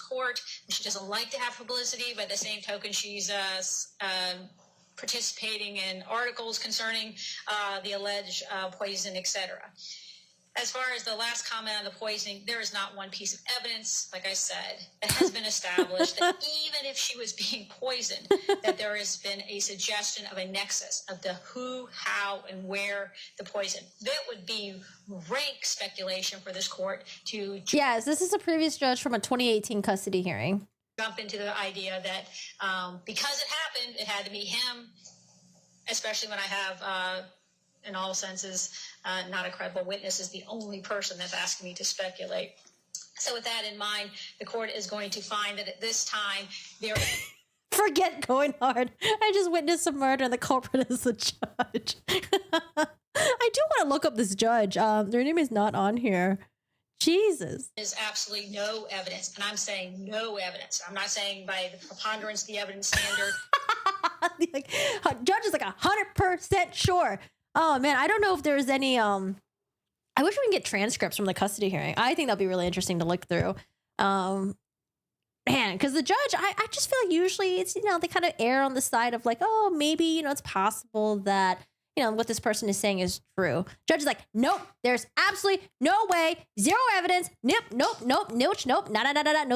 Court, she doesn't like to have publicity, but at the same token she's participating in articles concerning the alleged poison, etc. As far as the last comment on the poisoning, there is not one piece of evidence, like I said, that has been established that even if she was being poisoned, that there has been a suggestion of a nexus of the who, how, and where the poison. That would be rank speculation for this court to... Yes, this is a previous judge from a 2018 custody hearing. Jump into the idea that because it happened, it had to be him, especially when I have... in all senses, not a credible witness is the only person that's asking me to speculate. So with that in mind, the court is going to find that at this time, there Forget going hard. I just witnessed a murder and the culprit is the judge. I do want to look up this judge. Their name is not on here. Jesus. is absolutely no evidence, and I'm saying no evidence. I'm not saying by the preponderance of the evidence standard. Like, judge is like 100% sure. Oh man, I don't know if there's any. I wish we can get transcripts from the custody hearing. I think that'd be really interesting to look through. Man, because the judge, I just feel like usually it's, they kind of err on the side of like, oh, maybe, it's possible that, what this person is saying is true. Judge is like, nope, there's absolutely no way, zero evidence, nope, no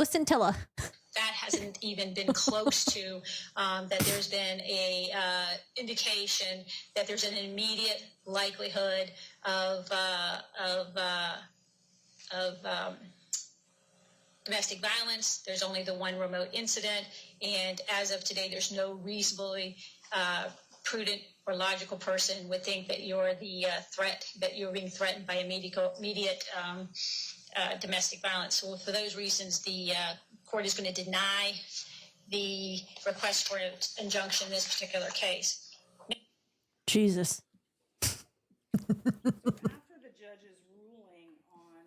scintilla. That hasn't even been close to that there's been a indication that there's an immediate likelihood of domestic violence. There's only the one remote incident, and as of today, there's no reasonably prudent or logical person would think that you're the threat, that you're being threatened by immediate domestic violence. So for those reasons, the court is going to deny the request for an injunction in this particular case. Jesus. After the judge's ruling on,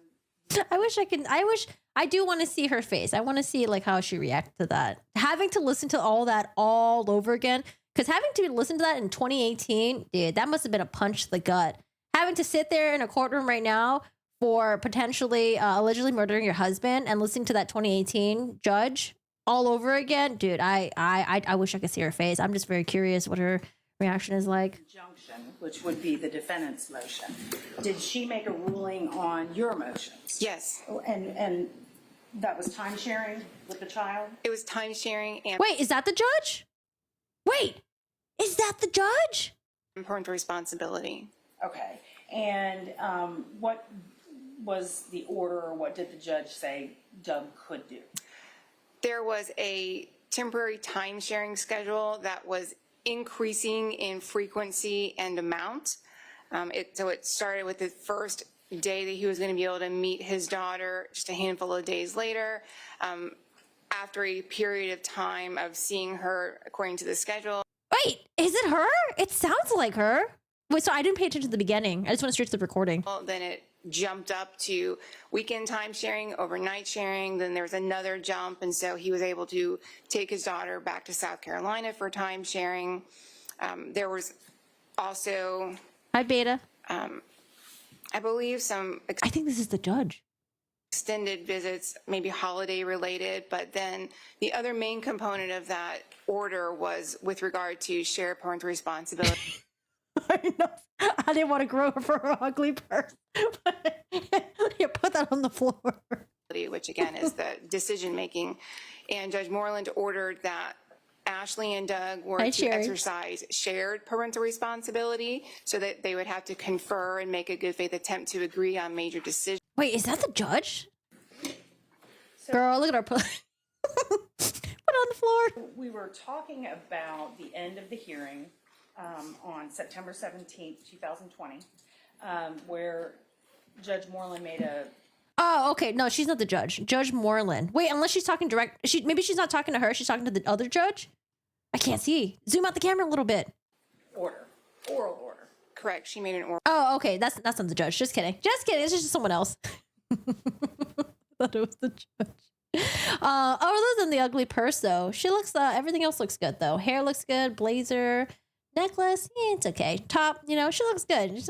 I do want to see her face. I want to see like how she reacts to that. Having to listen to all that all over again. Because having to listen to that in 2018, dude, that must have been a punch to the gut. Having to sit there in a courtroom right now for potentially allegedly murdering your husband and listening to that 2018 judge all over again, dude, I wish I could see her face. I'm just very curious what her reaction is like. injunction, which would be the defendant's motion. Did she make a ruling on your motions? Yes. And that was time sharing with the child? It was time sharing and Wait, is that the judge? Wait, is that the judge? parental responsibility. Okay. And what was the order, or what did the judge say Doug could do? There was a temporary time sharing schedule that was increasing in frequency and amount. So it started with the first day that he was going to be able to meet his daughter just a handful of days later. After a period of time of seeing her according to the schedule. Wait, is it her? It sounds like her. Wait, so I didn't pay attention to the beginning. I just went straight to the recording. Then it jumped up to weekend time sharing, overnight sharing. Then there was another jump. And so he was able to take his daughter back to South Carolina for time sharing. There was also... Hi, Beta. I believe I think this is the judge. Extended visits, maybe holiday related, but then the other main component of that order was with regard to shared parental responsibility. I know. I didn't want to grow her for her ugly person. You put that on the floor. Which again is the decision making. And Judge Moreland ordered that Ashley and Doug were to exercise shared parental responsibility so that they would have to confer and make a good faith attempt to agree on major decisions. Wait, is that the judge? Girl, look at her put on the floor. We were talking about the end of the hearing on September 17th, 2020, where Judge Moreland made a... Oh, okay. No, she's not the judge. Judge Moreland. Wait, unless she's talking direct. Maybe she's not talking to her. She's talking to the other judge. I can't see. Zoom out the camera a little bit. Oral order. Correct. She made an oral. Oh, okay. That's not the judge. Just kidding. Just kidding. It's just someone else. I thought it was the judge. Other than the ugly purse, though, she looks. Everything else looks good, though. Hair looks good. Blazer, necklace. Yeah, it's okay. Top. She looks good.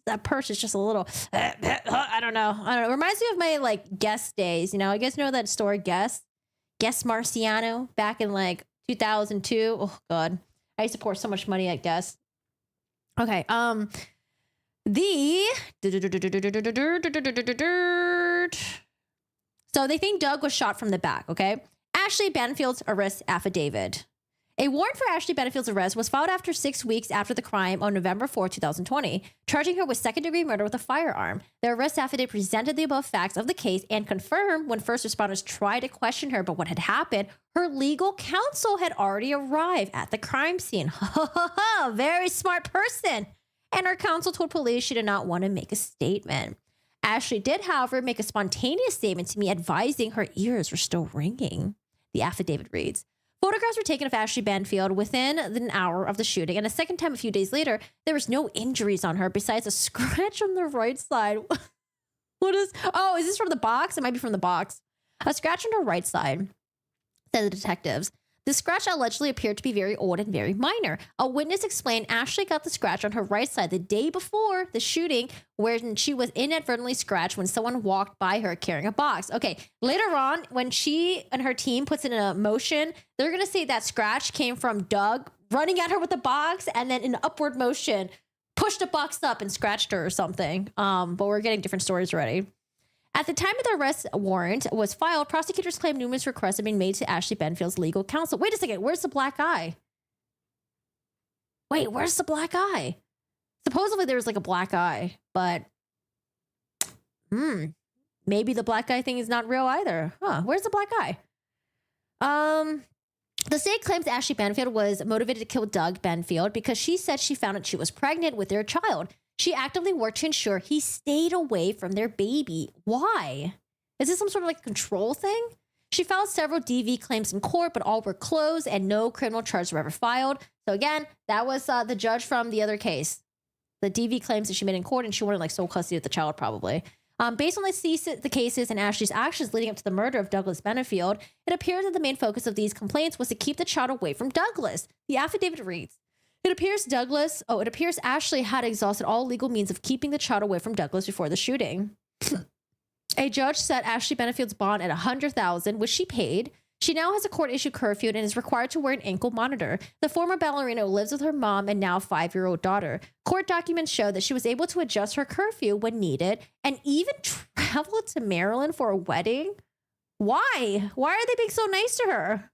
That purse is just a little. I don't know. It reminds me of my like Guess days. You guys know that store Guess Marciano back in like 2002. Oh God, I used to pour so much money at Guess. Okay. So they think Doug was shot from the back. Okay. Ashley Benefield's arrest affidavit. A warrant for Ashley Benefield's arrest was filed after 6 weeks after the crime on November 4, 2020, charging her with second-degree murder with a firearm. The arrest affidavit presented the above facts of the case and confirmed when first responders tried to question her about what had happened, her legal counsel had already arrived at the crime scene. Very smart person. And her counsel told police she did not want to make a statement. Ashley did, however, make a spontaneous statement to me advising her ears were still ringing. The affidavit reads, photographs were taken of Ashley Benefield within an hour of the shooting, and a second time a few days later, there was no injuries on her besides a scratch on the right side. Is this from the box? It might be from the box. A scratch on her right side, said the detectives. The scratch allegedly appeared to be very old and very minor. A witness explained Ashley got the scratch on her right side the day before the shooting, where she was inadvertently scratched when someone walked by her carrying a box. Okay, later on, when she and her team puts it in a motion, they're going to say that scratch came from Doug running at her with the box and then in upward motion, pushed the box up and scratched her or something. But we're getting different stories already. At the time of the arrest warrant was filed, prosecutors claimed numerous requests had been made to Ashley Benfield's legal counsel. Wait a second, where's the black eye? Wait, where's the black eye? Supposedly there was like a black eye, but maybe the black eye thing is not real either. Where's the black eye? The state claims Ashley Benefield was motivated to kill Doug Benefield because she said she found out she was pregnant with their child. She actively worked to ensure he stayed away from their baby. Why? Is this some sort of like control thing? She filed several DV claims in court, but all were closed and no criminal charges were ever filed. So again, that was the judge from the other case. The DV claims that she made in court, and she wanted like sole custody of the child probably. Based on the cases and Ashley's actions leading up to the murder of Douglas Benefield, it appears that the main focus of these complaints was to keep the child away from Douglas. The affidavit reads, It appears Ashley had exhausted all legal means of keeping the child away from Douglas before the shooting. A judge set Ashley Benefield's bond at $100,000, which she paid. She now has a court-issued curfew and is required to wear an ankle monitor. The former ballerina lives with her mom and now 5-year-old daughter. Court documents show that she was able to adjust her curfew when needed and even travel to Maryland for a wedding. Why? Why are they being so nice to her?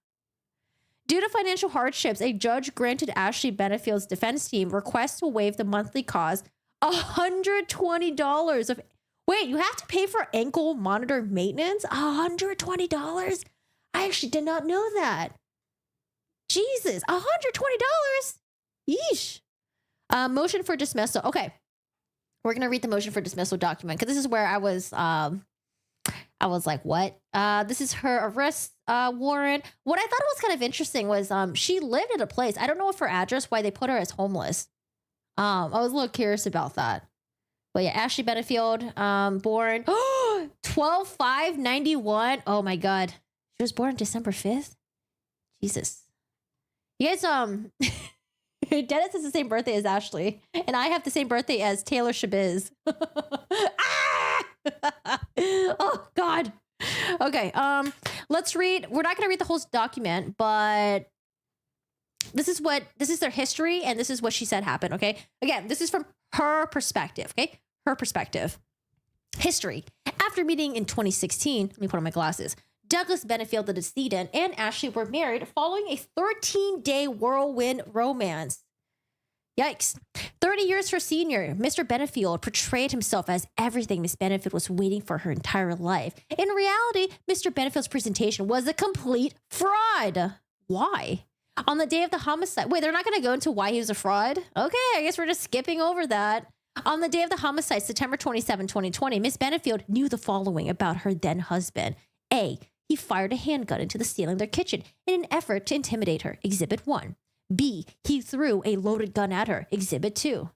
Due to financial hardships, a judge granted Ashley Benefield's defense team requests to waive the monthly cost $120 of... Wait, you have to pay for ankle monitor maintenance? $120? I actually did not know that. Jesus, $120? Yeesh. Motion for dismissal. Okay. We're going to read the motion for dismissal document because this is where I was like, what? This is her arrest warrant. What I thought was kind of interesting was she lived at a place. I don't know if her address, why they put her as homeless. I was a little curious about that. But yeah, Ashley Benefield, born 12/5/91. Oh my God. She was born December 5th. Jesus. You guys, Dennis has the same birthday as Ashley. And I have the same birthday as Taylor Shabiz. Oh God. Okay. Let's read. We're not going to read the whole document, but this is their history, and this is what she said happened. Okay. Again, this is from her perspective. Okay. Her perspective. History. After meeting in 2016, let me put on my glasses. Douglas Benefield, the decedent, and Ashley were married following a 13-day whirlwind romance. Yikes. 30 years her senior, Mr. Benefield portrayed himself as everything Miss Benefield was waiting for her entire life. In reality, Mr. Benefield's presentation was a complete fraud. Why? On the day of the homicide. Wait, they're not going to go into why he was a fraud? Okay, I guess we're just skipping over that. On the day of the homicide, September 27, 2020, Miss Benefield knew the following about her then husband. A, he fired a handgun into the ceiling of their kitchen in an effort to intimidate her. Exhibit 1. B, he threw a loaded gun at her. Exhibit 2.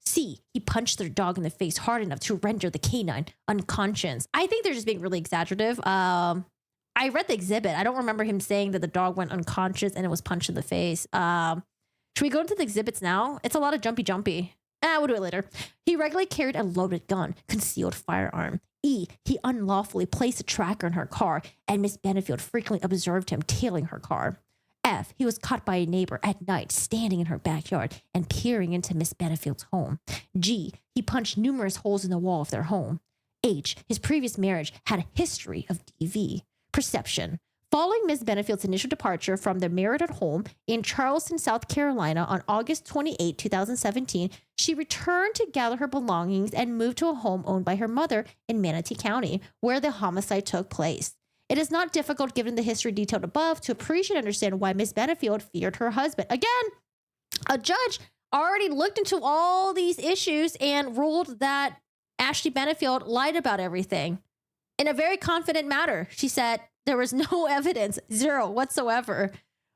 C, he punched their dog in the face hard enough to render the canine unconscious. I think they're just being really exaggerative. I read the exhibit. I don't remember him saying that the dog went unconscious and it was punched in the face. Should we go into the exhibits now? It's a lot of jumpy. We'll do it later. He regularly carried a loaded gun, concealed firearm. E, he unlawfully placed a tracker in her car, and Miss Benefield frequently observed him tailing her car. F, he was caught by a neighbor at night standing in her backyard and peering into Miss Benefield's home. G, he punched numerous holes in the wall of their home. H, his previous marriage had a history of DV. Perception. Following Ms. Benefield's initial departure from their marital home in Charleston, South Carolina on August 28, 2017, she returned to gather her belongings and moved to a home owned by her mother in Manatee County, where the homicide took place. It is not difficult, given the history detailed above, to appreciate and understand why Ms. Benefield feared her husband. Again, a judge already looked into all these issues and ruled that Ashley Benefield lied about everything in a very confident manner. She said there was no evidence, zero whatsoever.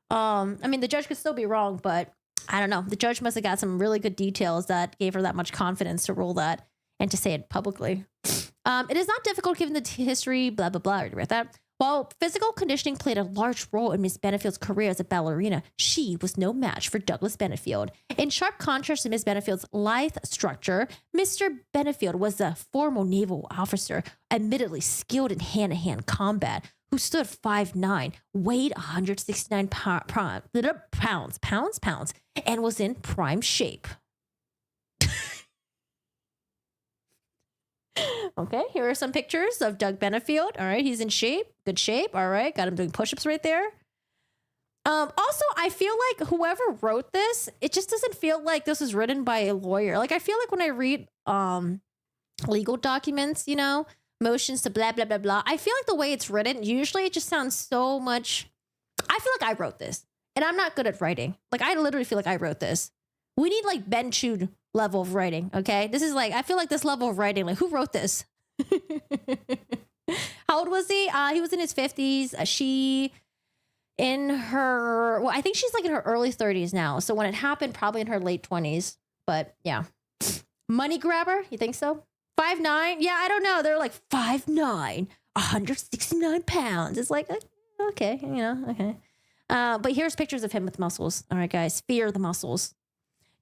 I mean, the judge could still be wrong, but I don't know. The judge must have got some really good details that gave her that much confidence to rule that and to say it publicly. It is not difficult given the history, blah, blah, blah. I already read that. While physical conditioning played a large role in Miss Benefield's career as a ballerina, she was no match for Douglas Benefield. In sharp contrast to Miss Benefield's lithe structure, Mr. Benefield was a former naval officer, admittedly skilled in hand-to-hand combat, who stood 5'9", weighed 169 pounds, and was in prime shape. Okay, here are some pictures of Doug Benefield. All right, he's in shape, good shape. All right, got him doing push-ups right there. Also, I feel like whoever wrote this, it just doesn't feel like this was written by a lawyer. Like, I feel like when I read legal documents, you know, motions to blah, blah, blah, blah, I feel like the way it's written, usually it just sounds so much... I feel like I wrote this, and I'm not good at writing. Like, I literally feel like I wrote this. We need, like, Ben Chud level of writing, okay? This is like, I feel like this level of writing, like, who wrote this? How old was he? He was in his 50s. She in her, well, I think she's like in her early 30s now. So when it happened, probably in her late 20s. But yeah. Money grabber? You think so? 5'9"? Yeah, I don't know. They're like 5'9", 169 pounds. It's like, okay, you know, okay. But here's pictures of him with muscles. All right, guys, fear the muscles.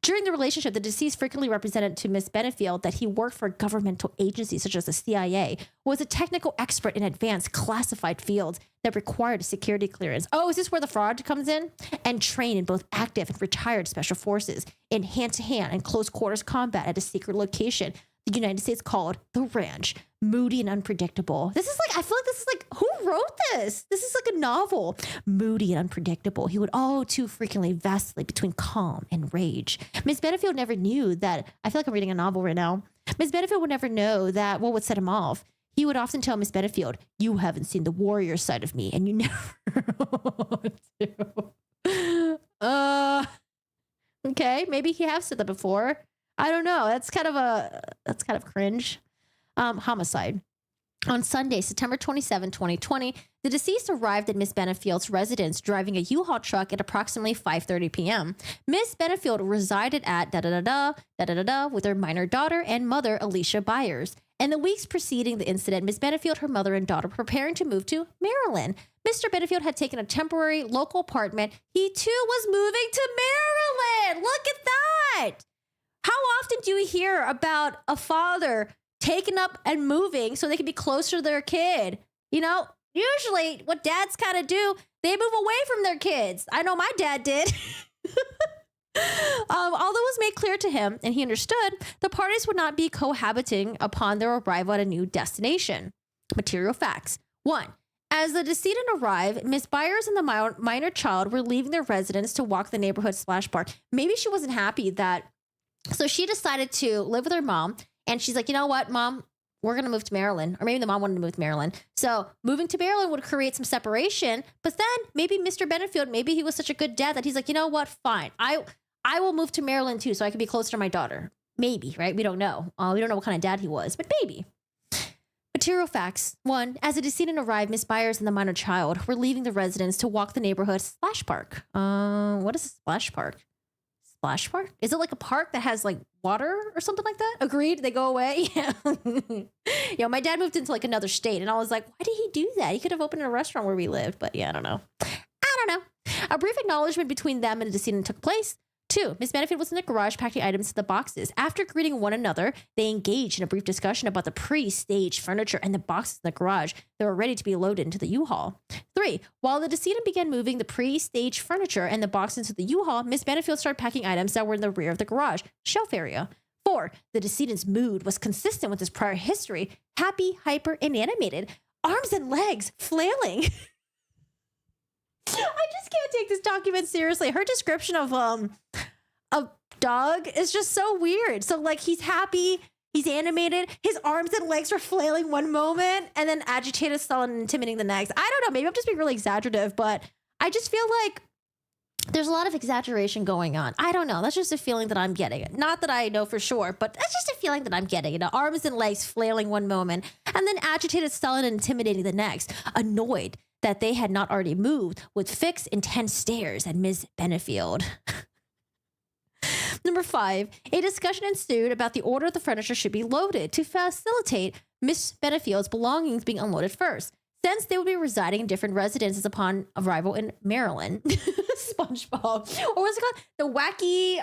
During the relationship, the deceased frequently represented to Miss Benefield that he worked for governmental agencies such as the CIA, was a technical expert in advanced classified fields that required a security clearance. Oh, is this where the fraud comes in? And trained in both active and retired special forces in hand-to-hand and close quarters combat at a secret location the United States called the Ranch. Moody and unpredictable. This is like, I feel like this is like, who wrote this? This is like a novel. Moody and unpredictable. He would all too frequently vacillate between calm and rage. Miss Benefield never knew that, I feel like I'm reading a novel right now. Miss Benefield would never know that what would set him off. He would often tell Miss Benefield, you haven't seen the warrior side of me and you never want to. Okay, maybe he has said that before. I don't know. That's kind of cringe. Homicide. On Sunday, September 27, 2020, the deceased arrived at Miss Benefield's residence driving a U-Haul truck at approximately 5:30 p.m. Miss Benefield resided at with her minor daughter and mother, Alicia Byers. In the weeks preceding the incident, Miss Benefield, her mother, and daughter were preparing to move to Maryland. Mr. Benefield had taken a temporary local apartment. He too was moving to Maryland. Look at that. How often do you hear about a father taking up and moving so they can be closer to their kid? You know, usually what dads kind of do, they move away from their kids. I know my dad did. Although it was made clear to him, and he understood, the parties would not be cohabiting upon their arrival at a new destination. Material facts. 1. As the decedent arrived, Miss Byers and the minor child were leaving their residence to walk the neighborhood splash park. Maybe she wasn't happy that... So she decided to live with her mom, and she's like, you know what, Mom, we're going to move to Maryland. Or maybe the mom wanted to move to Maryland. So moving to Maryland would create some separation. But then maybe Mr. Benefield, maybe he was such a good dad that he's like, you know what, fine. I will move to Maryland too, so I can be closer to my daughter. Maybe, right? We don't know. We don't know what kind of dad he was, but maybe. Material facts. 1, as the decedent arrived, Miss Byers and the minor child were leaving the residence to walk the neighborhood splash park. What is a splash park? Splash park? Is it like a park that has like water or something like that? Agreed. They go away. Yeah. My dad moved into like another state, and I was like, why did he do that? He could have opened a restaurant where we lived, but yeah, I don't know. A brief acknowledgement between them and the decedent took place. 2, Miss Benefield was in the garage packing items to the boxes. After greeting one another, they engaged in a brief discussion about the pre-staged furniture and the boxes in the garage that were ready to be loaded into the U-Haul. 3, while the decedent began moving the pre-staged furniture and the boxes into the U-Haul, Miss Benefield started packing items that were in the rear of the garage shelf area. 4, the decedent's mood was consistent with his prior history, happy, hyper, and animated, arms and legs flailing. I just can't take this document seriously. Her description of Doug is just so weird. So like he's happy, he's animated, his arms and legs are flailing one moment and then agitated, sullen, and intimidating the next. I don't know, maybe I'm just being really exaggerative, but I just feel like there's a lot of exaggeration going on. I don't know. That's just a feeling that I'm getting. Not that I know for sure, but that's just a feeling that I'm getting. You know, arms and legs flailing one moment, and then agitated, sullen, and intimidating the next. Annoyed that they had not already moved, with fixed, intense stares at Ms. Benefield. Number 5, a discussion ensued about the order the furniture should be loaded to facilitate Miss Benefield's belongings being unloaded first, since they would be residing in different residences upon arrival in Maryland. SpongeBob. Or what's it called? The wacky,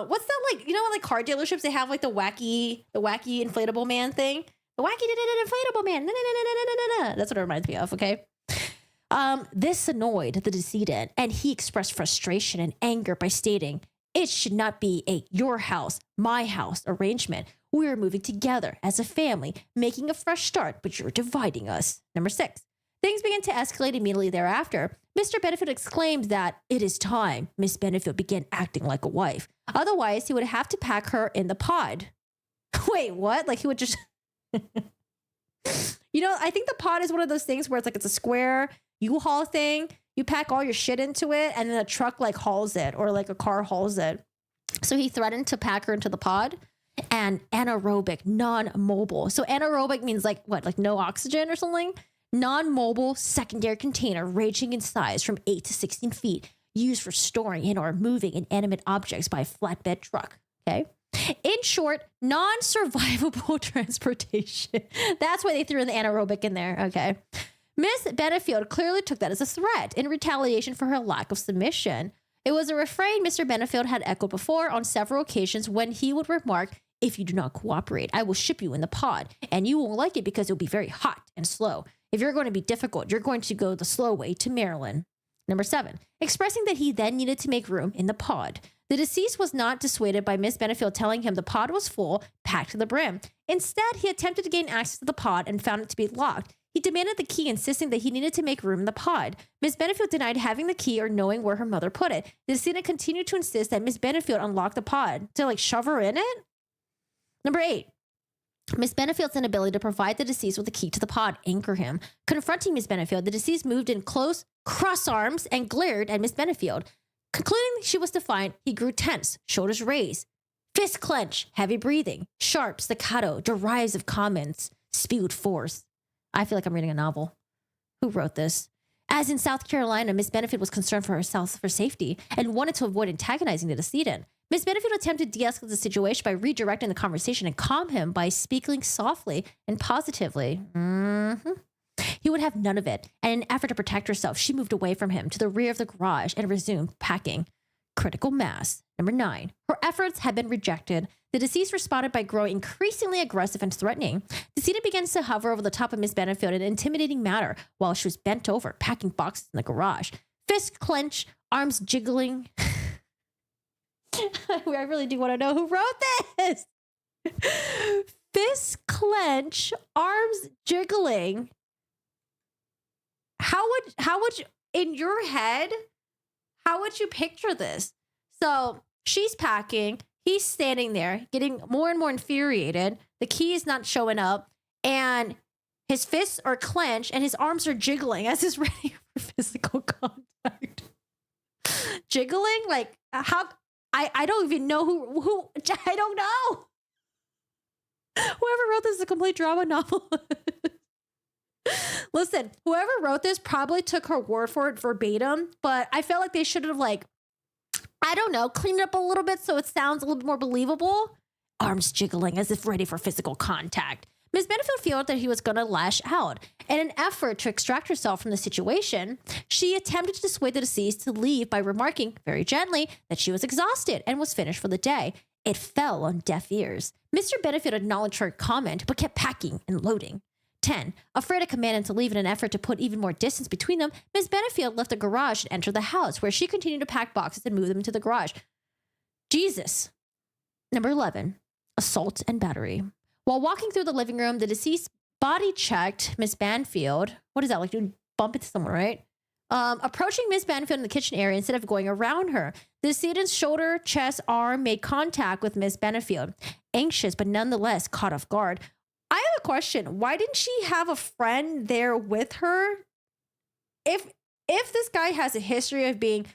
what's that, like, you know, like car dealerships, they have like the wacky inflatable man thing. The wacky inflatable man. That's what it reminds me of, okay? This annoyed the decedent, and he expressed frustration and anger by stating, "It should not be a your house, my house arrangement. We are moving together as a family, making a fresh start, but you're dividing us." Number 6. Things began to escalate immediately thereafter. Mr. Benefield exclaimed that it is time Miss Benefield began acting like a wife. Otherwise, he would have to pack her in the pod. Wait, what? Like he would just... You know, I think the pod is one of those things where it's a square U-Haul thing. You pack all your shit into it, and then a truck like hauls it, or like a car hauls it. So he threatened to pack her into the pod. And anaerobic, non-mobile. So anaerobic means like what? Like no oxygen or something? Non-mobile secondary container ranging in size from 8 to 16 feet, used for storing and or moving inanimate objects by a flatbed truck. Okay. In short, non-survivable transportation. That's why they threw in the anaerobic in there. Okay. Miss Benefield clearly took that as a threat in retaliation for her lack of submission. It was a refrain Mr. Benefield had echoed before on several occasions when he would remark, "If you do not cooperate, I will ship you in the pod, and you won't like it because it'll be very hot and slow. If you're going to be difficult, you're going to go the slow way to Maryland." Number 7, expressing that he then needed to make room in the pod. The deceased was not dissuaded by Miss Benefield telling him the pod was full, packed to the brim. Instead, he attempted to gain access to the pod and found it to be locked. He demanded the key, insisting that he needed to make room in the pod. Miss Benefield denied having the key or knowing where her mother put it. The decedent continued to insist that Miss Benefield unlock the pod to like shove her in it. Number 8, Miss Benefield's inability to provide the deceased with the key to the pod angered him. Confronting Miss Benefield, the deceased moved in close, cross arms, and glared at Miss Benefield. Concluding she was defiant, he grew tense, shoulders raised, fist clench, heavy breathing, sharp staccato, derisive comments, spewed force. I feel like I'm reading a novel. Who wrote this? As in South Carolina, Miss Benefield was concerned for herself for safety and wanted to avoid antagonizing the decedent. Miss Benefield attempted to de-escalate the situation by redirecting the conversation and calm him by speaking softly and positively. He would have none of it, and in an effort to protect herself, she moved away from him to the rear of the garage and resumed packing. Critical mass. Number 9. Her efforts had been rejected. The deceased responded by growing increasingly aggressive and threatening. The decedent begins to hover over the top of Miss Benefield in an intimidating manner while she was bent over, packing boxes in the garage. Fist clench, arms jiggling. I really do want to know who wrote this. Fist clench, arms jiggling. How would you, in your head, how would you picture this? So she's packing, he's standing there getting more and more infuriated. The key is not showing up, and his fists are clenched and his arms are jiggling as he's ready for physical contact. Jiggling? Like how? I don't even know who I don't know. Whoever wrote this is a complete drama novel. Listen, whoever wrote this probably took her word for it verbatim, but I felt like they should have, like, I don't know, cleaned it up a little bit so it sounds a little bit more believable. Arms jiggling as if ready for physical contact. Miss Benefield felt that he was going to lash out. In an effort to extract herself from the situation, she attempted to dissuade the deceased to leave by remarking very gently that she was exhausted and was finished for the day. It fell on deaf ears. Mr. Benefield acknowledged her comment, but kept packing and loading. 10. Afraid of commanding to leave in an effort to put even more distance between them, Miss Benefield left the garage and entered the house, where she continued to pack boxes and move them into the garage. Jesus. Number 11. Assault and battery. While walking through the living room, the deceased body checked Miss Benefield. What is that? Like you bump into someone, right? Approaching Miss Benefield in the kitchen area instead of going around her. The decedent's shoulder, chest, arm made contact with Miss Benefield. Anxious, but nonetheless caught off guard. I have a question. Why didn't she have a friend there with her? If this guy has a history of being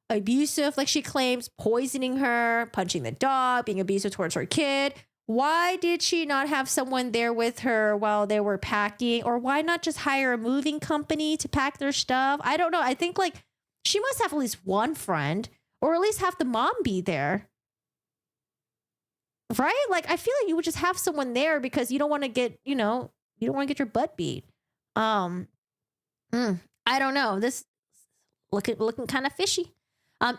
abusive, like she claims, poisoning her, punching the dog, being abusive towards her kid. Why did she not have someone there with her while they were packing? Or why not just hire a moving company to pack their stuff? I don't know. I think like she must have at least one friend, or at least have the mom be there. Right? Like, I feel like you would just have someone there because you don't want to get, you don't want to get your butt beat. I don't know. This looking kind of fishy.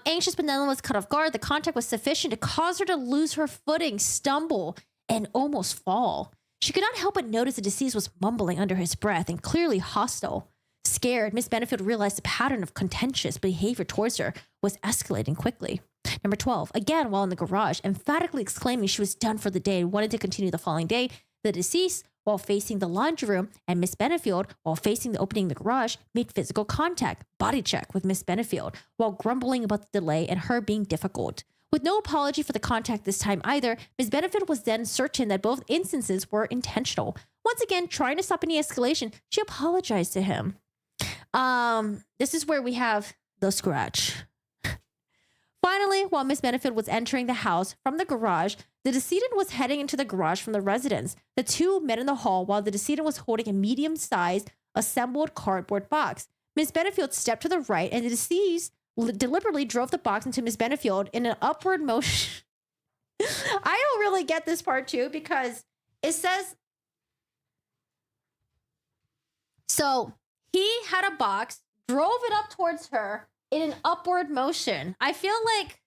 Anxious but nonetheless caught off guard, the contact was sufficient to cause her to lose her footing, stumble, and almost fall. She could not help but notice the deceased was mumbling under his breath and clearly hostile. Scared, Miss Benefield realized the pattern of contentious behavior towards her was escalating quickly. Number 12, again while in the garage, emphatically exclaiming she was done for the day and wanted to continue the following day, the deceased, while facing the laundry room, and Miss Benefield, while facing the opening of the garage, made physical contact, body check with Miss Benefield, while grumbling about the delay and her being difficult. With no apology for the contact this time either, Miss Benefield was then certain that both instances were intentional. Once again, trying to stop any escalation, she apologized to him. This is where we have the scratch. Finally, while Miss Benefield was entering the house from the garage, the decedent was heading into the garage from the residence. The two met in the hall while the decedent was holding a medium-sized assembled cardboard box. Miss Benefield stepped to the right, and the deceased deliberately drove the box into Miss Benefield in an upward motion. I don't really get this part too, because it says, so he had a box, drove it up towards her in an upward motion. I feel like,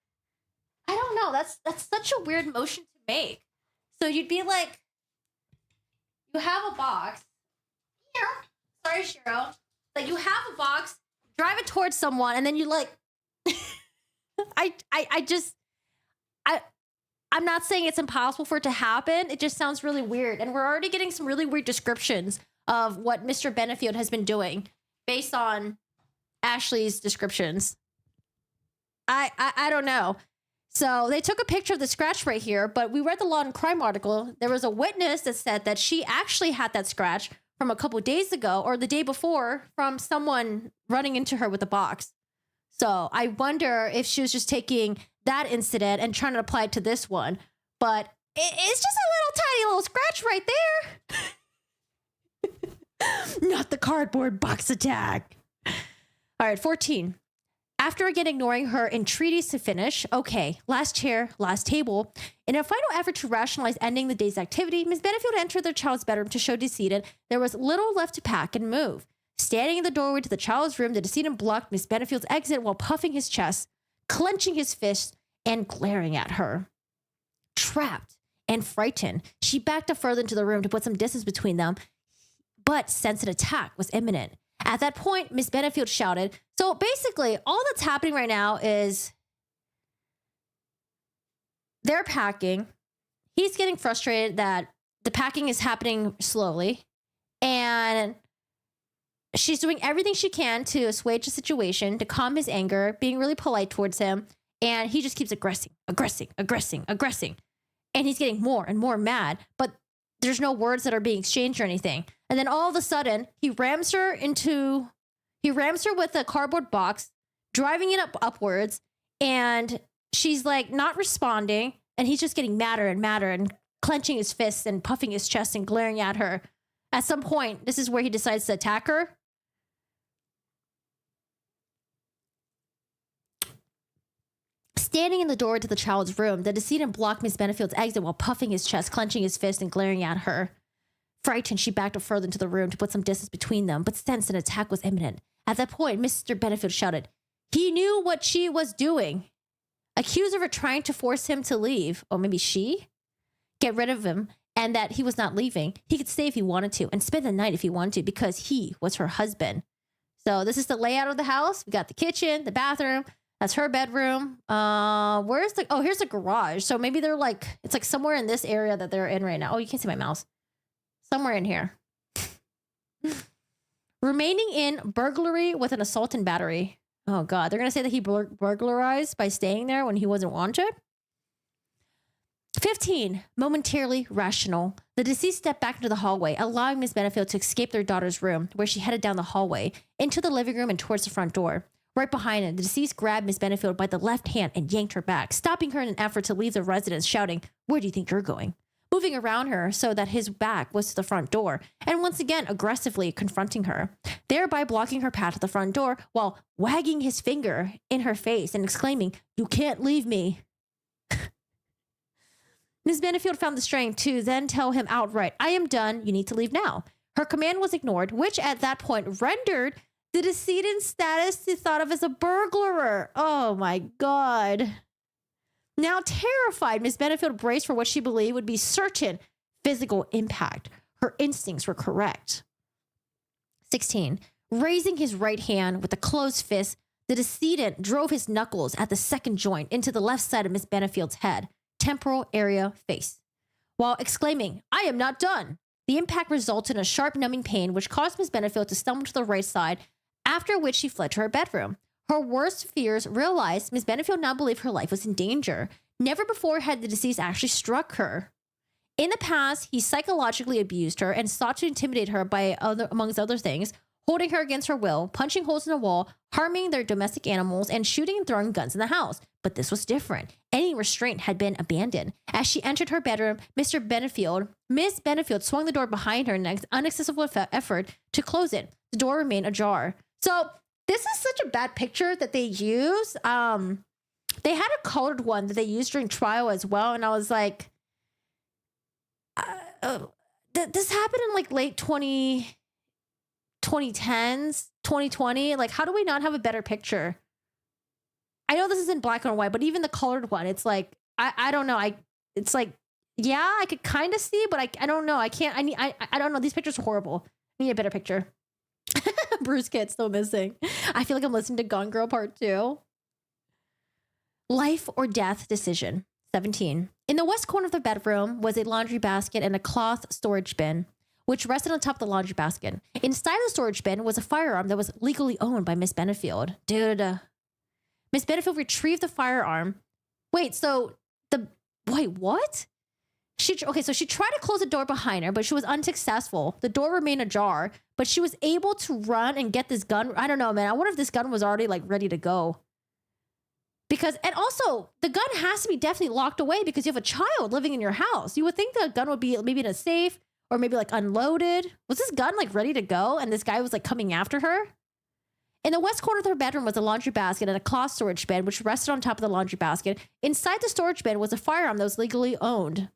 I don't know, that's such a weird motion to make. So you'd be like, you have a box. Yeah. Sorry, Cheryl. Like, you have a box, drive it towards someone, and then you like, I'm not saying it's impossible for it to happen. It just sounds really weird. And we're already getting some really weird descriptions of what Mr. Benefield has been doing based on Ashley's descriptions. I don't know. So they took a picture of the scratch right here, but we read the Law and Crime article. There was a witness that said that she actually had that scratch from a couple of days ago or the day before from someone running into her with a box. So I wonder if she was just taking that incident and trying to apply it to this one. But it's just a little tiny scratch right there. Not the cardboard box attack. All right, 14. After again ignoring her entreaties to finish, okay, last chair, last table. In a final effort to rationalize ending the day's activity, Ms. Benefield entered their child's bedroom to show decedent there was little left to pack and move. Standing in the doorway to the child's room, the decedent blocked Ms. Benefield's exit while puffing his chest, clenching his fists, and glaring at her. Trapped and frightened, she backed up further into the room to put some distance between them, but sensed an attack was imminent. At that point, Miss Benefield shouted. So basically, all that's happening right now is they're packing. He's getting frustrated that the packing is happening slowly. And she's doing everything she can to assuage the situation, to calm his anger, being really polite towards him. And he just keeps aggressing. And he's getting more and more mad. But there's no words that are being exchanged or anything. And then all of a sudden, he rams her with a cardboard box, driving it upwards, and she's like not responding, and he's just getting madder and madder and clenching his fists and puffing his chest and glaring at her. At some point, this is where he decides to attack her. Standing in the door to the child's room, the decedent blocked Miss Benefield's exit while puffing his chest, clenching his fist, and glaring at her. Frightened, she backed up further into the room to put some distance between them, but sensed an attack was imminent. At that point, Mr. Benefield shouted, he knew what she was doing. Accused of her trying to force him to leave, or maybe she, get rid of him, and that he was not leaving. He could stay if he wanted to, and spend the night if he wanted to, because he was her husband. So this is the layout of the house. We got the kitchen, the bathroom. That's her bedroom. Here's the garage. So maybe they're like, it's like somewhere in this area that they're in right now. Oh, you can't see my mouse. Somewhere in here. Remaining in burglary with an assault and battery. Oh, God. They're going to say that he burglarized by staying there when he wasn't wanted. 15. Momentarily rational. The deceased stepped back into the hallway, allowing Miss Benefield to escape their daughter's room, where she headed down the hallway, into the living room and towards the front door. Right behind him, the deceased grabbed Miss Benefield by the left hand and yanked her back, stopping her in an effort to leave the residence, shouting, "Where do you think you're going?" Moving around her so that his back was to the front door, and once again aggressively confronting her, thereby blocking her path to the front door while wagging his finger in her face and exclaiming, "You can't leave me." Miss Benefield found the strength to then tell him outright, "I am done. You need to leave now." Her command was ignored, which at that point rendered the decedent's status to thought of as a burglar. Oh my God. Now terrified, Miss Benefield braced for what she believed would be certain physical impact. Her instincts were correct. 16. Raising his right hand with a closed fist, the decedent drove his knuckles at the second joint into the left side of Miss Benefield's head, temporal area face, while exclaiming, "I am not done." The impact resulted in a sharp numbing pain, which caused Miss Benefield to stumble to the right side, after which she fled to her bedroom. Her worst fears realized, Miss Benefield now believed her life was in danger. Never before had the deceased actually struck her. In the past, he psychologically abused her and sought to intimidate her by, amongst other things, holding her against her will, punching holes in the wall, harming their domestic animals, and shooting and throwing guns in the house. But this was different. Any restraint had been abandoned. As she entered her bedroom, Miss Benefield swung the door behind her in an unsuccessful effort to close it. The door remained ajar. So this is such a bad picture that they use. They had a colored one that they used during trial as well, and I was like, this happened in like late 2010s, 2020. Like, how do we not have a better picture? I know this is in black and white, but even the colored one, it's like, I don't know. It's like, yeah, I could kind of see, but I don't know. I can't, I don't know. These pictures are horrible. I need a better picture. Bruce Kitt's still missing. I feel like I'm listening to Gone Girl Part 2. Life or death decision. 17. In the west corner of the bedroom was a laundry basket and a cloth storage bin, which rested on top of the laundry basket. Inside the storage bin was a firearm that was legally owned by Miss Benefield. Miss Benefield retrieved the firearm. Wait, what? So she tried to close the door behind her, but she was unsuccessful. The door remained ajar, but she was able to run and get this gun. I don't know, man. I wonder if this gun was already like ready to go. And also the gun has to be definitely locked away because you have a child living in your house. You would think the gun would be maybe in a safe or maybe like unloaded. Was this gun like ready to go? And this guy was like coming after her? In the west corner of her bedroom was a laundry basket and a cloth storage bin, which rested on top of the laundry basket. Inside the storage bin was a firearm that was legally owned.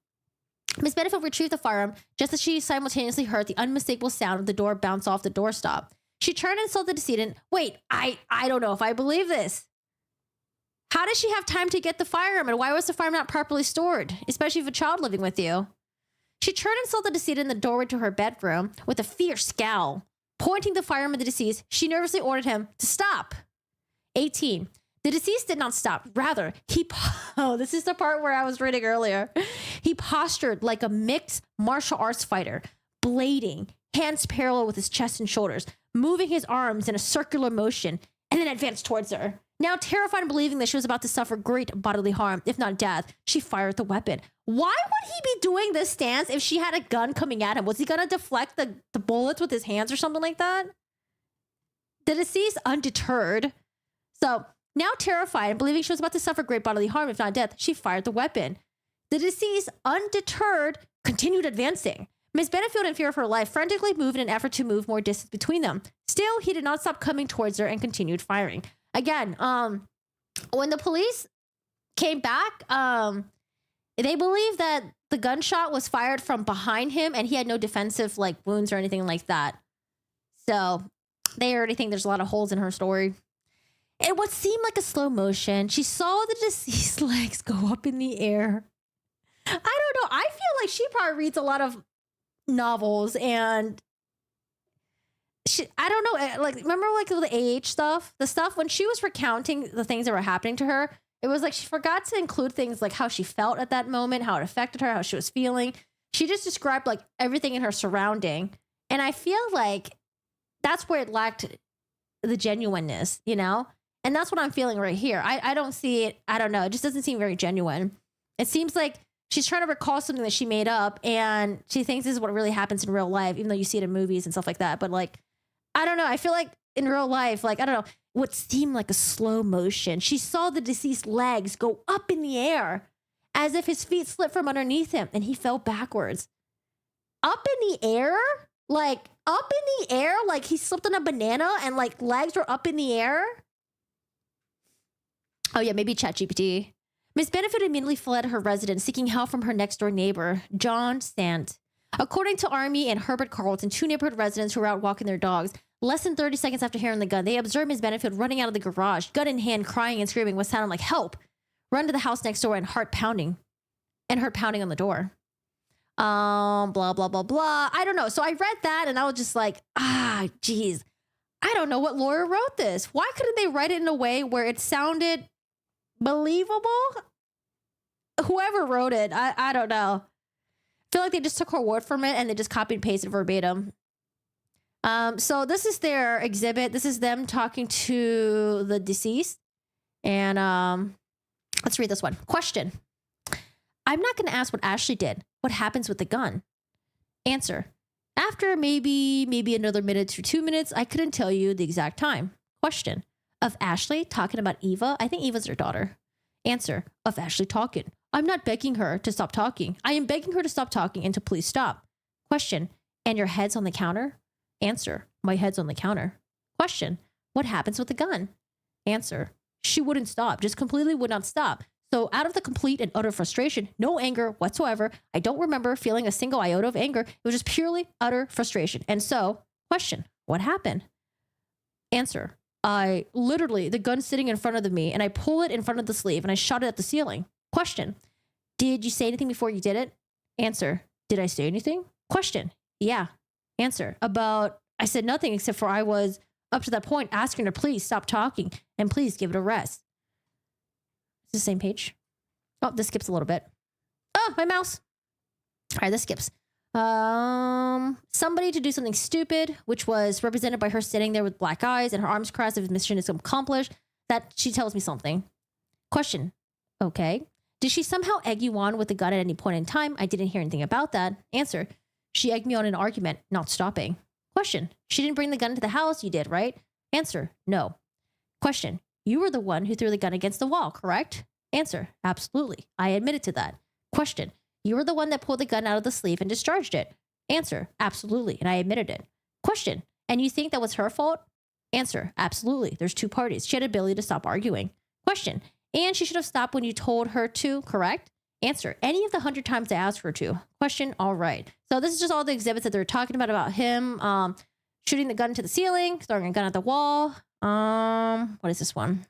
Miss Benefield retrieved the firearm just as she simultaneously heard the unmistakable sound of the door bounce off the doorstop. She turned and saw the decedent. Wait, I don't know if I believe this. How did she have time to get the firearm, and why was the firearm not properly stored, especially if a child living with you? She turned and saw the decedent in the doorway to her bedroom with a fierce scowl. Pointing the firearm at the deceased, she nervously ordered him to stop. 18. The deceased did not stop. Rather, this is the part where I was reading earlier. He postured like a mixed martial arts fighter, blading, hands parallel with his chest and shoulders, moving his arms in a circular motion, and then advanced towards her. Now terrified and believing that she was about to suffer great bodily harm, if not death, she fired the weapon. Why would he be doing this stance if she had a gun coming at him? Was he going to deflect the bullets with his hands or something like that? The deceased, undeterred. So now terrified and believing she was about to suffer great bodily harm, if not death, she fired the weapon. The deceased, undeterred, continued advancing. Miss Benefield, in fear of her life, frantically moved in an effort to move more distance between them. Still, he did not stop coming towards her and continued firing. Again, when the police came back, they believe that the gunshot was fired from behind him and he had no defensive like wounds or anything like that. So they already think there's a lot of holes in her story. In what seemed like a slow motion, she saw the deceased's legs go up in the air. I don't know. I feel like she probably reads a lot of novels and I don't know, like, remember like the AH stuff? The stuff when she was recounting the things that were happening to her, it was like she forgot to include things like how she felt at that moment, how it affected her, how she was feeling. She just described like everything in her surrounding. And I feel like that's where it lacked the genuineness, you know? And that's what I'm feeling right here. I don't see it. I don't know. It just doesn't seem very genuine. It seems like she's trying to recall something that she made up and she thinks this is what really happens in real life, even though you see it in movies and stuff like that. But like, I don't know. I feel like in real life, like, I don't know, what seemed like a slow motion. She saw the deceased legs go up in the air as if his feet slipped from underneath him and he fell backwards. Up in the air? Like, up in the air? Like he slipped on a banana and like legs were up in the air? Oh yeah, maybe ChatGPT. Miss Benefield immediately fled her residence, seeking help from her next-door neighbor, John Sant. According to Army and Herbert Carlton, 2 neighborhood residents who were out walking their dogs, less than 30 seconds after hearing the gun, they observed Miss Benefield running out of the garage, gun in hand, crying and screaming what sounded like help, run to the house next door and heart pounding, and heard pounding on the door. Blah, blah, blah, blah. I don't know. So I read that and I was just like, geez, I don't know what lawyer wrote this. Why couldn't they write it in a way where it sounded believable? Whoever wrote it, I don't know. I feel like they just took her word from it and they just copied and pasted verbatim. So this is their exhibit. This is them talking to the deceased. And let's read this one. Question. I'm not going to ask what Ashley did. What happens with the gun? Answer. After maybe another minute to 2 minutes, I couldn't tell you the exact time. Question. Of Ashley talking about Eva? I think Eva's her daughter. Answer. Of Ashley talking. I'm not begging her to stop talking. I am begging her to stop talking and to please stop. Question. And your head's on the counter? Answer. My head's on the counter. Question. What happens with the gun? Answer. She wouldn't stop. Just completely would not stop. So out of the complete and utter frustration, no anger whatsoever, I don't remember feeling a single iota of anger. It was just purely utter frustration. And so, question, what happened? Answer, I literally, the gun's sitting in front of me and I pull it in front of the sleeve and I shot it at the ceiling. Question, did you say anything before you did it? Answer, did I say anything? Question, yeah. Answer, I said nothing except for I was up to that point asking her, please stop talking and please give it a rest. The same page. Oh, this skips a little bit. Oh, my mouse. All right, this skips. Somebody to do something stupid, which was represented by her sitting there with black eyes and her arms crossed if mission is accomplished. That she tells me something. Question. Okay. Did she somehow egg you on with the gun at any point in time? I didn't hear anything about that. Answer. She egged me on in an argument, not stopping. Question. She didn't bring the gun into the house. You did, right? Answer. No. Question. You were the one who threw the gun against the wall, correct? Answer, absolutely. I admitted to that. Question, you were the one that pulled the gun out of the sleeve and discharged it. Answer, absolutely, and I admitted it. Question, and you think that was her fault? Answer, absolutely. There's 2 parties. She had ability to stop arguing. Question, and she should have stopped when you told her to, correct? Answer, any of the 100 times I asked her to. Question, all right. So this is just all the exhibits that they're talking about him shooting the gun into the ceiling, throwing a gun at the wall. What is this one?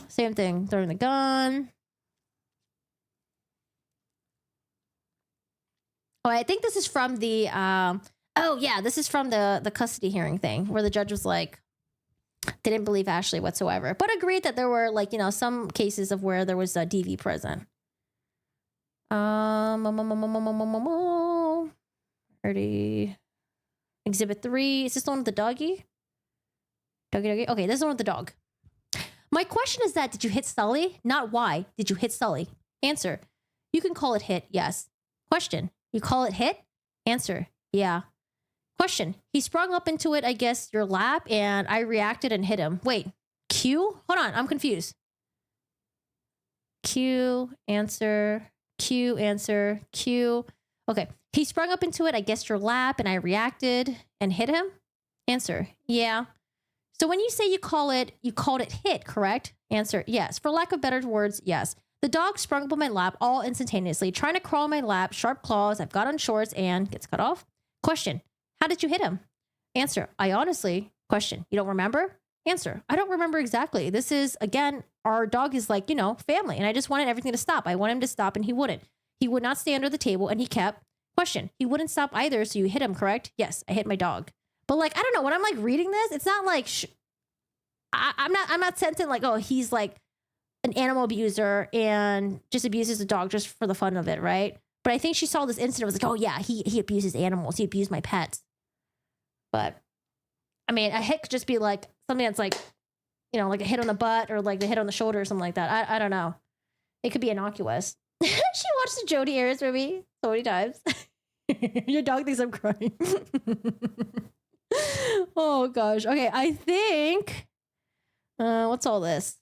Same thing, throwing the gun. Oh, I think this is from the, this is from the custody hearing thing where the judge was like, didn't believe Ashley whatsoever, but agreed that there were some cases of where there was a DV present. 30. Exhibit 3. Is this the one with the doggy? Doggy. Okay, this is the one with the dog. My question is that, did you hit Sully? Not why did you hit Sully? Answer, you can call it hit, yes. Question, you call it hit? Answer, yeah. Question, he sprung up into it, I guess, your lap, and I reacted and hit him. Wait, Q? Hold on, I'm confused. Q, answer, Q, answer, Q. Okay, he sprung up into it, I guess, your lap, and I reacted and hit him? Answer, yeah. So when you say you called it hit, correct? Answer, yes. For lack of better words, yes. The dog sprung up on my lap all instantaneously, trying to crawl on my lap, sharp claws. I've got on shorts and gets cut off. Question, how did you hit him? Answer, I honestly, question, you don't remember? Answer, I don't remember exactly. This is, again, our dog is like, family. And I just wanted everything to stop. I want him to stop and he wouldn't. He would not stay under the table and he kept. Question, he wouldn't stop either. So you hit him, correct? Yes, I hit my dog. But I don't know, when I'm reading this, it's not like, I'm not sensing oh, he's an animal abuser and just abuses the dog just for the fun of it, right? But I think she saw this incident, was oh yeah, he abuses animals, he abused my pets. But I mean, a hit could just be something that's like a hit on the butt or the hit on the shoulder or something like that. I don't know. It could be innocuous. She watched the Jodi Arias movie so many times. Your dog thinks I'm crying. Oh gosh. Okay, I think what's all this?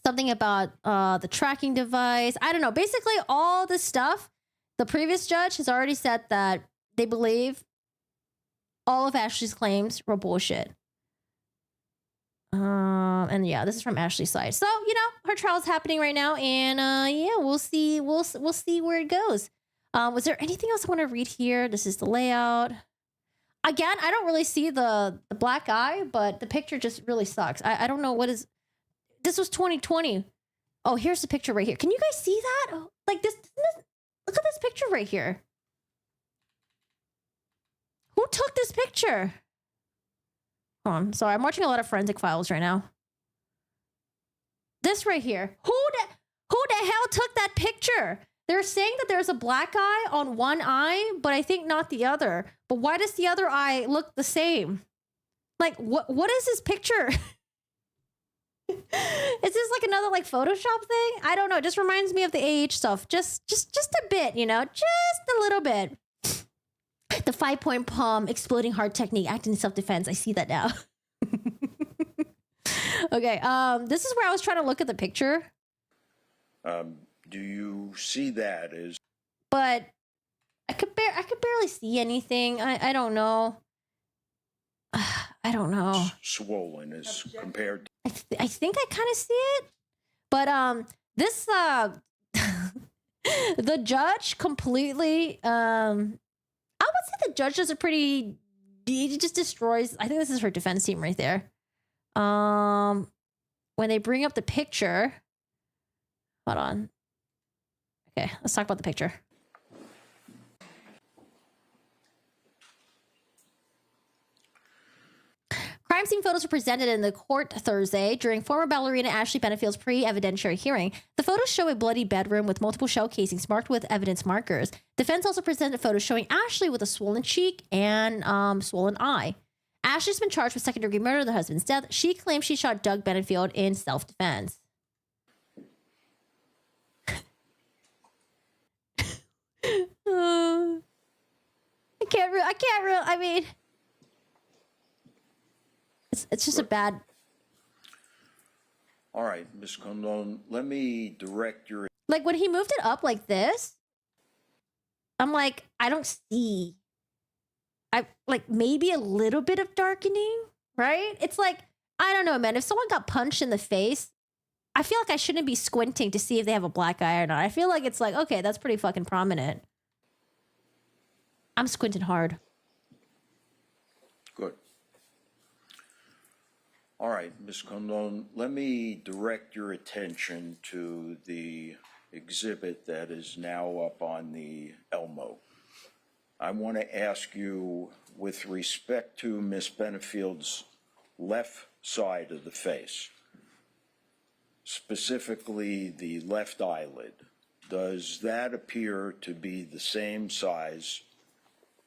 Something about the tracking device. I don't know. Basically all this stuff, the previous judge has already said that they believe all of Ashley's claims were bullshit. And yeah, this is from Ashley's side. So, you know, her trial's happening right now, and yeah, we'll see where it goes. Was there anything else I want to read here? This is the layout. Again, I don't really see the black eye, but the picture just really sucks. I don't know what is. This was 2020. Oh, here's the picture right here. Can you guys see that? Oh, like this. Look at this picture right here. Who took this picture? Hold on. Sorry, I'm watching a lot of Forensic Files right now. This right here. Who the hell took that picture? They're saying that there's a black eye on one eye, but I think not the other. But why does the other eye look the same? Like, what is this picture? Is this like another like Photoshop thing? I don't know. It just reminds me of the AH stuff. Just a bit, you know, just a little bit. The 5-point palm exploding heart technique, acting in self-defense. I see that now. Okay, this is where I was trying to look at the picture. Do you see that as? But I could barely see anything. I don't know. I don't know. Swollen as compared to. I think I kind of see it, but this the judge completely I would say the judge does a pretty. He just destroys. I think this is her defense team right there. When they bring up the picture, hold on. Okay, let's talk about the picture. Crime scene photos were presented in the court Thursday during former ballerina Ashley Benefield's pre-evidentiary hearing. The photos show a bloody bedroom with multiple shell casings marked with evidence markers. Defense also presented photos showing Ashley with a swollen cheek and swollen eye. Ashley's been charged with second-degree murder of her husband's death. She claims she shot Doug Benefield in self-defense. I can't real. I mean, it's just a bad. All right, Ms. Condon, let me direct your. Like when he moved it up like this, I'm like, I don't see. I like maybe a little bit of darkening, right? It's like, I don't know, man. If someone got punched in the face, I feel like I shouldn't be squinting to see if they have a black eye or not. I feel like it's like, okay, that's pretty fucking prominent. I'm squinting hard. Good. All right, Ms. Condon, let me direct your attention to the exhibit that is now up on the Elmo. I want to ask you, with respect to Ms. Benefield's left side of the face, specifically the left eyelid, does that appear to be the same size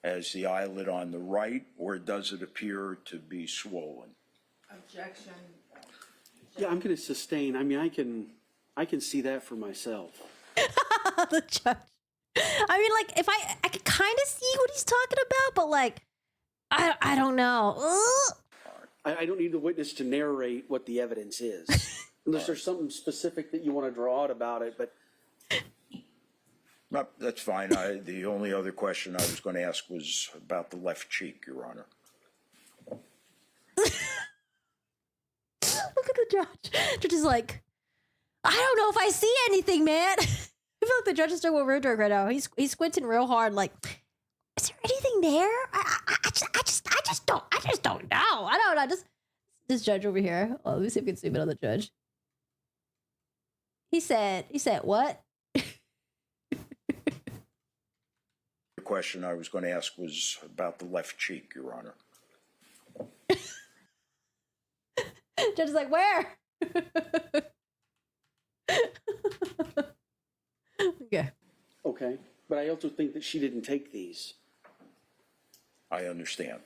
as the eyelid on the right, or does it appear to be swollen? Objection. Yeah, I'm going to sustain. I mean, I can see that for myself. The judge. I mean, like, if I could kind of see what he's talking about, but like, I don't know. I don't need the witness to narrate what the evidence is, unless there's something specific that you want to draw out about it. But No, that's fine. The only other question I was going to ask was about the left cheek, Your Honor. Look at the judge. Judge is like, I don't know if I see anything, man. I feel like the judge is doing what we're doing right now. He's squinting real hard, like, is there anything there? I just don't know. I don't know. Just this judge over here. Oh, let me see if we can zoom in on the judge. He said what? The question I was going to ask was about the left cheek, Your Honor. Judge is like, where? Okay. okay. But I also think that she didn't take these. I understand.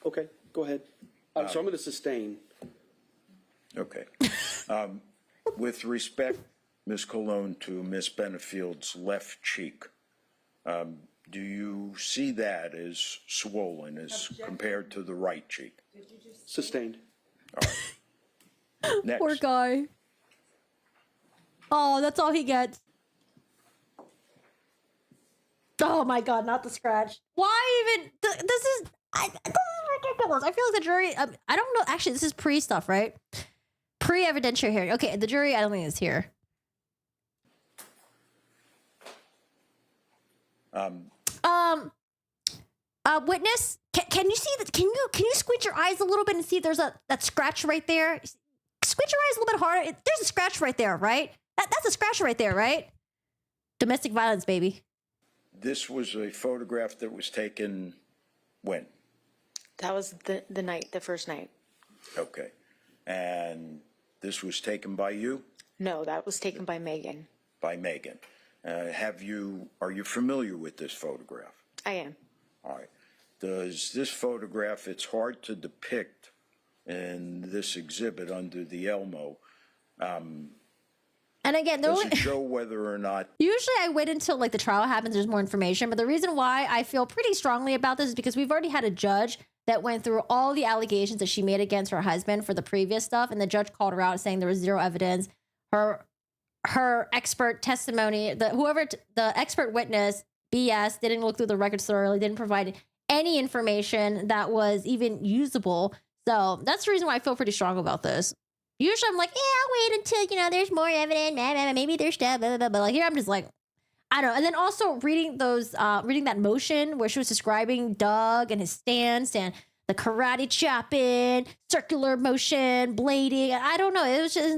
Okay, go ahead. So I'm going to sustain. Okay. With respect, Ms. Colon, to Ms. Benefield's left cheek, Do you see that as swollen as compared to the right cheek? Sustained. All right. Next. Poor guy. Oh, that's all he gets. Oh my God, not the scratch. Why even? This is ridiculous. I feel like the jury. I don't know. Actually, this is pre stuff, right? Pre evidentiary hearing. Okay, the jury. I don't think is here. Witness. Can you see that? Can you squint your eyes a little bit and see if there's that scratch right there? Squint your eyes a little bit harder. There's a scratch right there, right? That's a scratch right there, right? Domestic violence, baby. This was a photograph that was taken when? That was the night, the first night. Okay. And this was taken by you? No, that was taken by Megan. By Megan. Are you familiar with this photograph? I am. All right. Does this photograph, it's hard to depict in this exhibit under the Elmo. And again, does it show whether or not? Usually I wait until like the trial happens, there's more information. But the reason why I feel pretty strongly about this is because we've already had a judge that went through all the allegations that she made against her husband for the previous stuff. And the judge called her out saying there was zero evidence. Her expert testimony, the expert witness, BS, didn't look through the records thoroughly, didn't provide any information that was even usable. So that's the reason why I feel pretty strong about this. Usually I'm like, yeah, I'll wait until, there's more evidence, maybe there's stuff, blah, blah, blah. But like here I'm just like, I don't know. And then also reading that motion where she was describing Doug and his stance and the karate chopping, circular motion, blading. I don't know. It was just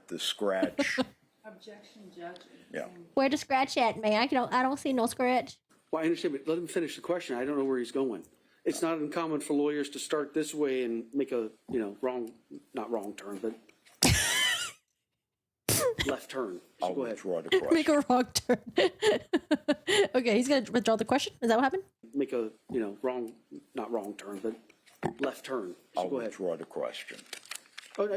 The scratch. Objection, Judge. Yeah. Where the scratch at, man? I don't see no scratch. Well, I understand, but let him finish the question. I don't know where he's going. It's not uncommon for lawyers to start this way and make a, not wrong turn, but left turn. So I'll go ahead. withdraw the question. Make a wrong turn. Okay, he's going to withdraw the question. Is that what happened? Make a, not wrong turn, but left turn. So I'll go ahead. withdraw the question. Oh,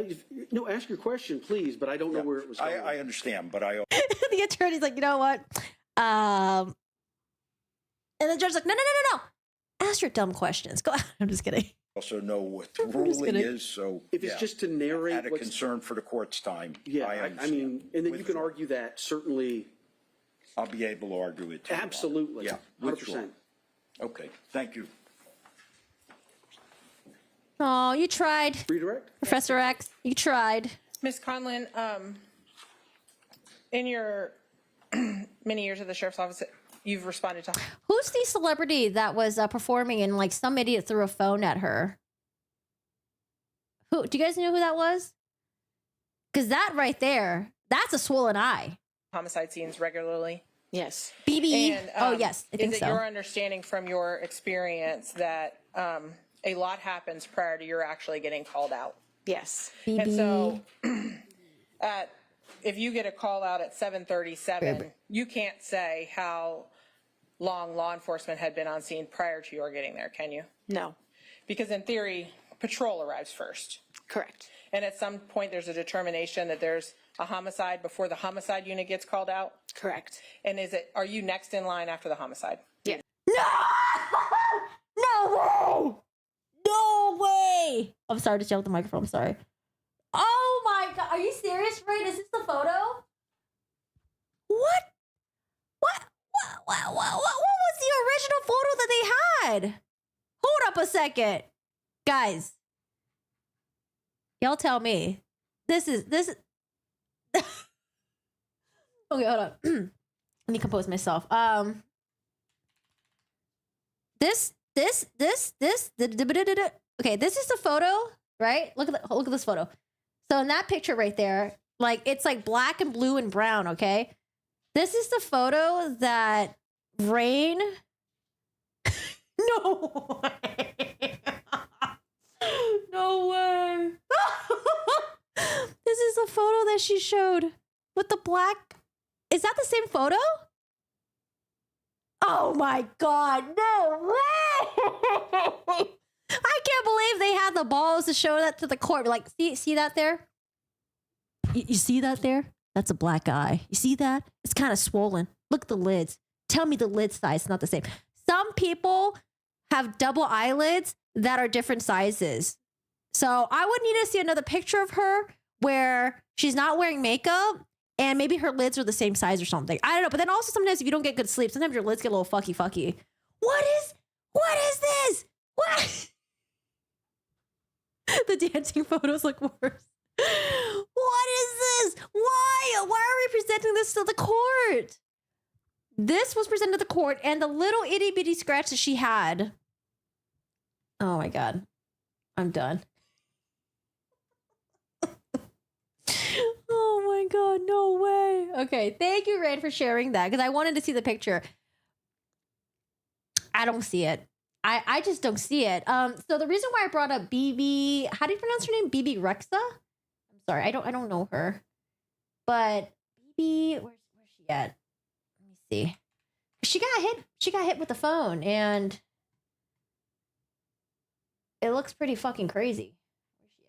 no, ask your question, please, but I don't know where it was going. I understand, but I... The attorney's like, you know what? And the judge's like, no. Ask your dumb questions. Go. I'm just kidding. Also know what the ruling is, so... If it's just to narrate out of concern for the court's time, Yeah, I I understand. mean, and then you can argue that, certainly. I'll be able to argue it too. Absolutely. Yeah, 100%. withdraw. Okay, thank you. Oh, you tried. Redirect? Professor X, you tried. Ms. Conlon, in your many years at the Sheriff's Office, you've responded to... Who's the celebrity that was performing and like some idiot threw a phone at her? Who? Do you guys know who that was? Because that right there, that's a swollen eye. Homicide scenes regularly? Yes. BB? And, Oh, yes, I think is it so. your understanding from your experience that a lot happens prior to your actually getting called out? Yes. BB. And so if you get a call out at 7:37, you can't say how long law enforcement had been on scene prior to your getting there, can you? No. Because in theory, patrol arrives first. Correct. And at some point, there's a determination that there's a homicide before the homicide unit gets called out? Correct. And are you next in line after the homicide? Yes. No way! No way! I'm sorry to yell at the microphone. I'm sorry. Oh my God. Are you serious, Fred? Is this the photo? What? What was the original photo that they had? Hold up a second. Guys. Y'all tell me. This is okay, hold on. Let me compose myself. Okay, this is the photo, right? Look at this photo. So in that picture right there, like it's like black and blue and brown, okay? This is the photo that Rain. No way. No way. This is the photo that she showed with the black. Is that the same photo? Oh my God, no way! I can't believe they had the balls to show that to the court. Like, see that there? You see that there? That's a black eye. You see that? It's kind of swollen. Look at the lids. tell me the lid size is not the same. Some people have double eyelids that are different sizes. So I would need to see another picture of her where she's not wearing makeup and maybe her lids are the same size or something. I don't know. But then also sometimes if you don't get good sleep, sometimes your lids get a little fucky. What is this? What? The dancing photos look worse. What is this? Why are we presenting this to the court? This was presented to the court, and the little itty bitty scratch that she had. Oh my God. I'm done. Oh my God, no way. Okay, thank you, Rain, for sharing that, because I wanted to see the picture. I don't see it. I just don't see it. So the reason why I brought up BB, how do you pronounce her name? BB Rexa? I'm sorry, I don't know her. But BB, where's she at? Let me see. She got hit with the phone, and it looks pretty fucking crazy. Where's she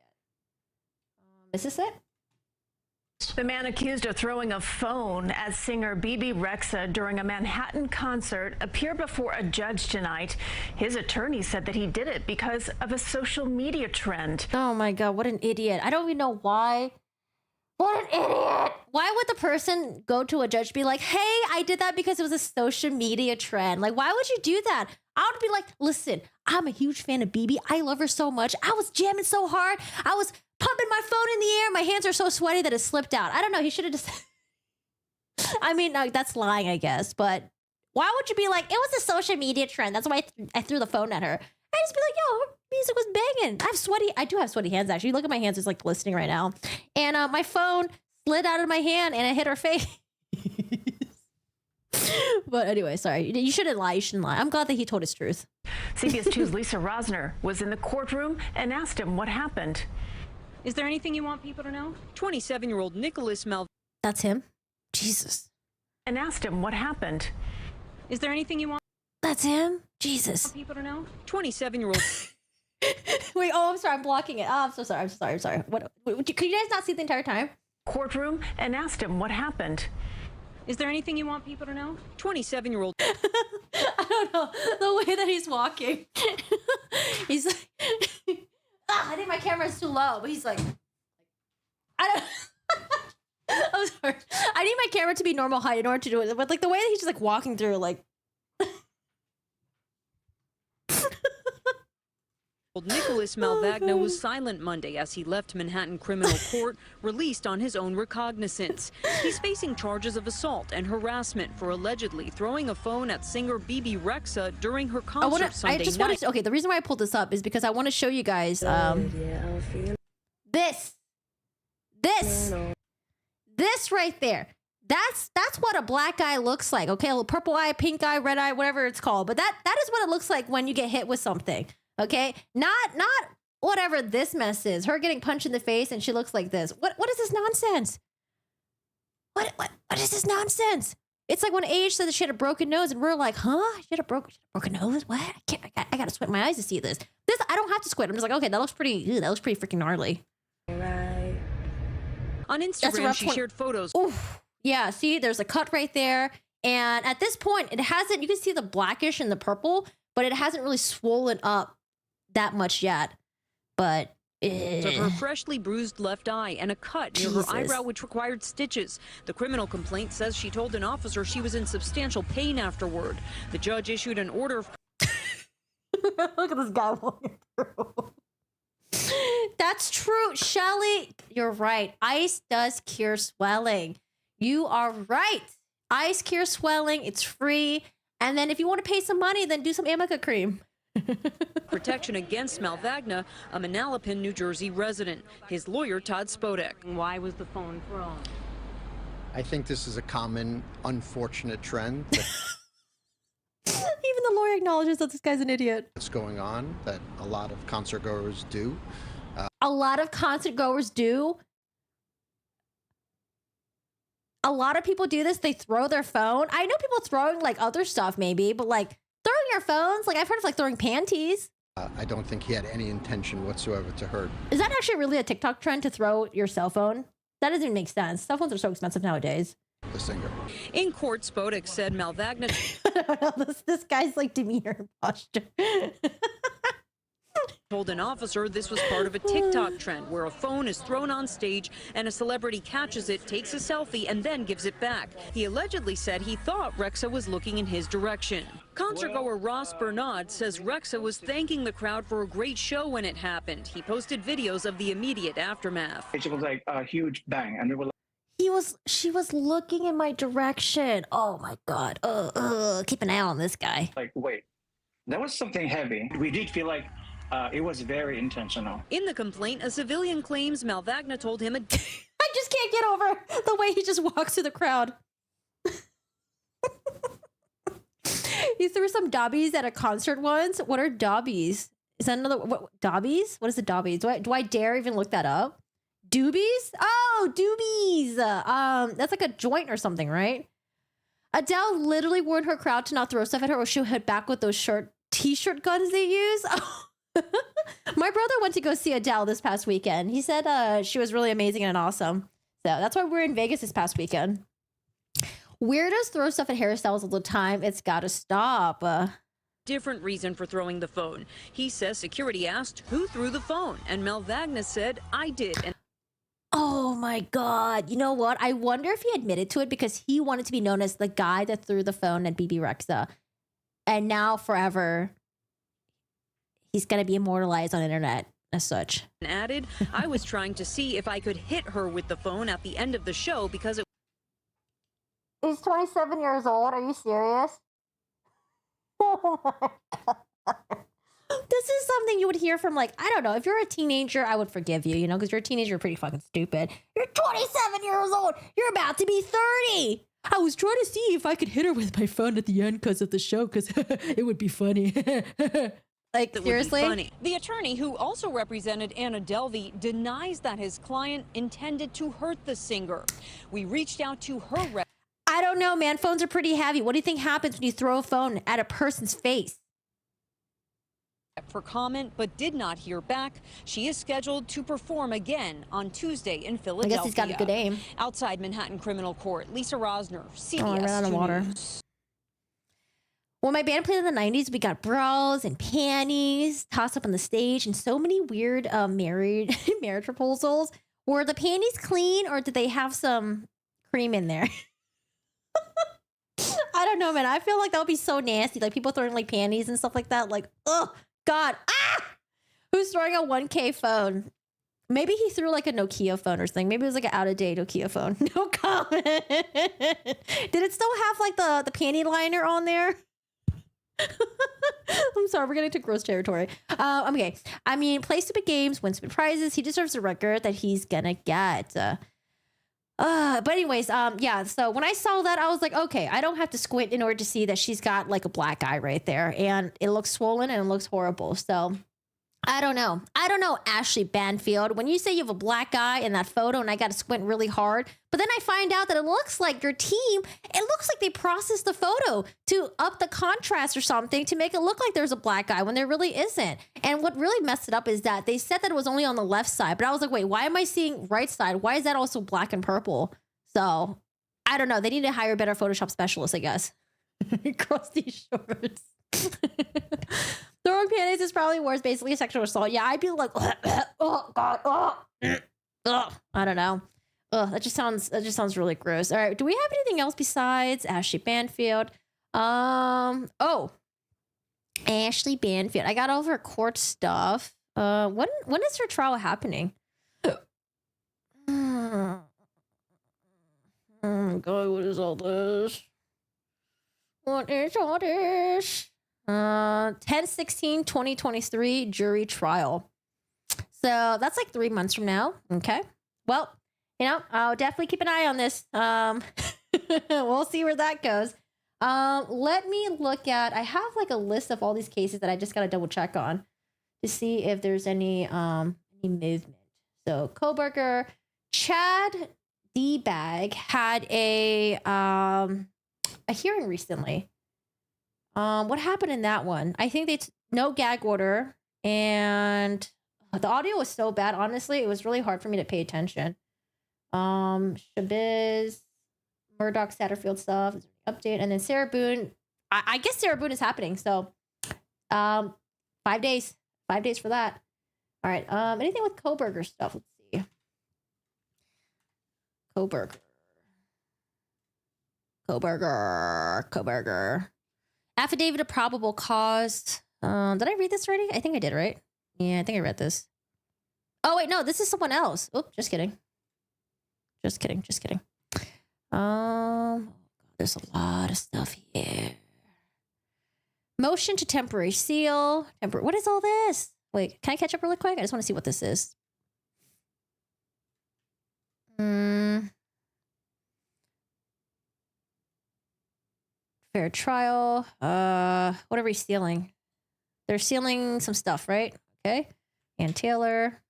at? Is this it? The man accused of throwing a phone at singer BB Rexa during a Manhattan concert appeared before a judge tonight. His attorney said that he did it because of a social media trend. Oh my God, what an idiot. I don't even know why. What an idiot. Why would the person go to a judge and be like, hey, I did that because it was a social media trend? Like, why would you do that? I would be like, listen, I'm a huge fan of BB. I love her so much. I was jamming so hard. I was pumping my phone in the air. My hands are so sweaty that it slipped out. I don't know. He should have just... I mean, that's lying, I guess. But why would you be like, it was a social media trend. That's why I threw the phone at her. I just be like, yo, her music was banging. I do have sweaty hands, actually. Look at my hands. It's like glistening right now. And my phone slid out of my hand and it hit her face. But anyway, sorry. You shouldn't lie. I'm glad that he told his truth. CBS 2's Lisa Rosner was in the courtroom and asked him what happened. Is there anything you want people to know? 27-year-old Nicholas Melvin. That's him? Jesus. And asked him what happened. Is there anything you want? That's him? Jesus. People to know? 27-year-old. Wait, I'm sorry. I'm blocking it. Oh, I'm so sorry. I'm sorry. What? Could you guys not see the entire time? Courtroom and asked him what happened. Is there anything you want people to know? 27-year-old. I don't know. The way that he's walking. He's like... I think my camera is too low, but he's like... I don't... I'm sorry. I need my camera to be normal height in order to do it. But like the way that he's just like walking through, like... Nicholas Malvagna was silent Monday as he left Manhattan criminal court, released on his own recognizance. He's facing charges of assault and harassment for allegedly throwing a phone at singer BB Rexa during her concert Sunday night. Okay, the reason why I pulled this up is because I want to show you guys this right there. That's what a black eye looks like. Okay, a little purple eye, pink eye, red eye, whatever it's called. But that is what it looks like when you get hit with something. Okay, not whatever this mess is. Her getting punched in the face and she looks like this. What is this nonsense? What is this nonsense? It's like when Age said that she had a broken nose and we're like, huh? She had a broken nose? What? I gotta squint my eyes to see this. I don't have to squint. I'm just like, okay, that looks pretty freaking gnarly. Right. On Instagram, she shared photos. Oof. Yeah, see, there's a cut right there. And at this point, it hasn't, you can see the blackish and the purple, but it hasn't really swollen up that much yet. But of her freshly bruised left eye and a cut near her eyebrow, which required stitches. The criminal complaint says she told an officer she was in substantial pain afterward. The judge issued an order. Look at this guy walking through. That's true, Shelly. You're right. Ice does cure swelling. You are right. Ice cures swelling. It's free. And then if you want to pay some money, then do some Amica cream. Protection against Malvagna, a Manalapan, New Jersey resident. His lawyer, Todd Spodek. Why was the phone thrown? I think this is a common, unfortunate trend. Even the lawyer acknowledges that this guy's an idiot. That's going on, that a lot of concert goers do. A lot of concert goers do. A lot of people do this. They throw their phone. I know people throwing like other stuff maybe, but like throwing your phones, like I've heard of like throwing panties. I don't think he had any intention whatsoever to hurt. Is that actually really a TikTok trend to throw your cell phone? That doesn't even make sense. Cell phones are so expensive nowadays. the singer. In court, Spodek said Malvagna this guy's like demeanor and posture. told an officer this was part of a TikTok trend where a phone is thrown on stage and a celebrity catches it, takes a selfie, and then gives it back. He allegedly said he thought Rexa was looking in his direction. Concertgoer Ross Bernard says Rexa was thanking the crowd for a great show when it happened. He posted videos of the immediate aftermath. It was like a huge bang, and they were She was looking in my direction. Oh my God. Keep an eye on this guy. like, wait, that was something heavy. We did feel like it was very intentional. In the complaint, a civilian claims Malvagna told him I just can't get over the way he just walks through the crowd. He threw some dobbies at a concert once. What are dobbies? Is that another what dobbies? What is the dobbies? Do I dare even look that up? Doobies? Oh, doobies. That's like a joint or something, right? Adele literally warned her crowd to not throw stuff at her or she'll hit back with those t-shirt guns they use. My brother went to go see Adele this past weekend. He said she was really amazing and awesome. So that's why we're in Vegas this past weekend. Weirdos throw stuff at hairstyles all the time. It's got to stop. different reason for throwing the phone. He says security asked who threw the phone, and Malvagna said, I did. And oh my God. You know what? I wonder if he admitted to it because he wanted to be known as the guy that threw the phone at BB Rexa. And now forever, he's going to be immortalized on the internet as such. added, I was trying to see if I could hit her with the phone at the end of the show because it He's 27 years old. Are you serious? Oh my God. This is something you would hear from, like, I don't know. If you're a teenager, I would forgive you, because you're a teenager, you're pretty fucking stupid. You're 27 years old. You're about to be 30. I was trying to see if I could hit her with my phone at the end because of the show, because it would be funny. Like, that seriously? would be funny. The attorney who also represented Anna Delvey denies that his client intended to hurt the singer. We reached out to her. I don't know, man. Phones are pretty heavy. What do you think happens when you throw a phone at a person's face? For comment, but did not hear back. She is scheduled to perform again on Tuesday in Philadelphia. I guess he's got a good aim. Outside Manhattan Criminal Court, Lisa Rosner, CBS I ran out of 2 water. News. When my band played in the 90s, we got bras and panties tossed up on the stage and so many weird marriage proposals. Were the panties clean or did they have some cream in there? I don't know, man. I feel like that would be so nasty. Like people throwing like panties and stuff like that. Like, oh, God. Ah! Who's throwing a 1K phone? Maybe he threw like a Nokia phone or something. Maybe it was like an out-of-date Nokia phone. No comment. Did it still have like the panty liner on there? I'm sorry, we're getting to gross territory. Okay. I mean, play stupid games, win stupid prizes. He deserves a record that he's gonna get. But anyways, yeah. So when I saw that, I was like, okay, I don't have to squint in order to see that she's got like a black eye right there, and it looks swollen and it looks horrible. So I don't know, Ashley Benefield. When you say you have a black eye in that photo, and I got to squint really hard, but then I find out that it looks like your team. It looks like they processed the photo to up the contrast or something to make it look like there's a black eye when there really isn't. And what really messed it up is that they said that it was only on the left side, but I was like, wait, why am I seeing right side? Why is that also black and purple? So I don't know. They need to hire a better Photoshop specialist, I guess. Crusty shorts. Throwing panties is probably worse. Basically a sexual assault. Yeah, I'd be like, oh God, I don't know. That just sounds really gross. All right, do we have anything else besides Ashley Benefield? Ashley Benefield. I got all of her court stuff. When is her trial happening? Oh my God, what is all this? What is all this? 10/16/2023 jury trial. So that's like 3 months from now. Okay. Well, I'll definitely keep an eye on this. We'll see where that goes. Let me look at, I have like a list of all these cases that I just got to double check on to see if there's any movement. So Koberger, Chad D-Bag had a hearing recently. What happened in that one? I think no gag order, and the audio was so bad. Honestly, it was really hard for me to pay attention. Shabiz Murdoch Satterfield stuff. Update. And then Sarah Boone. I guess Sarah Boone is happening. So 5 days. 5 days for that. All right. Anything with Koberger stuff? Let's see. Koberger. Affidavit of probable cause. Did I read this already? I think I did, right? Yeah, I think I read this. Oh, wait, no, this is someone else. Oh, just kidding. Just kidding. There's a lot of stuff here. Motion to temporary seal. What is all this? Wait, can I catch up really quick? I just want to see what this is. Fair trial. What are we sealing? They're sealing some stuff, right? Okay. And Taylor.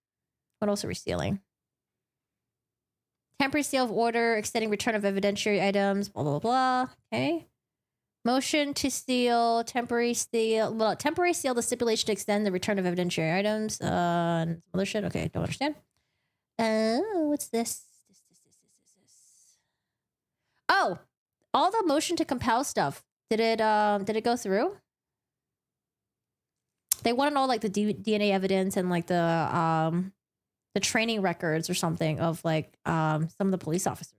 What else are we sealing? Temporary seal of order, extending return of evidentiary items, blah, blah, blah. Okay. Motion to seal, temporary seal the stipulation to extend the return of evidentiary items. And some other shit. Okay, don't understand. What's this? Oh, all the motion to compel stuff. Did it go through? They wanted all like the DNA evidence and like the training records or something of like some of the police officers.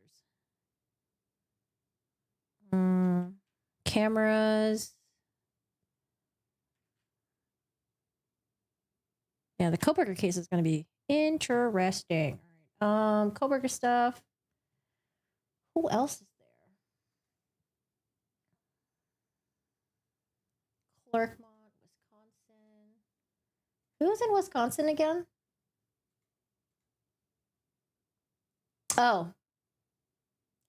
Cameras. Yeah, the Koberger case is going to be interesting. All right. Koberger stuff. Who else is there? Clerkmont, Wisconsin. Who's in Wisconsin again? Oh.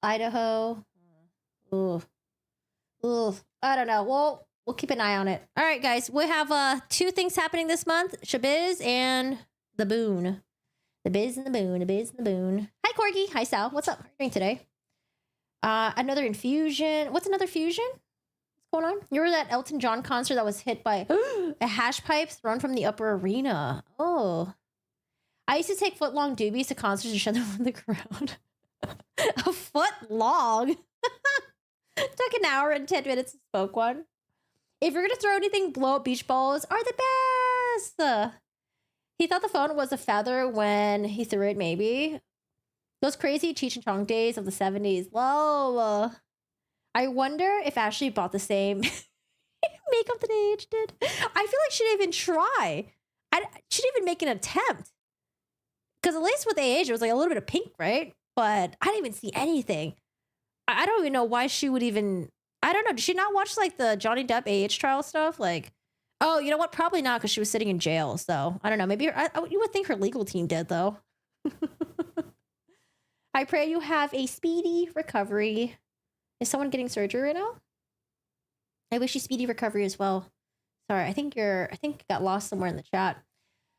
Idaho. Ooh. I don't know. We'll keep an eye on it. All right, guys. We have 2 things happening this month. Shabiz and the Boone. The Biz and the Boone. The Biz and the Boone. Hi, Corgi. Hi, Sal. What's up? How are you doing today? Another infusion. What's another fusion? What's going on? You were at that Elton John concert that was hit by a hash pipe thrown from the upper arena. Oh. I used to take foot-long doobies to concerts and shove them on the ground. A foot long? Took an hour and 10 minutes to smoke one. If you're going to throw anything, blow up beach balls are the best. He thought the phone was a feather when he threw it, maybe. Those crazy Cheech and Chong days of the 70s. Lol. I wonder if Ashley bought the same makeup that AH did. I feel like she didn't even try. She didn't even make an attempt. Because at least with AH, it was like a little bit of pink, right? But I didn't even see anything. I don't even know why she would even... I don't know. Did she not watch like the Johnny Depp AH trial stuff? Like, oh, you know what? Probably not, because she was sitting in jail. So I don't know. Maybe you would think her legal team did, though. I pray you have a speedy recovery. Is someone getting surgery right now? I wish you speedy recovery as well. Sorry, I think you got lost somewhere in the chat.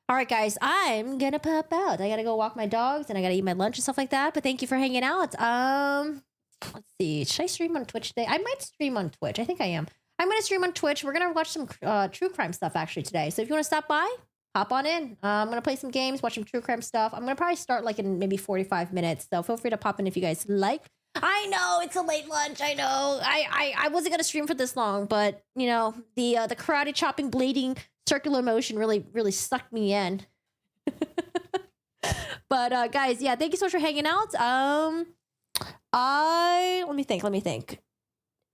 All right, guys, I'm gonna pop out. I gotta go walk my dogs and I gotta eat my lunch and stuff like that. But thank you for hanging out. Let's see. Should I stream on Twitch today? I might stream on Twitch. I think I am. I'm gonna stream on Twitch. We're gonna watch some true crime stuff actually today. So if you want to stop by, hop on in. I'm gonna play some games, watch some true crime stuff. I'm gonna probably start like in maybe 45 minutes. So feel free to pop in if you guys like. I know it's a late lunch. I know. I wasn't gonna stream for this long, but you know the karate chopping, blading, circular motion really sucked me in. But guys, yeah, thank you so much for hanging out. Let me think.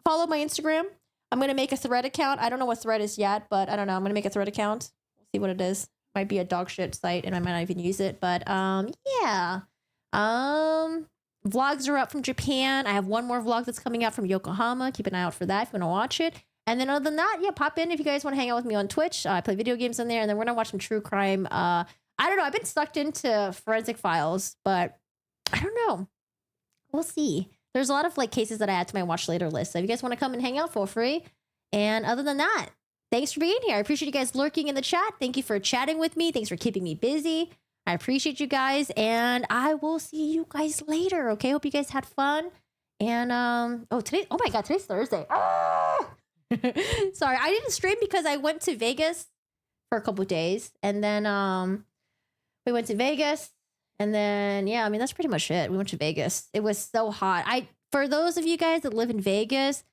Follow my Instagram. I'm gonna make a Thread account. I don't know what Thread is yet, but I don't know. I'm gonna make a Thread account. We'll see what it is. Might be a dog shit site, and I might not even use it. But yeah. Vlogs are up from Japan. I have one more vlog that's coming out from Yokohama. Keep an eye out for that if you want to watch it. And then other than that, yeah, pop in if you guys want to hang out with me on Twitch. I play video games on there, and then we're gonna watch some true crime. I don't know. I've been sucked into Forensic Files, but I don't know. We'll see. There's a lot of like cases that I add to my watch later list. So if you guys want to come and hang out, feel free. And other than that, thanks for being here. I appreciate you guys lurking in the chat. Thank you for chatting with me. Thanks for keeping me busy. I appreciate you guys, and I will see you guys later. Okay, hope you guys had fun. And oh my god, today's Thursday. Sorry, I didn't stream because I went to Vegas for a couple of days, and then we went to Vegas, and then yeah, I mean that's pretty much it. We went to Vegas. It was so hot. for those of you guys that live in Vegas,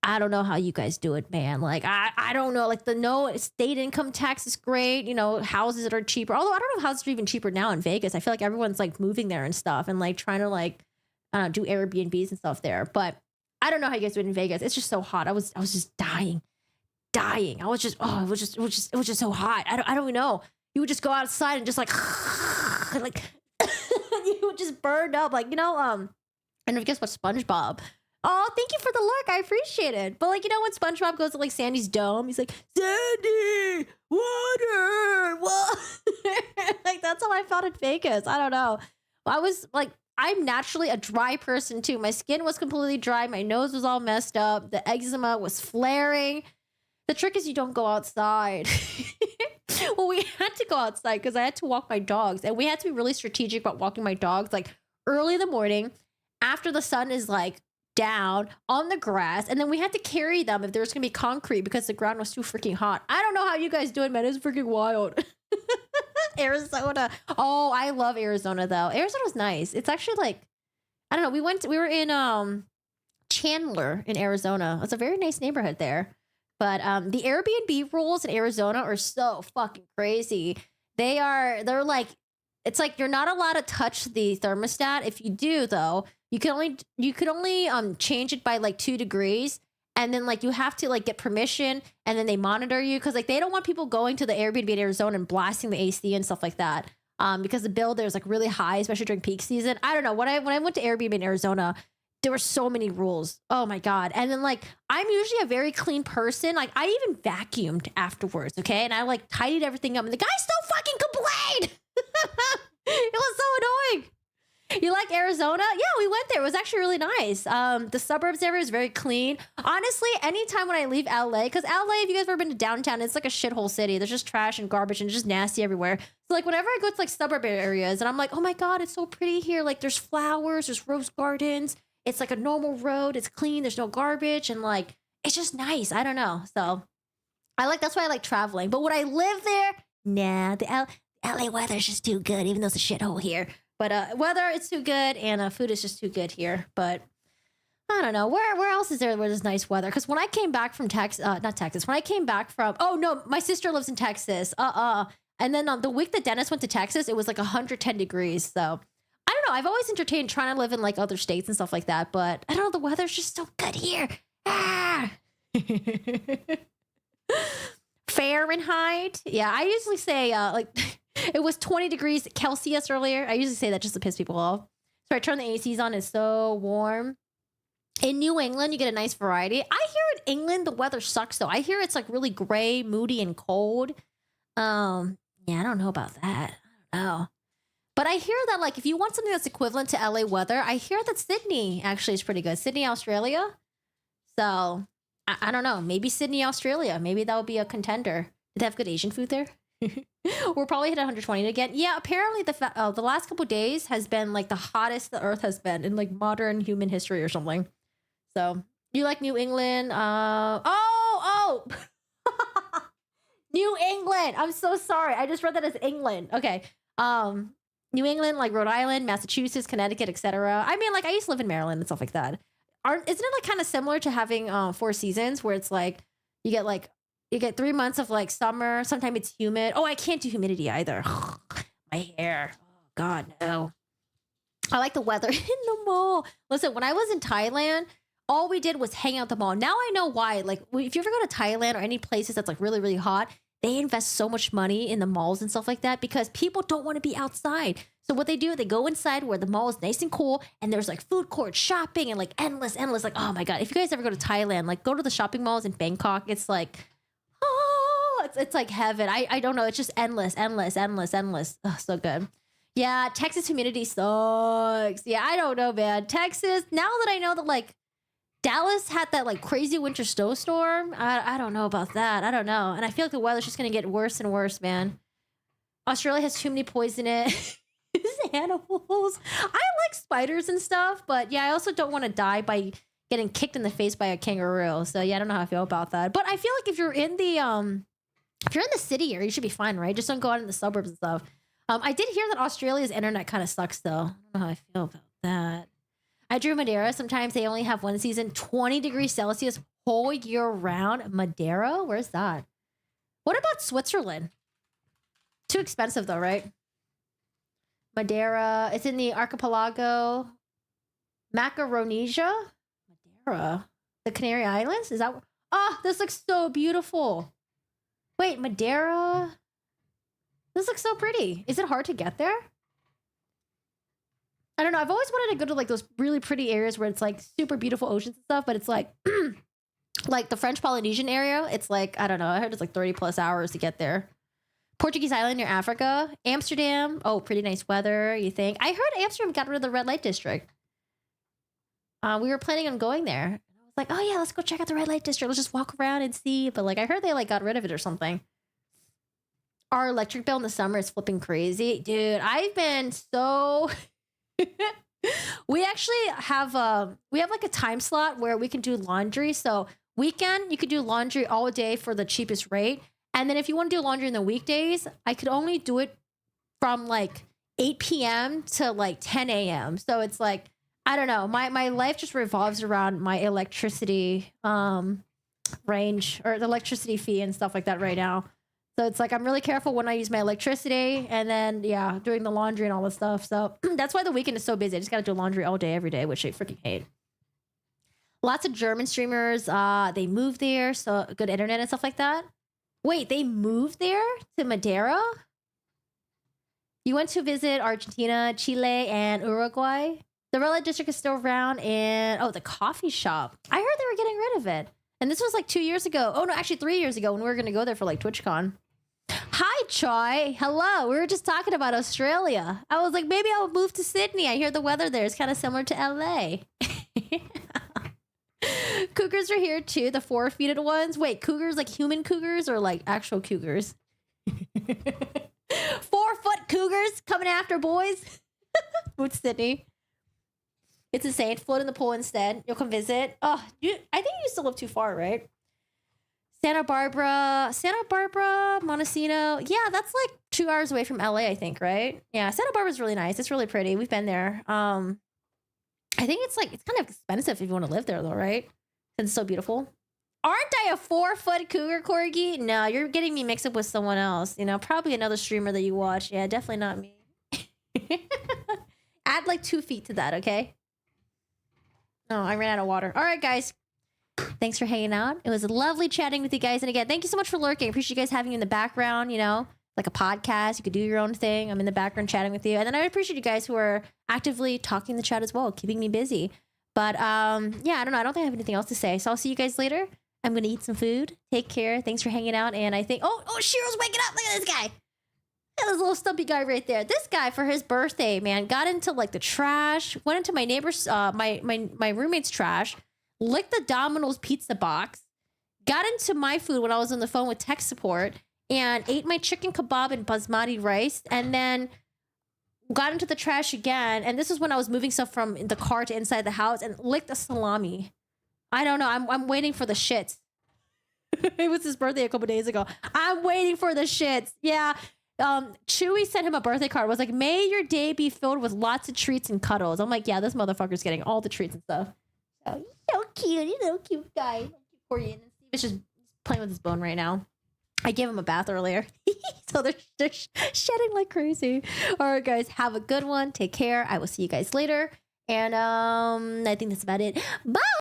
I don't know how you guys do it, man. Like, I don't know. Like, the no state income tax is great. You know, houses that are cheaper. Although I don't know if houses are even cheaper now in Vegas. I feel like everyone's like moving there and stuff and like trying to like, do Airbnbs and stuff there. But I don't know how you guys do it in Vegas. It's just so hot. I was just dying. I was just, it was just so hot. I don't even know. You would just go outside and just like, like, you would just burn up. Like, you know, and I guess what, SpongeBob. Oh, thank you for the lurk. I appreciate it. But like, you know, when SpongeBob goes to like Sandy's dome, he's like, Sandy, water. Like, that's how I felt in Vegas. I don't know. I was like, I'm naturally a dry person too. My skin was completely dry. My nose was all messed up. The eczema was flaring. The trick is you don't go outside. Well, we had to go outside because I had to walk my dogs, and we had to be really strategic about walking my dogs like early in the morning after the sun is like down on the grass, and then we had to carry them if there was gonna be concrete because the ground was too freaking hot. I don't know how you guys do it, man. It's freaking wild. Arizona. Oh, I love Arizona though. Arizona's nice. It's actually like, I don't know. We were in Chandler in Arizona. It's a very nice neighborhood there. But the Airbnb rules in Arizona are so fucking crazy. They're like, it's like you're not allowed to touch the thermostat. If you do though, you can only change it by like 2 degrees. And then like you have to like get permission, and then they monitor you because like they don't want people going to the Airbnb in Arizona and blasting the AC and stuff like that. Because the bill there's like really high, especially during peak season. I don't know. When I went to Airbnb in Arizona, there were so many rules. Oh my God. And then like, I'm usually a very clean person. Like, I even vacuumed afterwards. Okay. And I like tidied everything up, and the guy still fucking complained. It was so annoying. You like Arizona? Yeah, we went there. It was actually really nice. The suburbs area is very clean. Honestly, anytime when I leave LA, because LA, if you guys have ever been to downtown, it's like a shithole city. There's just trash and garbage and just nasty everywhere. So like whenever I go to like suburb areas and I'm like, oh my God, it's so pretty here. Like there's flowers, there's rose gardens. It's like a normal road. It's clean. There's no garbage. And like, it's just nice. I don't know. So that's why I like traveling. But would I live there? Nah, the LA weather's just too good, even though it's a shithole here. But weather, it's too good, and food is just too good here. But I don't know. Where else is there where there's nice weather? Because when I came back from not Texas, when I came back from, oh no, my sister lives in Texas. And then the week that Dennis went to Texas, it was like 110 degrees. So I don't know. I've always entertained trying to live in like other states and stuff like that. But I don't know. The weather's just so good here. Fahrenheit. Yeah, I usually say like it was 20 degrees Celsius earlier. I usually say that just to piss people off. So I turn the ACs on. It's so warm. In New England, you get a nice variety. I hear in England the weather sucks though. I hear it's like really gray, moody, and cold. Yeah, I don't know about that. I don't know. But I hear that like if you want something that's equivalent to LA weather, I hear that Sydney actually is pretty good. Sydney, Australia. So I don't know. Maybe Sydney, Australia. Maybe that would be a contender. Did they have good Asian food there? We're probably hit 120 again. Yeah, apparently the last couple of days has been like the hottest the Earth has been in like modern human history or something. So you like New England? Oh, New England. I'm so sorry. I just read that as England. Okay. New England, like Rhode Island, Massachusetts, Connecticut, etc. I mean, like I used to live in Maryland and stuff like that. Isn't it like kind of similar to having 4 seasons where it's like you get 3 months of like summer, sometimes it's humid. Oh, I can't do humidity either. My hair. Oh God, no. I like the weather in the mall. Listen, when I was in Thailand, all we did was hang out at the mall. Now I know why. Like if you ever go to Thailand or any places that's like really, really hot, they invest so much money in the malls and stuff like that because people don't want to be outside. So what they do, they go inside where the mall is nice and cool, and there's like food court, shopping, and like endless. Like, oh my God. If you guys ever go to Thailand, like go to the shopping malls in Bangkok. It's like, oh, it's like heaven. I don't know. It's just endless. Oh, so good. Yeah, Texas humidity sucks. Yeah, I don't know, man. Texas, now that I know that like Dallas had that like crazy winter snowstorm, I don't know about that. I don't know. And I feel like the weather's just going to get worse and worse, man. Australia has too many poisonous animals. I like spiders and stuff, but yeah, I also don't want to die by getting kicked in the face by a kangaroo. So yeah, I don't know how I feel about that. But I feel like if you're in the city area, you should be fine, right? Just don't go out in the suburbs and stuff. I did hear that Australia's internet kind of sucks though. I don't know how I feel about that. I drew Madeira. Sometimes they only have one season, 20 degrees Celsius whole year round. Madeira? Where's that? What about Switzerland? Too expensive though, right? Madeira. It's in the archipelago. Macaronesia? Madeira. The Canary Islands? Is that? Oh, this looks so beautiful. Wait, Madeira? This looks so pretty. Is it hard to get there? I don't know. I've always wanted to go to like those really pretty areas where it's like super beautiful oceans and stuff, but it's like like the French Polynesian area. It's like, I don't know. I heard it's like 30 plus hours to get there. Portuguese island near Africa. Amsterdam. Oh, pretty nice weather, you think? I heard Amsterdam got rid of the red light district. We were planning on going there. I was like, oh yeah, let's go check out the red light district. Let's just walk around and see. But like, I heard they like got rid of it or something. Our electric bill in the summer is flipping crazy. Dude, I've been so... we actually have like a time slot where we can do laundry. So weekend, you could do laundry all day for the cheapest rate. And then if you want to do laundry in the weekdays, I could only do it from like 8 p.m. to like 10 a.m. So it's like, I don't know. My life just revolves around my electricity range or the electricity fee and stuff like that right now. So it's like I'm really careful when I use my electricity and then, yeah, doing the laundry and all this stuff. So that's why the weekend is so busy. I just got to do laundry all day, every day, which I freaking hate. Lots of German streamers, they moved there. So good internet and stuff like that. Wait, they moved there to Madeira? You went to visit Argentina, Chile, and Uruguay? The red light district is still around and, oh, the coffee shop. I heard they were getting rid of it. And this was like 2 years ago. Oh, no, actually 3 years ago when we were going to go there for like TwitchCon. Hi, Choi. Hello. We were just talking about Australia. I was like, maybe I'll move to Sydney. I hear the weather there is kind of similar to LA. Cougars are here too, the 4-feeted ones. Wait, cougars like human cougars or like actual cougars? 4-foot cougars coming after boys. Move to Sydney. It's insane. Float in the pool instead. You'll come visit. Oh, I think you still live too far, right? Santa Barbara, Montesino. Yeah, that's like 2 hours away from LA, I think, right? Yeah, Santa Barbara's really nice. It's really pretty. We've been there. I think it's kind of expensive if you want to live there, though, right? Since it's so beautiful. Aren't I a 4-foot cougar, Corgi? No, you're getting me mixed up with someone else. You know, probably another streamer that you watch. Yeah, definitely not me. Add like 2 feet to that, okay? Oh, I ran out of water. All right, guys. Thanks for hanging out. It was lovely chatting with you guys. And again, thank you so much for lurking. I appreciate you guys having you in the background, you know, like a podcast. You could do your own thing. I'm in the background chatting with you. And then I appreciate you guys who are actively talking in the chat as well, keeping me busy. But yeah, I don't know. I don't think I have anything else to say. So I'll see you guys later. I'm going to eat some food. Take care. Thanks for hanging out. And I think, oh, Shiro's waking up. Look at this guy. Look at this little stumpy guy right there. This guy for his birthday, man, got into like the trash, went into my neighbor's, my roommate's trash, licked the Domino's pizza box, got into my food when I was on the phone with tech support, and ate my chicken kebab and basmati rice, and then got into the trash again. And this is when I was moving stuff from the car to inside the house and licked a salami. I don't know. I'm waiting for the shits. It was his birthday a couple days ago. I'm waiting for the shits. Yeah. Chewy sent him a birthday card. It was like, may your day be filled with lots of treats and cuddles. I'm like, yeah, this motherfucker's getting all the treats and stuff. So he's so cute. He's so cute guy. Korean. And Steve is just playing with his bone right now. I gave him a bath earlier. So they're shedding like crazy. All right, guys, have a good one. Take care. I will see you guys later. And I think that's about it. Bye.